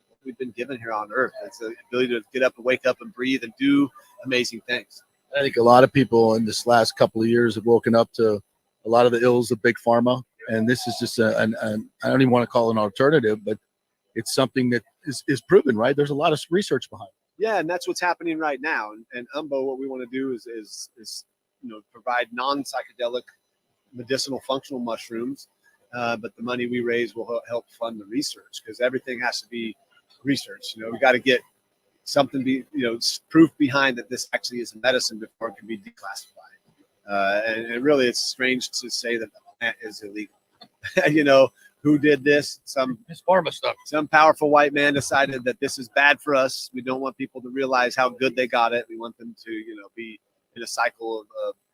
what we've been given here on earth. It's the ability to get up and wake up and breathe and do amazing things. I think a lot of people in this last couple of years have woken up to a lot of the ills of big pharma. And this is just I don't even want to call it an alternative, but it's something that is proven, right? There's a lot of research behind it. Yeah, and that's what's happening right now. And Umbo, what we want to do is provide non-psychedelic medicinal functional mushrooms, but the money we raise will help fund the research, because everything has to be research. We got to get something, proof behind that this actually is a medicine before it can be declassified. And really, it's strange to say that the plant is illegal. Who did this? It's pharma stuff. Some powerful white man decided that this is bad for us. We don't want people to realize how good they got it. We want them to, be in a cycle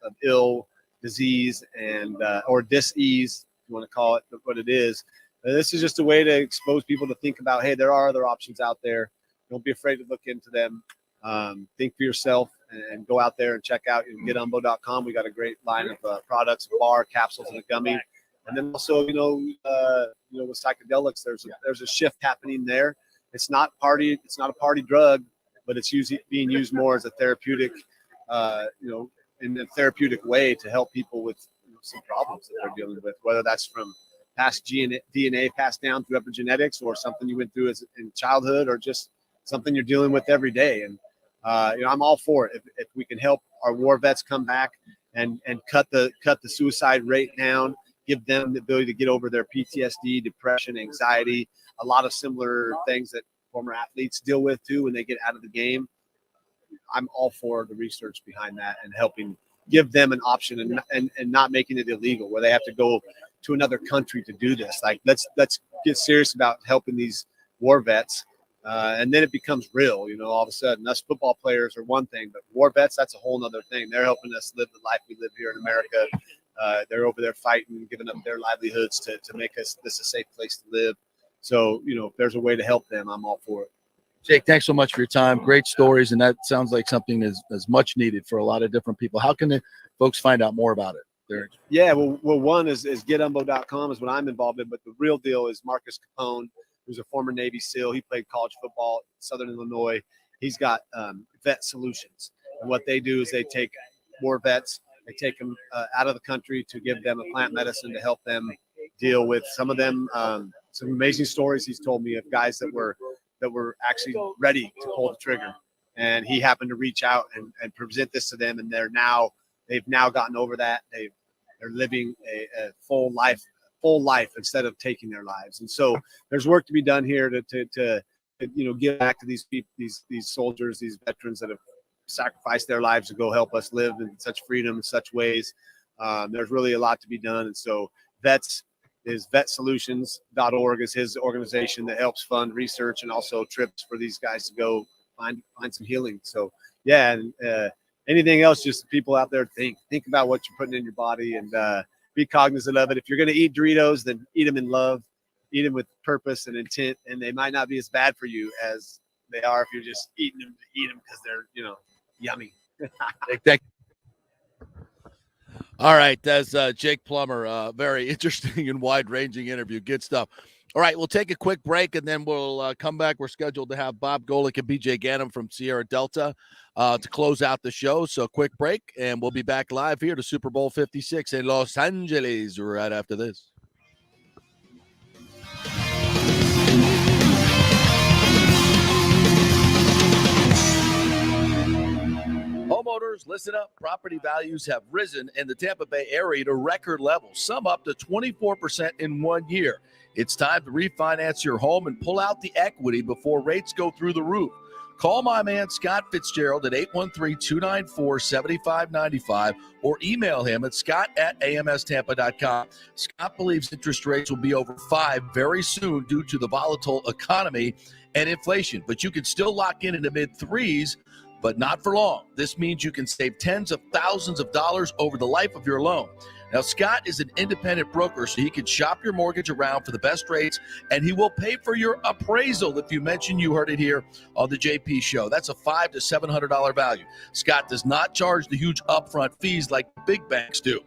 of ill, disease, and or dis-ease, if you want to call it what it is. This is just a way to expose people to think about, hey, there are other options out there. Don't be afraid to look into them. Think for yourself and go out there and check out getumbo.com. We got a great line of products, a bar, capsules, and a gummy. And then also, with psychedelics, there's a shift happening there. It's not a party drug, but it's being used more as a therapeutic, in a therapeutic way to help people with some problems that they're dealing with, whether that's from past DNA passed down through epigenetics or something you went through in childhood or just something you're dealing with every day. And, I'm all for it. If we can help our war vets come back and cut the suicide rate down, give them the ability to get over their PTSD, depression, anxiety, a lot of similar things that former athletes deal with too when they get out of the game. I'm all for the research behind that and helping give them an option and not making it illegal where they have to go to another country to do this. Like let's get serious about helping these war vets. And then it becomes real, all of a sudden. Us football players are one thing, but war vets, that's a whole nother thing. They're helping us live the life we live here in America. They're over there fighting, giving up their livelihoods to make this a safe place to live. So, if there's a way to help them, I'm all for it. Jake, thanks so much for your time. Great stories, and that sounds like something that's much needed for a lot of different people. How can the folks find out more about it? Yeah, well, one is getumbo.com is what I'm involved in, but the real deal is Marcus Capone, who's a former Navy SEAL. He played college football at Southern Illinois. He's got Vet Solutions, and what they do is they take war vets. They take them out of the country to give them a plant medicine to help them deal with some of them. Some amazing stories he's told me of guys that were actually ready to pull the trigger, and he happened to reach out and present this to them, and they've now gotten over that. They're living a full life instead of taking their lives. And so there's work to be done here to give back to these people, these soldiers, these veterans that have sacrifice their lives to go help us live in such freedom in such ways. There's really a lot to be done. And so vetsolutions.org is his organization that helps fund research and also trips for these guys to go find some healing. So yeah. And anything else, just people out there think about what you're putting in your body and be cognizant of it. If you're going to eat Doritos, then eat them in love, eat them with purpose and intent. And they might not be as bad for you as they are if you're just eating them to eat them because they're, yummy. Thank you. All right, that's Jake Plummer. Very interesting and wide-ranging interview. Good stuff. All right, we'll take a quick break, and then we'll come back. We're scheduled to have Bob Golick and BJ Ganem from Sierra Delta to close out the show. So quick break, and we'll be back live here to Super Bowl 56 in Los Angeles right after this. Homeowners, listen up. Property values have risen in the Tampa Bay area to record levels, some up to 24% in 1 year. It's time to refinance your home and pull out the equity before rates go through the roof. Call my man Scott Fitzgerald at 813-294-7595 or email him at scott@amstampa.com. Scott believes interest rates will be over 5 very soon due to the volatile economy and inflation, but you can still lock in the mid-3s, but not for long. This means you can save tens of thousands of dollars over the life of your loan. Now, Scott is an independent broker, so he can shop your mortgage around for the best rates, and he will pay for your appraisal if you mention you heard it here on the JP Show. That's a $500 to $700 value. Scott does not charge the huge upfront fees like big banks do.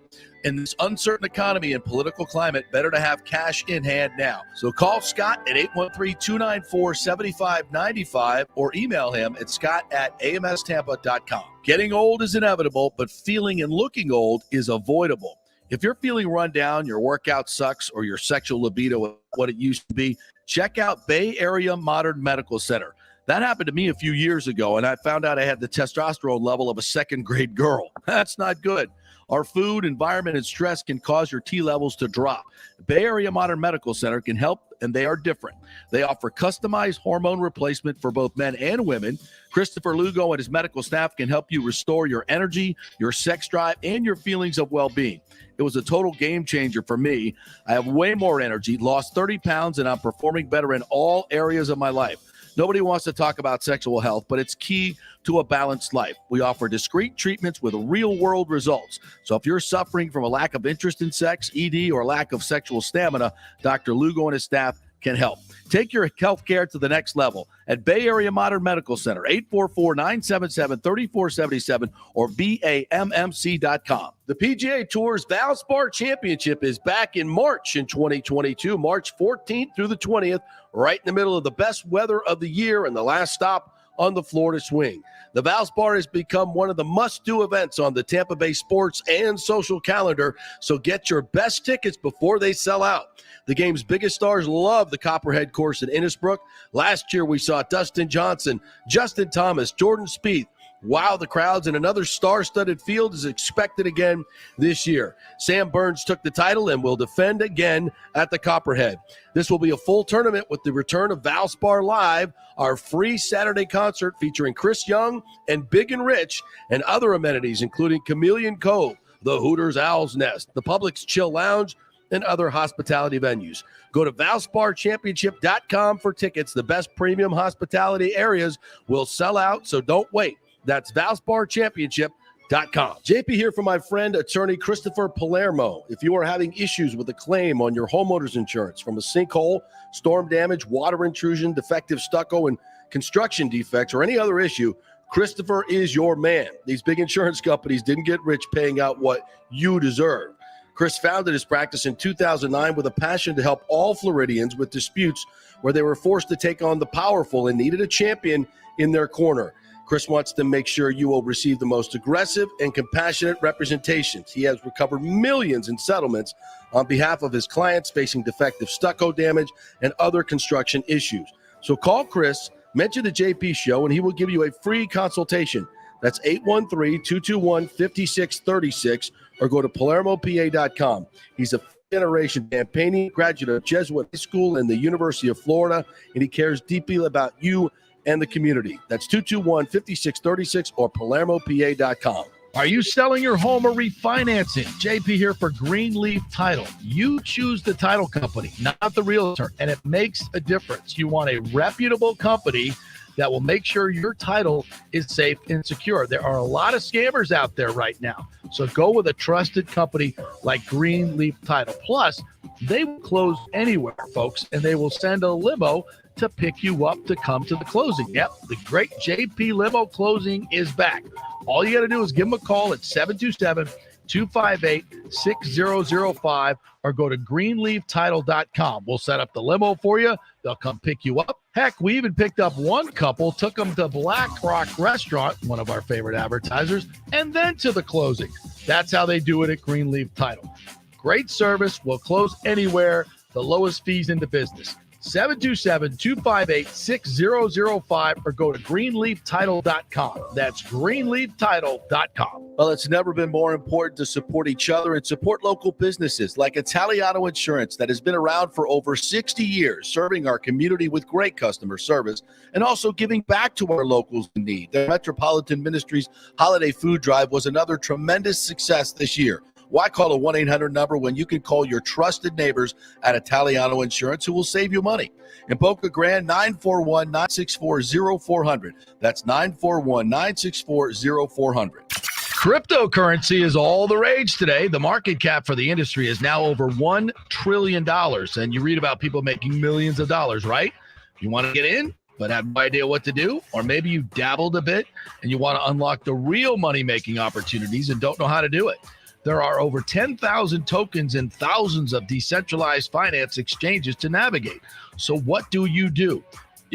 In this uncertain economy and political climate, better to have cash in hand now. So call Scott at 813-294-7595 or email him at scott@amstampa.com. Getting old is inevitable, but feeling and looking old is avoidable. If you're feeling run down, your workout sucks, or your sexual libido is what it used to be, check out Bay Area Modern Medical Center. That happened to me a few years ago, and I found out I had the testosterone level of a second-grade girl. That's not good. Our food, environment, and stress can cause your T levels to drop. Bay Area Modern Medical Center can help, and they are different. They offer customized hormone replacement for both men and women. Christopher Lugo and his medical staff can help you restore your energy, your sex drive, and your feelings of well-being. It was a total game changer for me. I have way more energy, lost 30 pounds, and I'm performing better in all areas of my life. Nobody wants to talk about sexual health, but it's key to a balanced life. We offer discreet treatments with real-world results. So if you're suffering from a lack of interest in sex, ED, or lack of sexual stamina, Dr. Lugo and his staff can help. Take your health care to the next level at Bay Area Modern Medical Center, 844-977-3477 or BAMMC.com. The PGA Tour's Valspar Championship is back in March in 2022, March 14th through the 20th, right in the middle of the best weather of the year and the last stop on the Florida swing. The Valspar has become one of the must-do events on the Tampa Bay sports and social calendar, so get your best tickets before they sell out. The game's biggest stars love the Copperhead course at Innisbrook. Last year, we saw Dustin Johnson, Justin Thomas, Jordan Spieth wow the crowds, and another star-studded field is expected again this year. Sam Burns took the title and will defend again at the Copperhead. This will be a full tournament with the return of Valspar Live, our free Saturday concert featuring Chris Young and Big and Rich, and other amenities including Chameleon Cove, the Hooters Owl's Nest, the Publix Chill Lounge, and other hospitality venues. Go to ValsparChampionship.com for tickets. The best premium hospitality areas will sell out, so don't wait. That's ValsparChampionship.com. JP here for my friend, attorney Christopher Palermo. If you are having issues with a claim on your homeowner's insurance from a sinkhole, storm damage, water intrusion, defective stucco, and construction defects, or any other issue, Christopher is your man. These big insurance companies didn't get rich paying out what you deserve. Chris founded his practice in 2009 with a passion to help all Floridians with disputes where they were forced to take on the powerful and needed a champion in their corner. Chris wants to make sure you will receive the most aggressive and compassionate representations. He has recovered millions in settlements on behalf of his clients facing defective stucco damage and other construction issues. So call Chris, mention the JP Show, and he will give you a free consultation. That's 813-221-5636, or go to PalermoPA.com. He's a generation campaigning graduate of Jesuit High School and the University of Florida, and he cares deeply about you and the community. That's 221-5636 or PalermoPA.com. Are you selling your home or refinancing? JP here for Greenleaf Title. You choose the title company, not the realtor, and it makes a difference. You want a reputable company that will make sure your title is safe and secure. There are a lot of scammers out there right now. So go with a trusted company like Greenleaf Title. Plus, they will close anywhere, folks, and they will send a limo to pick you up to come to the closing. Yep, the great JP Limo Closing is back. All you got to do is give them a call at 727-258-6005 or go to greenleaftitle.com. We'll set up the limo for you. They'll come pick you up. Heck, we even picked up one couple, took them to Black Rock Restaurant, one of our favorite advertisers, and then to the closing. That's how they do it at Greenleaf Title. Great service. We'll close anywhere. The lowest fees in the business. 727-258-6005 or go to greenleaftitle.com. That's greenleaftitle.com. Well, it's never been more important to support each other and support local businesses like Italiano Insurance that has been around for over 60 years, serving our community with great customer service and also giving back to our locals in need. Their Metropolitan Ministries Holiday Food Drive was another tremendous success this year. Why call a 1-800 number when you can call your trusted neighbors at Italiano Insurance who will save you money? In Boca Grande, 941-964-0400. That's 941-964-0400. Cryptocurrency is all the rage today. The market cap for the industry is now over $1 trillion. And you read about people making millions of dollars, right? You want to get in, but have no idea what to do? Or maybe you dabbled a bit and you want to unlock the real money-making opportunities and don't know how to do it. There are over 10,000 tokens and thousands of decentralized finance exchanges to navigate. So what do? You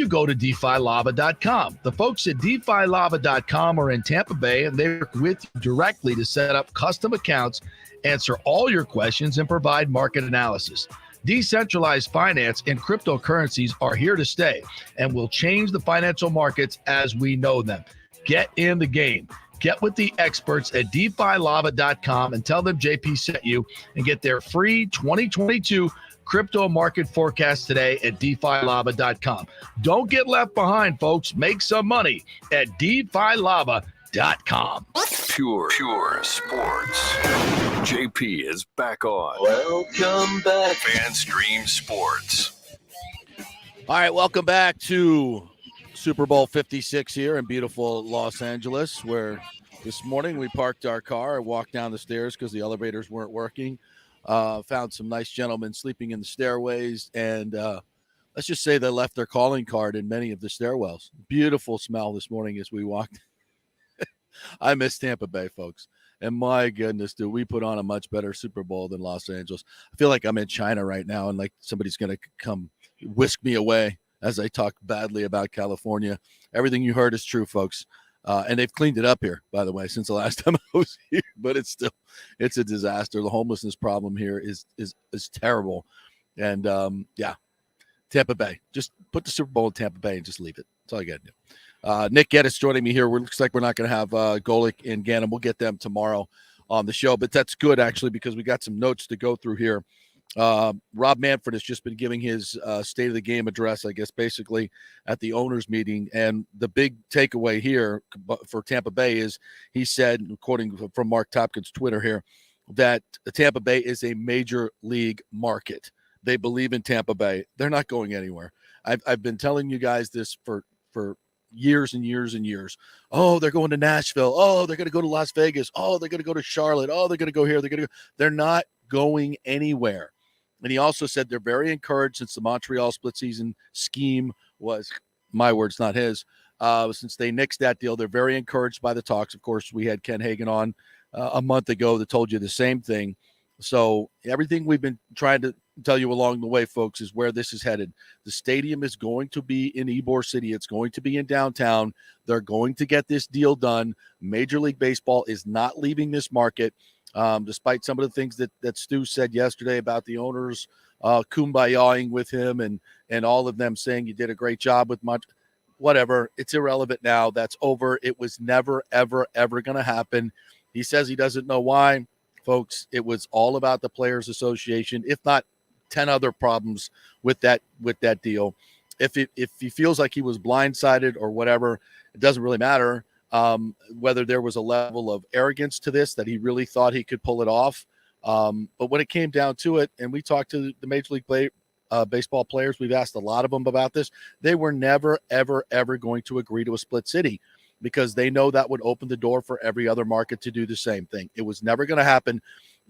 go to DeFiLava.com. The folks at DeFiLava.com are in Tampa Bay, and they work with you directly to set up custom accounts, answer all your questions, and provide market analysis. Decentralized finance and cryptocurrencies are here to stay and will change the financial markets as we know them. Get in the game. Get with the experts at DeFiLava.com and tell them JP sent you and get their free 2022 crypto market forecast today at DeFiLava.com. Don't get left behind, folks. Make some money at DeFiLava.com. Pure sports. JP is back on. Welcome back. FanStream Sports. All right, welcome back to Super Bowl 56 here in beautiful Los Angeles, where this morning we parked our car and walked down the stairs because the elevators weren't working. Found some nice gentlemen sleeping in the stairways, and let's just say they left their calling card in many of the stairwells. Beautiful smell this morning as we walked. I miss Tampa Bay, folks. And my goodness, dude, we put on a much better Super Bowl than Los Angeles. I feel like I'm in China right now, and like somebody's going to come whisk me away as I talk badly about California. Everything you heard is true, folks. And they've cleaned it up here, by the way, since the last time I was here. But it's a disaster. The homelessness problem here is terrible. And Tampa Bay. Just put the Super Bowl in Tampa Bay and just leave it. That's all you got to do. Nick Geddes joining me here. Looks like we're not going to have Golick and Gannon. We'll get them tomorrow on the show. But that's good, actually, because we got some notes to go through here. Rob Manfred has just been giving his state of the game address, I guess, basically at the owners meeting. And the big takeaway here for Tampa Bay is he said, quoting from Marc Topkin's Twitter here, that Tampa Bay is a major league market. They believe in Tampa Bay. They're not going anywhere. I've been telling you guys this for years and years and years. Oh, they're going to Nashville. Oh, they're going to go to Las Vegas. Oh, they're going to go to Charlotte. Oh, they're going to go here. They're not going anywhere. And he also said they're very encouraged since the Montreal split season scheme was, my words, not his, since they nixed that deal. They're very encouraged by the talks. Of course, we had Ken Hagan on a month ago that told you the same thing. So everything we've been trying to tell you along the way, folks, is where this is headed. The stadium is going to be in Ybor City. It's going to be in downtown. They're going to get this deal done. Major League Baseball is not leaving this market. Despite some of the things that Stu said yesterday about the owners kumbayaing with him and all of them saying you did a great job with much, whatever. It's irrelevant now. That's over. It was never, ever, ever going to happen. He says he doesn't know why. Folks, it was all about the Players Association, if not 10 other problems with that deal. If he feels like he was blindsided or whatever, it doesn't really matter. Whether there was a level of arrogance to this that he really thought he could pull it off. But when it came down to it, and we talked to the Major League Baseball players, we've asked a lot of them about this. They were never, ever, ever going to agree to a split city because they know that would open the door for every other market to do the same thing. It was never going to happen.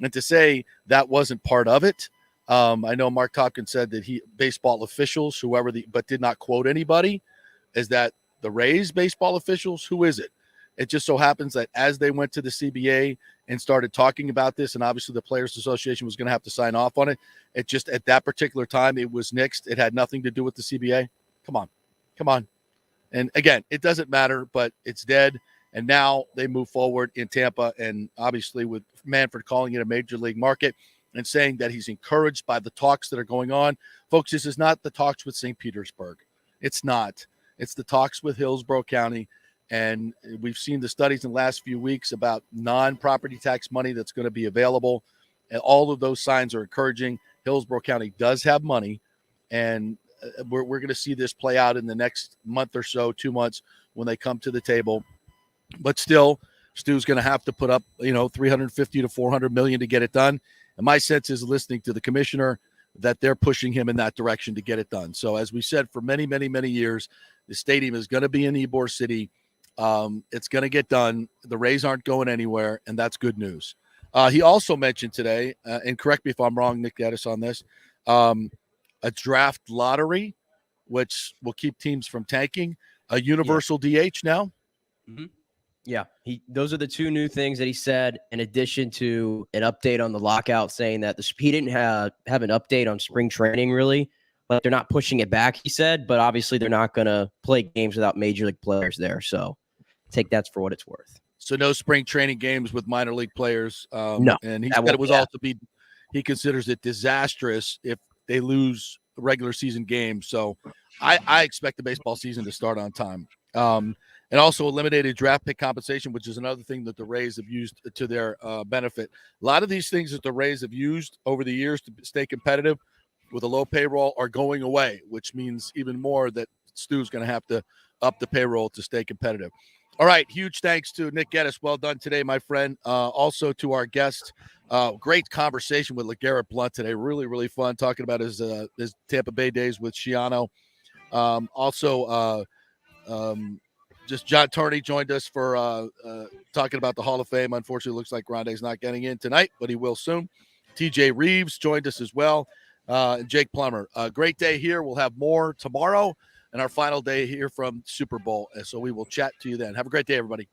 And to say that wasn't part of it, I know Marc Topkin said that baseball officials, but did not quote anybody, is that the Rays baseball officials, who is it? It just so happens that as they went to the CBA and started talking about this, and obviously the Players Association was going to have to sign off on it, it just at that particular time, it was nixed. It had nothing to do with the CBA. Come on. And again, it doesn't matter, but it's dead. And now they move forward in Tampa, and obviously with Manfred calling it a major league market and saying that he's encouraged by the talks that are going on. Folks, this is not the talks with St. Petersburg. It's not. It's the talks with Hillsborough County. And we've seen the studies in the last few weeks about non-property tax money that's going to be available. And all of those signs are encouraging. Hillsborough County does have money. And we're going to see this play out in the next month or so, 2 months, when they come to the table. But still, Stu's going to have to put up, $350 to $400 million to get it done. And my sense is, listening to the commissioner, that they're pushing him in that direction to get it done. So as we said for many, many, many years, the stadium is going to be in Ybor City. It's going to get done. The Rays aren't going anywhere, and that's good news. He also mentioned today, and correct me if I'm wrong, Nick Geddes, on this, a draft lottery, which will keep teams from tanking, a universal DH now. Mm-hmm. Yeah, those are the two new things that he said, in addition to an update on the lockout, saying that he didn't have an update on spring training, really. Like, they're not pushing it back, he said, but obviously they're not going to play games without major league players there. So take that for what it's worth. So no spring training games with minor league players. No. And he said it was also he considers it disastrous if they lose regular season games. So I expect the baseball season to start on time. and also eliminated draft pick compensation, which is another thing that the Rays have used to their benefit. A lot of these things that the Rays have used over the years to stay competitive with a low payroll are going away, which means even more that Stu's going to have to up the payroll to stay competitive. All right, huge thanks to Nick Geddes. Well done today, my friend. Also to our guest, great conversation with LeGarrette Blount today. Really, really fun talking about his Tampa Bay days with Schiano. Just John Turney joined us for talking about the Hall of Fame. Unfortunately, it looks like Grande's not getting in tonight, but he will soon. TJ Rives joined us as well. And Jake Plummer. Great day here. We'll have more tomorrow and our final day here from Super Bowl. And so we will chat to you then. Have a great day, everybody.